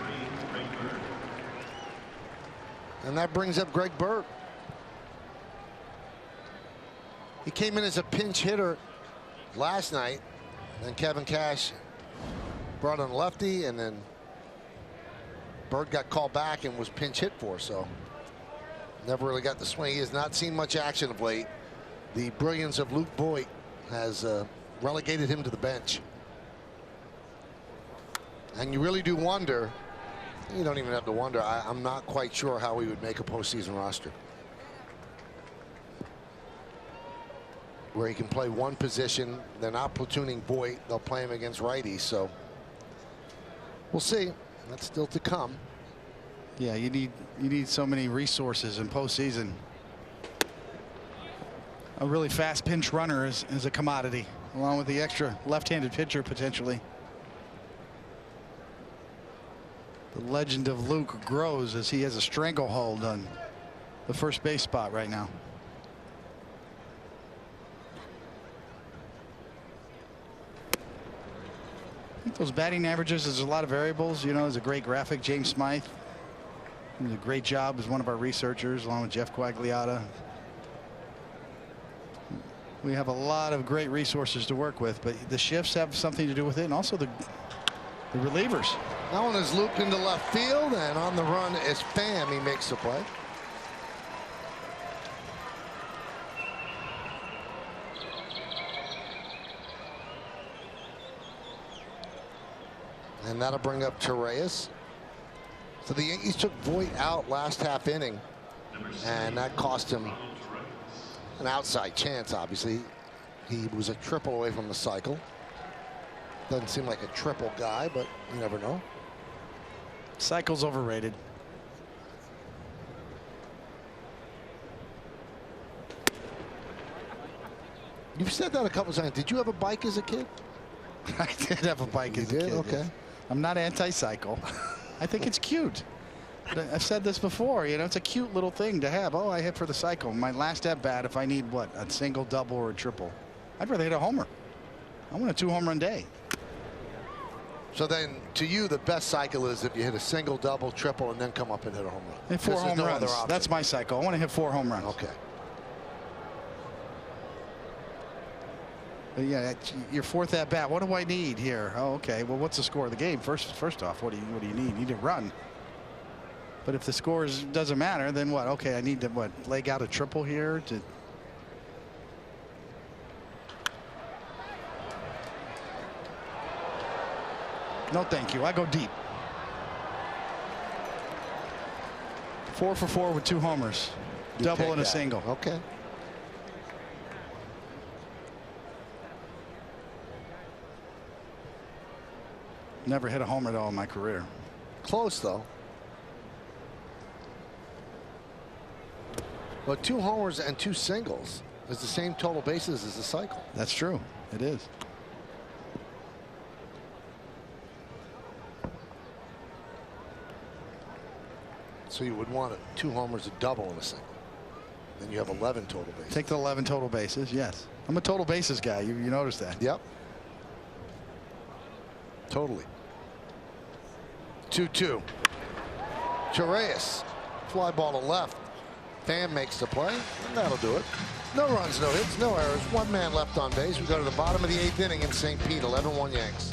And that brings up Greg Bird. He came in as a pinch hitter last night, and Kevin Cash brought in a lefty, and then Bird got called back and was pinch hit for, so never really got the swing. He has not seen much action of late. The brilliance of Luke Voigt has relegated him to the bench. And you really do wonder, you don't even have to wonder, I'm not quite sure how he would make a postseason roster, where he can play one position. They're not platooning Voigt. They'll play him against righties, so We'll see. That's still to come. Yeah, you need so many resources in postseason. A really fast pinch runner is a commodity, along with the extra left-handed pitcher potentially. The legend of Luke grows as he has a stranglehold on the first base spot right now. I think those batting averages, there's a lot of variables. You know, there's a great graphic. James Smythe did a great job as one of our researchers, along with Jeff Quagliata. We have a lot of great resources to work with, but the shifts have something to do with it, and also the relievers. That one is looped into left field, and on the run is Pham. He makes the play. And that'll bring up Torreyes. So the Yankees took Voit out last half inning, and that cost him an outside chance, obviously. He was a triple away from the cycle. Doesn't seem like a triple guy, but you never know. Cycle's overrated. You've said that a couple times. Did you have a bike as a kid? I did have a bike as a kid. Okay. Yes. I'm not anti-cycle. I think it's cute. But I've said this before, you know, it's a cute little thing to have. Oh, I hit for the cycle. My last at bat, if I need what, a single, double, or a triple, I'd rather hit a homer. I want a 2-home run day. So then, to you, the best cycle is if you hit a single, double, triple, and then come up and hit a home run. Hit 4 home runs. That's my cycle. I want to hit 4 home runs. Okay. But yeah, your fourth at bat. What do I need here? Oh, okay. Well, what's the score of the game? First off, what do you need? You need to run. But if the scores doesn't matter, then what? Okay, I need to leg out a triple here to. No, thank you. I go deep. 4 for 4 with 2 homers, double and a single. Okay. Never hit a homer at all in my career. Close though. But 2 homers and 2 singles is the same total bases as the cycle. That's true. It is. So you would want 2 homers, a double, and a single. Then you have 11 total bases. Take the 11 total bases. Yes, I'm a total bases guy. You noticed that? Yep. Totally. 2-2. Torreyes. Fly ball to left. Pham makes the play, and that'll do it. No runs, no hits, no errors. 1 man left on base. We go to the bottom of the 8th inning in St. Pete. 11-1 Yanks.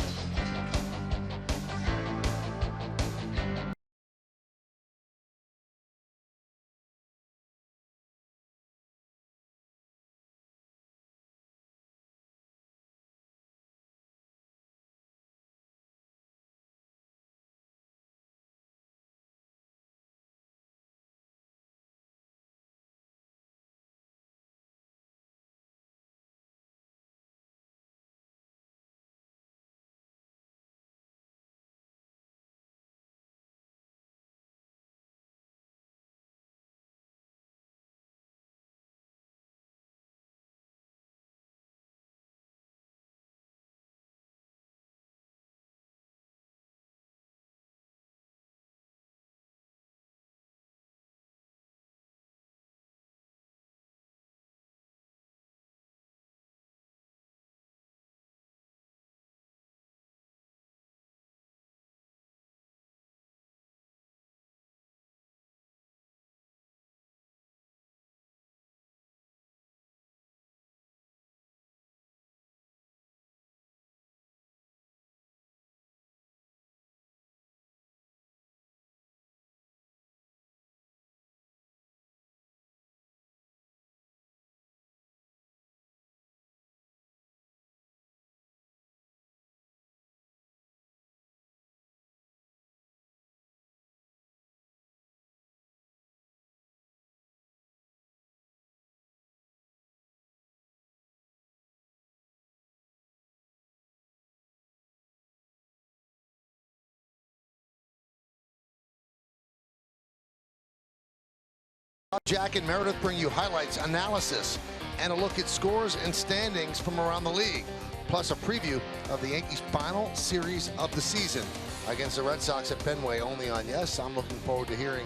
Jack and Meredith bring you highlights, analysis, and a look at scores and standings from around the league, plus a preview of the Yankees' final series of the season against the Red Sox at Fenway, only on Yes. I'm looking forward to hearing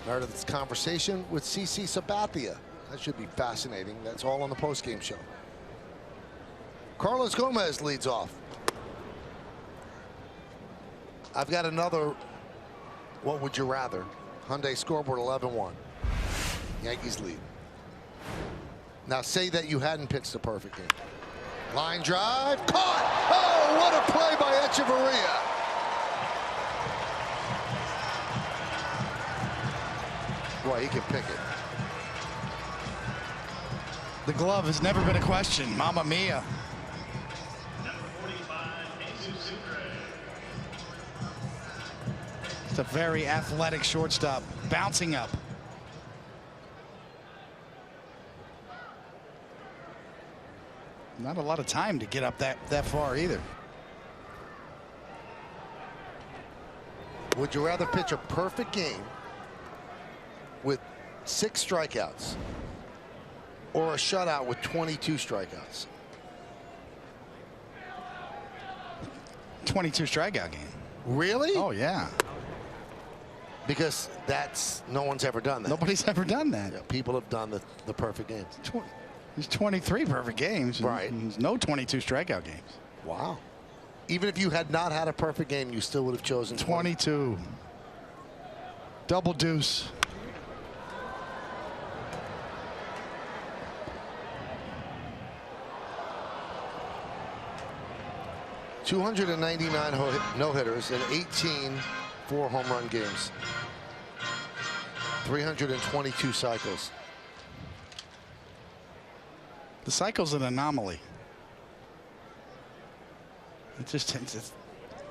Meredith's conversation with CC Sabathia. That should be fascinating. That's all on the postgame show. Carlos Gomez leads off. I've got another what would you rather. Hyundai scoreboard 11-1. Yankees lead. Now say that you hadn't pitched the perfect game. Line drive, caught! Oh, what a play by Echeverria! Boy, he can pick it. The glove has never been a question. Mamma mia. It's a very athletic shortstop, bouncing up. Not a lot of time to get up that far either. Would you rather pitch a perfect game with 6 strikeouts or a shutout with 22 strikeouts? 22 strikeout game. Really? Oh, yeah. Because no one's ever done that. Nobody's ever done that. Yeah, people have done the perfect games. There's 23 perfect games. Right. There's no 22 strikeout games. Wow. Even if you had not had a perfect game, you still would have chosen 22. Double deuce. .299 no-hitters and 18 4-home run games. 322 cycles. The cycle's an anomaly. It's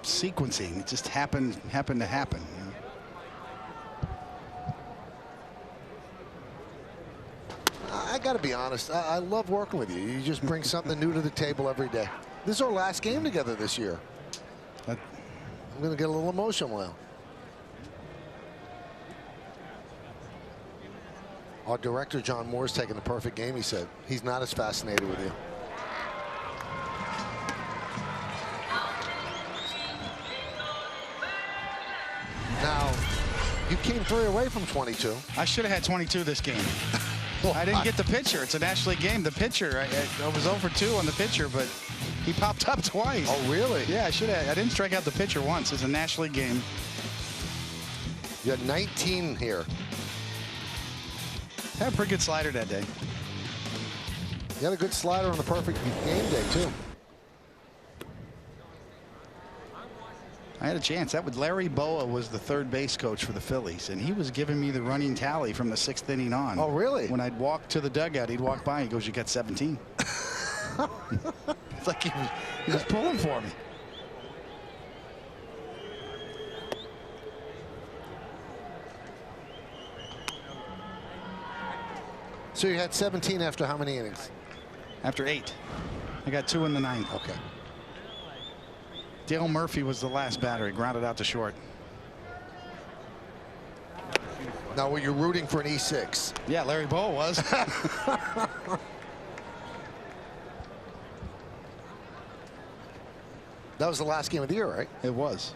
sequencing. It just happened to happen. You know? I got to be honest. I love working with you. You just bring something new to the table every day. This is our last game together this year. I'm going to get a little emotional now. Our director, John Moore's taking the perfect game, he said. He's not as fascinated with you. Now, you came 3 away from 22. I should have had 22 this game. I didn't get the pitcher. It's a National League game. The pitcher, I was 0 for 2 on the pitcher, but he popped up twice. Oh, really? Yeah, I should have. I didn't strike out the pitcher once. It's a National League game. You had 19 here. Had a pretty good slider that day. You had a good slider on the perfect game day, too. I had a chance. Larry Boa was the third base coach for the Phillies, and he was giving me the running tally from the 6th inning on. Oh, really? When I'd walk to the dugout, he'd walk by. He goes, "You got 17." It's like he was pulling for me. So you had 17 after how many innings? After 8. I got 2 in the 9th. Okay. Dale Murphy was the last batter. He grounded out to short. Now, were you rooting for an E6? Yeah, Larry Bowa was. That was the last game of the year, right? It was.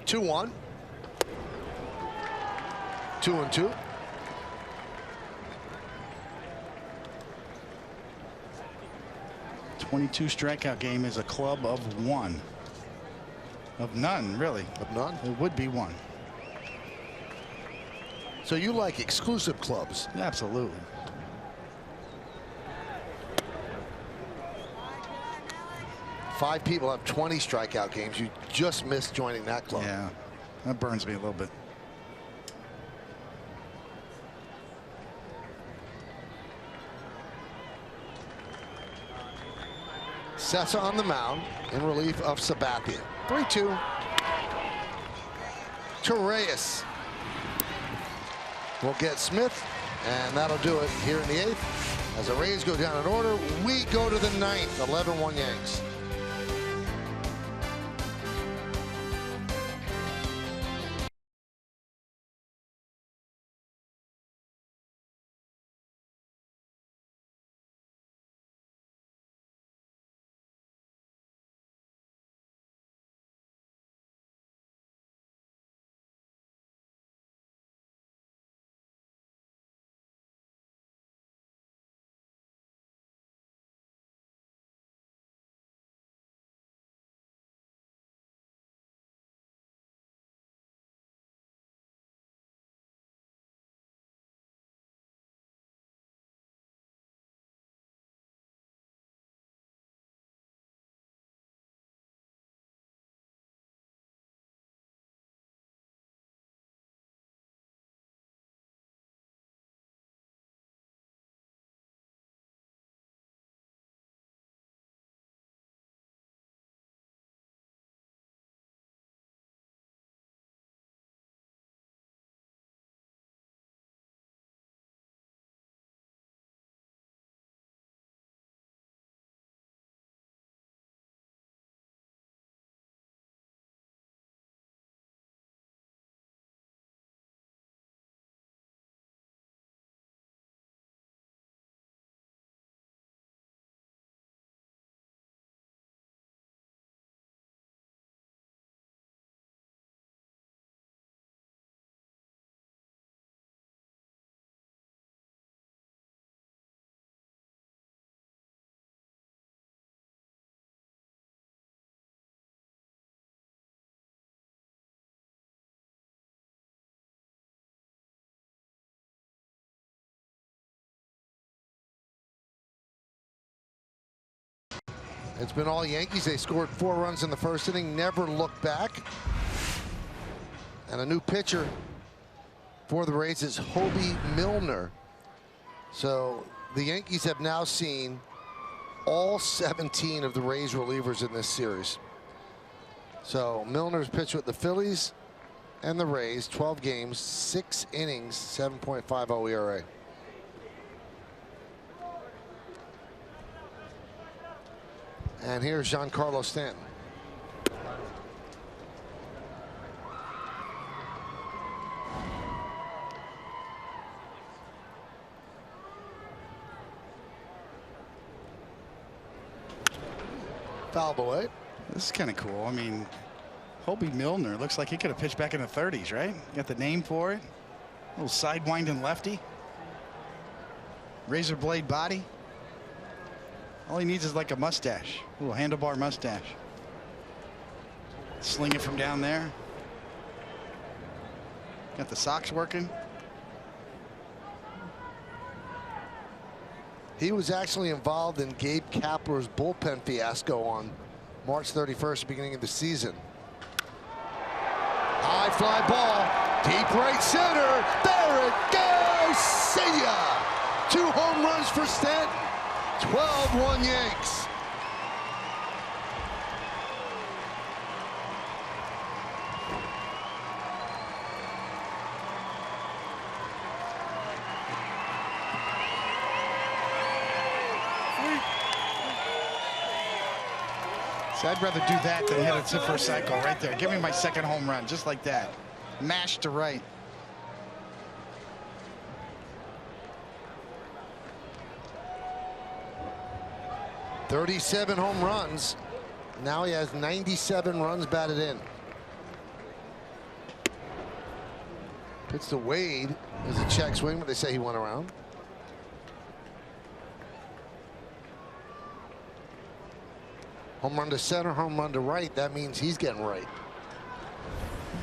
(2-1). 2-2. .22 strikeout game is a club of 1. Of none, really. Of none? It would be 1. So you like exclusive clubs? Absolutely. Five people have 20 strikeout games. You just missed joining that club. Yeah, that burns me a little bit. Sessa on the mound in relief of Sabathia. 3-2. Torreyes will get Smith, and that'll do it here in the 8th. As the Rays go down in order, we go to the 9th. 11-1 Yanks. It's been all Yankees. They scored 4 runs in the first inning, never looked back. And a new pitcher for the Rays is Hobie Milner. So the Yankees have now seen all 17 of the Rays relievers in this series. So Milner's pitched with the Phillies and the Rays, 12 games, 6 innings, 7.50 ERA. And here's Giancarlo Stanton. Fouled away. This is kind of cool. I mean, Hobie Milner looks like he could have pitched back in the 30s, right? Got the name for it. Little sidewinding lefty. Razor blade body. All he needs is like a mustache, a little handlebar mustache. Sling it from down there. Got the socks working. He was actually involved in Gabe Kapler's bullpen fiasco on March 31st, beginning of the season. High fly ball, deep right center. There it goes. See ya. 2 home runs for Stanton. 12-1 Yanks. So I'd rather do that than hit a first cycle right there. Give me my second home run, just like that. Mashed to right. .37 home runs. Now he has 97 runs batted in. Pitch to Wade as a check swing, but they say he went around. Home run to center, home run to right. That means he's getting right.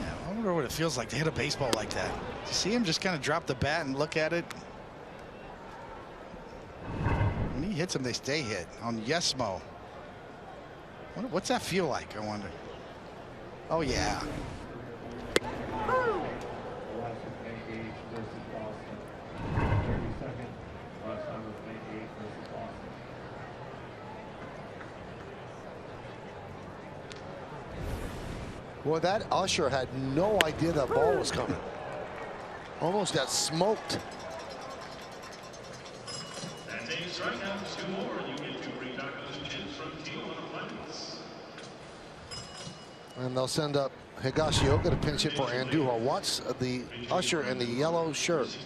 Yeah, I wonder what it feels like to hit a baseball like that. To see him just kind of drop the bat and look at it. When he hits them, they stay hit. On Yesmo. What's that feel like, I wonder? Oh, yeah. Boy, that usher had no idea that ball was coming. Almost got smoked. That's a strikeout, 2 more. You get to bring back those chins from Tijuana Pilots. And they'll send up Higashioka to pinch hit for Andujar. Watch the usher in the yellow shirt.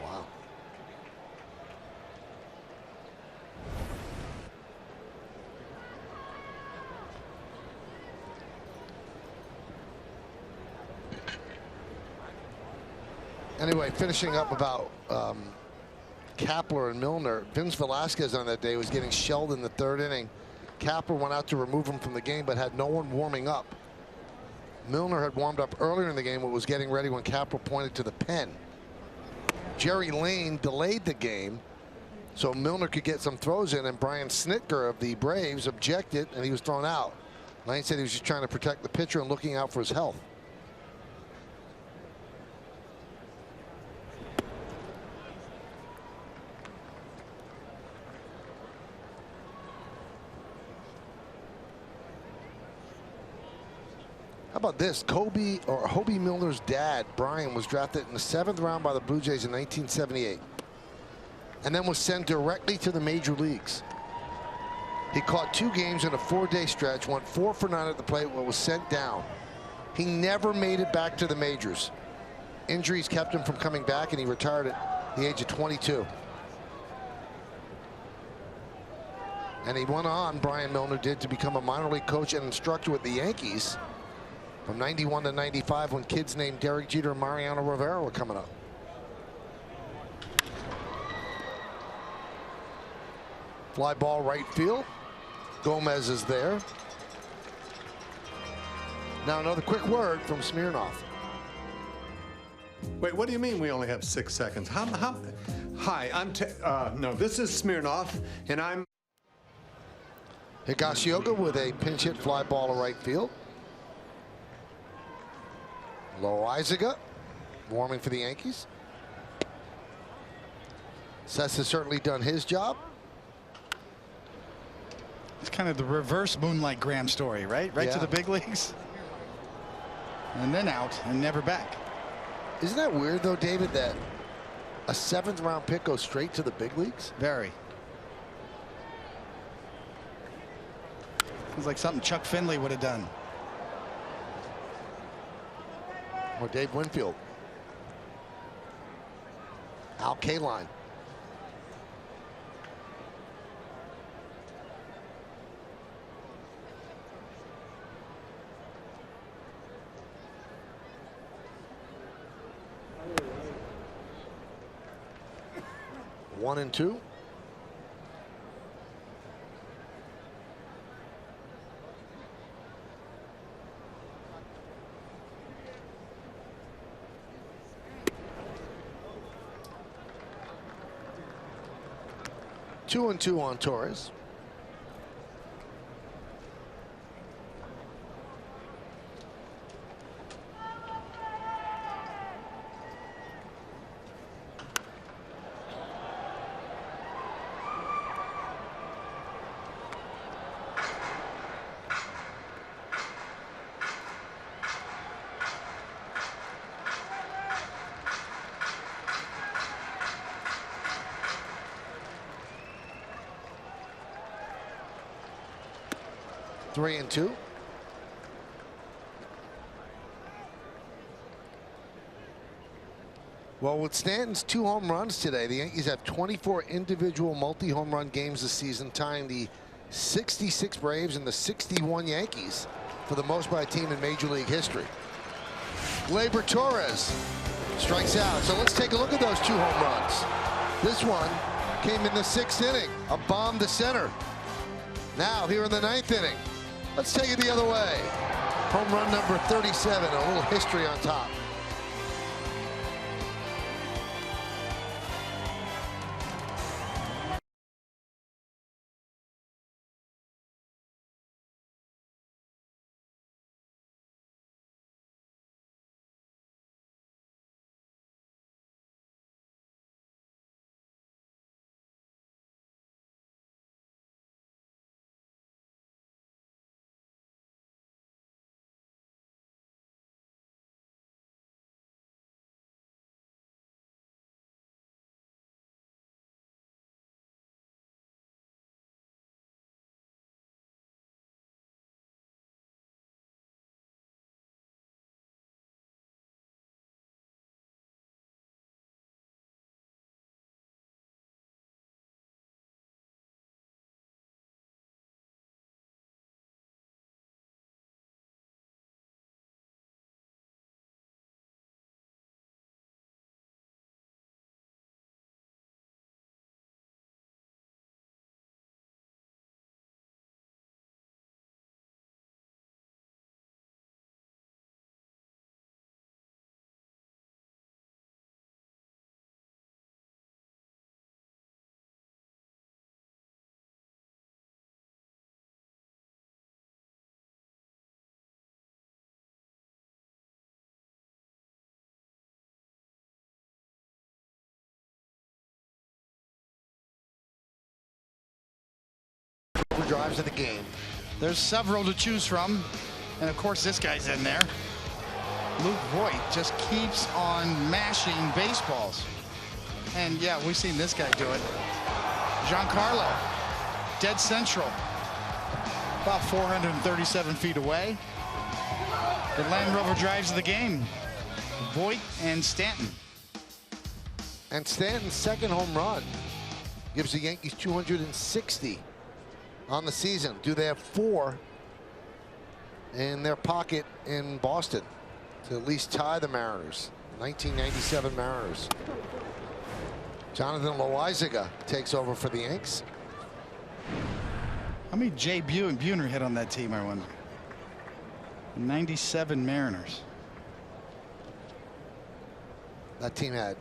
Wow. Anyway, finishing up about Kapler and Milner. Vince Velasquez on that day was getting shelled in the 3rd inning. Kapler went out to remove him from the game, but had no one warming up. Milner had warmed up earlier in the game, but was getting ready when Kapler pointed to the pen. Jerry Lane delayed the game so Milner could get some throws in, and Brian Snitker of the Braves objected, and he was thrown out. Lane said he was just trying to protect the pitcher and looking out for his health. How about this? Hobie Milner's dad, Brian, was drafted in the 7th round by the Blue Jays in 1978 and then was sent directly to the major leagues. He caught 2 games in a 4-day stretch, went 4 for 9 at the plate, but was sent down. He never made it back to the majors. Injuries kept him from coming back, and he retired at the age of 22. And he went on, Brian Milner did, to become a minor league coach and instructor with the Yankees from 91 to 95, when kids named Derek Jeter and Mariano Rivera were coming up. Fly ball right field. Gomez is there. Now another quick word from Smirnoff. Wait, what do you mean we only have 6 seconds? Hi, no, this is Smirnoff, and I'm... Higashioka with a pinch hit fly ball to right field. Loizaga warming for the Yankees. Sess has certainly done his job. It's kind of the reverse Moonlight Graham story, right? Right to the big leagues. And then out and never back. Isn't that weird, though, David, that a 7th round pick goes straight to the big leagues? Very. It's like something Chuck Finley would have done. Or Dave Winfield. Al Kaline. One and two. Two and two on Torres. Three and two. Well, with Stanton's 2 home runs today, the Yankees have 24 individual multi-home run games this season, tying the 66 Braves and the 61 Yankees for the most by a team in Major League history. Gleyber Torres strikes out. So let's take a look at those 2 home runs. This one came in the 6th inning, a bomb to center. Now here in the 9th inning, let's take it the other way. Home run number 37, a little history on top. Drives of the game. There's several to choose from, and of course this guy's in there. Luke Voigt just keeps on mashing baseballs, and yeah, we've seen this guy do it. Giancarlo, dead central, about 437 feet away. The Land Rover drives of the game. Voigt and Stanton. And Stanton's 2nd home run gives the Yankees 260 on the season. Do they have 4 in their pocket in Boston to at least tie the Mariners? 1997 Mariners. Jonathan Loizaga takes over for the Yanks. How many Jay Buhner hit on that team, I wonder? 97 Mariners. That team had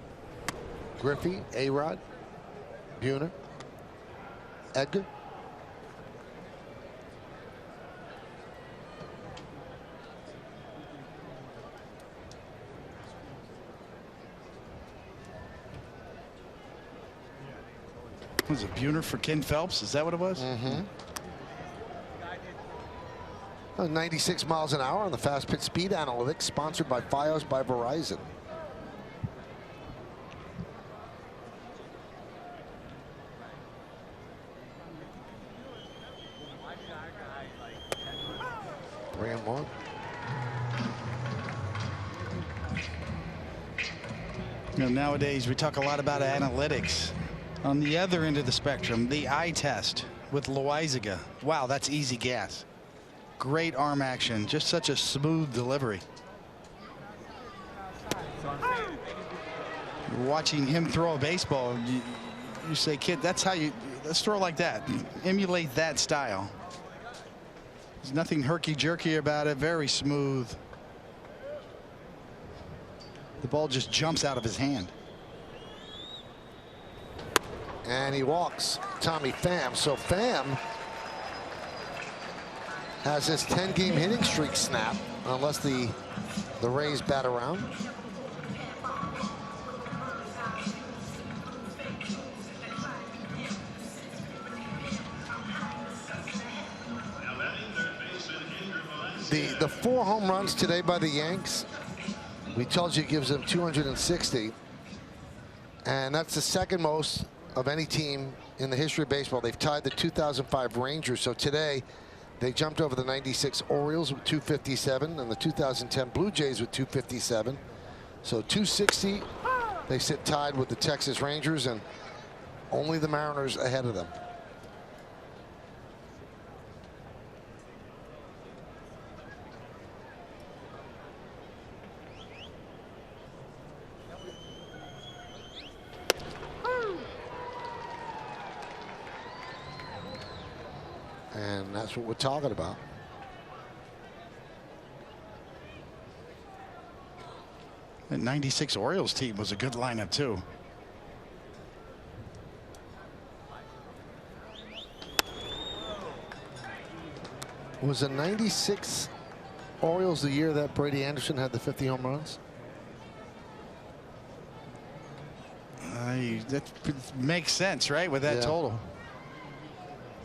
Griffey, A-Rod, Buhner, Edgar. Was it Buhner for Ken Phelps? Is that what it was? Mm-hmm. 96 miles an hour on the fast pitch speed analytics, sponsored by Fios by Verizon. Three and one. You know, nowadays we talk a lot about analytics. On the other end of the spectrum, the eye test with Loizaga. Wow, that's easy gas. Great arm action, just such a smooth delivery. You're watching him throw a baseball, you say, kid, that's how let's throw like that. Emulate that style. There's nothing herky-jerky about it, very smooth. The ball just jumps out of his hand. And he walks Tommy Pham. So Pham has his 10-game hitting streak snapped, unless the Rays bat around. The 4 home runs today by the Yanks, we told you, gives them 260. And that's the second most of any team in the history of baseball. They've tied the 2005 Rangers. So today they jumped over the 96 Orioles with 257 and the 2010 Blue Jays with 257. So 260, they sit tied with the Texas Rangers and only the Mariners ahead of them. And that's what we're talking about. That 96 Orioles team was a good lineup, too. Was the 96 Orioles the year that Brady Anderson had the 50 home runs? That makes sense, right, with that total.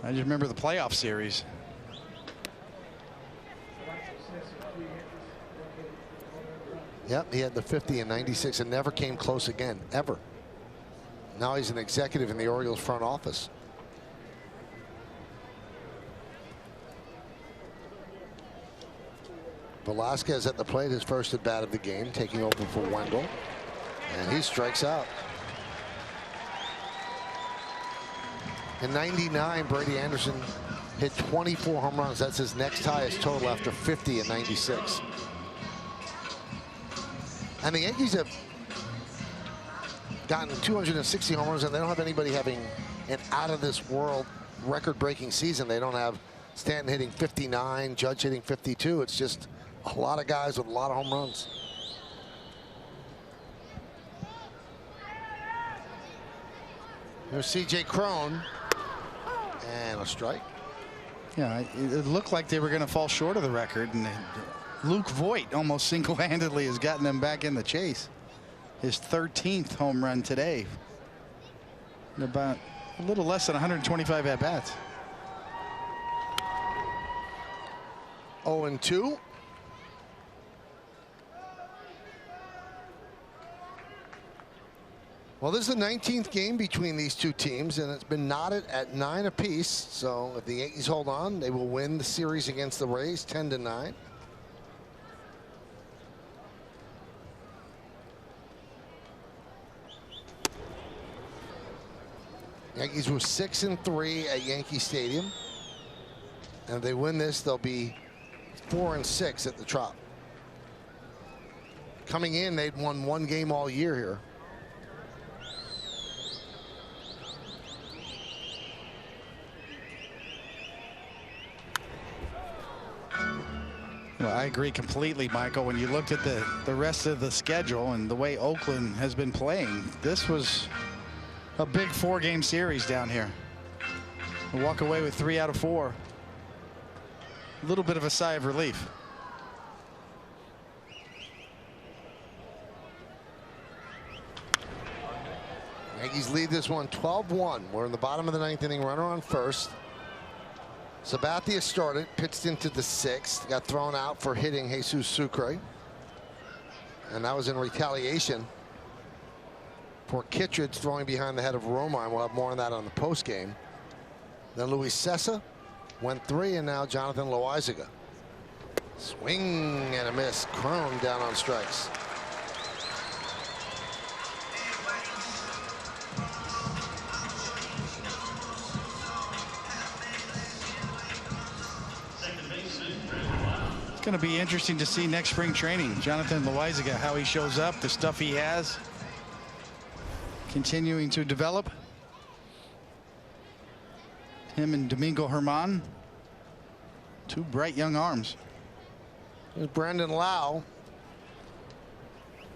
I just remember the playoff series. Yep, he had the 50 in 96 and never came close again, ever. Now he's an executive in the Orioles front office. Velasquez at the plate, his first at bat of the game, taking over for Wendell. And he strikes out. In 99, Brady Anderson hit 24 home runs. That's his next highest total after 50 in 96. And the Yankees have gotten 260 home runs, and they don't have anybody having an out-of-this-world record-breaking season. They don't have Stanton hitting 59, Judge hitting 52. It's just a lot of guys with a lot of home runs. Here's C.J. Cron. And a strike. Yeah, it looked like they were going to fall short of the record, and Luke Voit almost single-handedly has gotten them back in the chase. His 13th home run today. In about a little less than 125 at-bats. 0-2. Well, this is the 19th game between these two teams, and it's been knotted at 9 apiece. So if the Yankees hold on, they will win the series against the Rays 10-9. Yankees were 6-3 at Yankee Stadium. And if they win this, they'll be 4-6 at the Trop. Coming in, they'd won 1 game all year here. Well, I agree completely, Michael. When you looked at the rest of the schedule and the way Oakland has been playing, this was a big 4-game series down here. We'll walk away with 3 out of 4. A little bit of a sigh of relief. Yankees lead this one 12-1. We're in the bottom of the 9th inning. Runner on first. Sabathia started, pitched into the 6th, got thrown out for hitting Jesus Sucre, and that was in retaliation for Kittredge throwing behind the head of Romine. We'll have more on that on the post game. Then Luis Cessa went 3, and now Jonathan Loaizaga. Swing and a miss. Crone down on strikes. It's going to be interesting to see next spring training. Jonathan Loaizaga, how he shows up, the stuff he has. Continuing to develop. Him and Domingo Germán. 2 bright young arms. Here's Brandon Lau.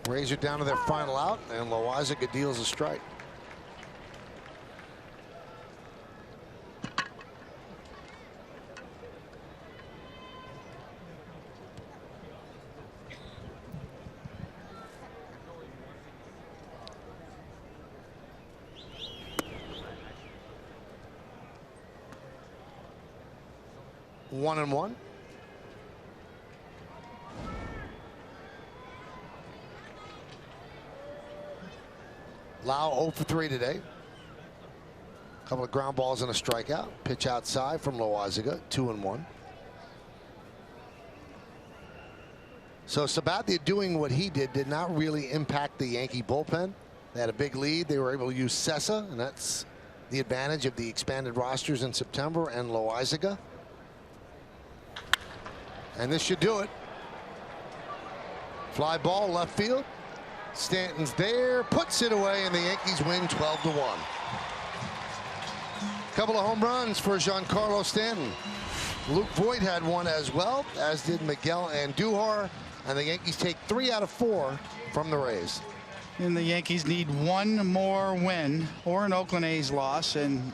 Razor down to their final out, and Loaizaga deals a strike. One and one. Lau 0 for 3 today. A couple of ground balls and a strikeout. Pitch outside from Loaizaga, 2-1. So Sabathia doing what he did not really impact the Yankee bullpen. They had a big lead. They were able to use Cessa, and that's the advantage of the expanded rosters in September, and Loaizaga. And this should do it. Fly ball left field. Stanton's there, puts it away, and the Yankees win 12-1. Couple of home runs for Giancarlo Stanton. Luke Voigt had one as well, as did Miguel Andujar, and the Yankees take 3 out of 4 from the Rays. And the Yankees need 1 more win or an Oakland A's loss, and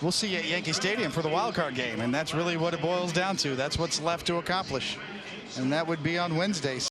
we'll see you at Yankee Stadium for the wild card game, and that's really what it boils down to. That's what's left to accomplish, and that would be on Wednesday.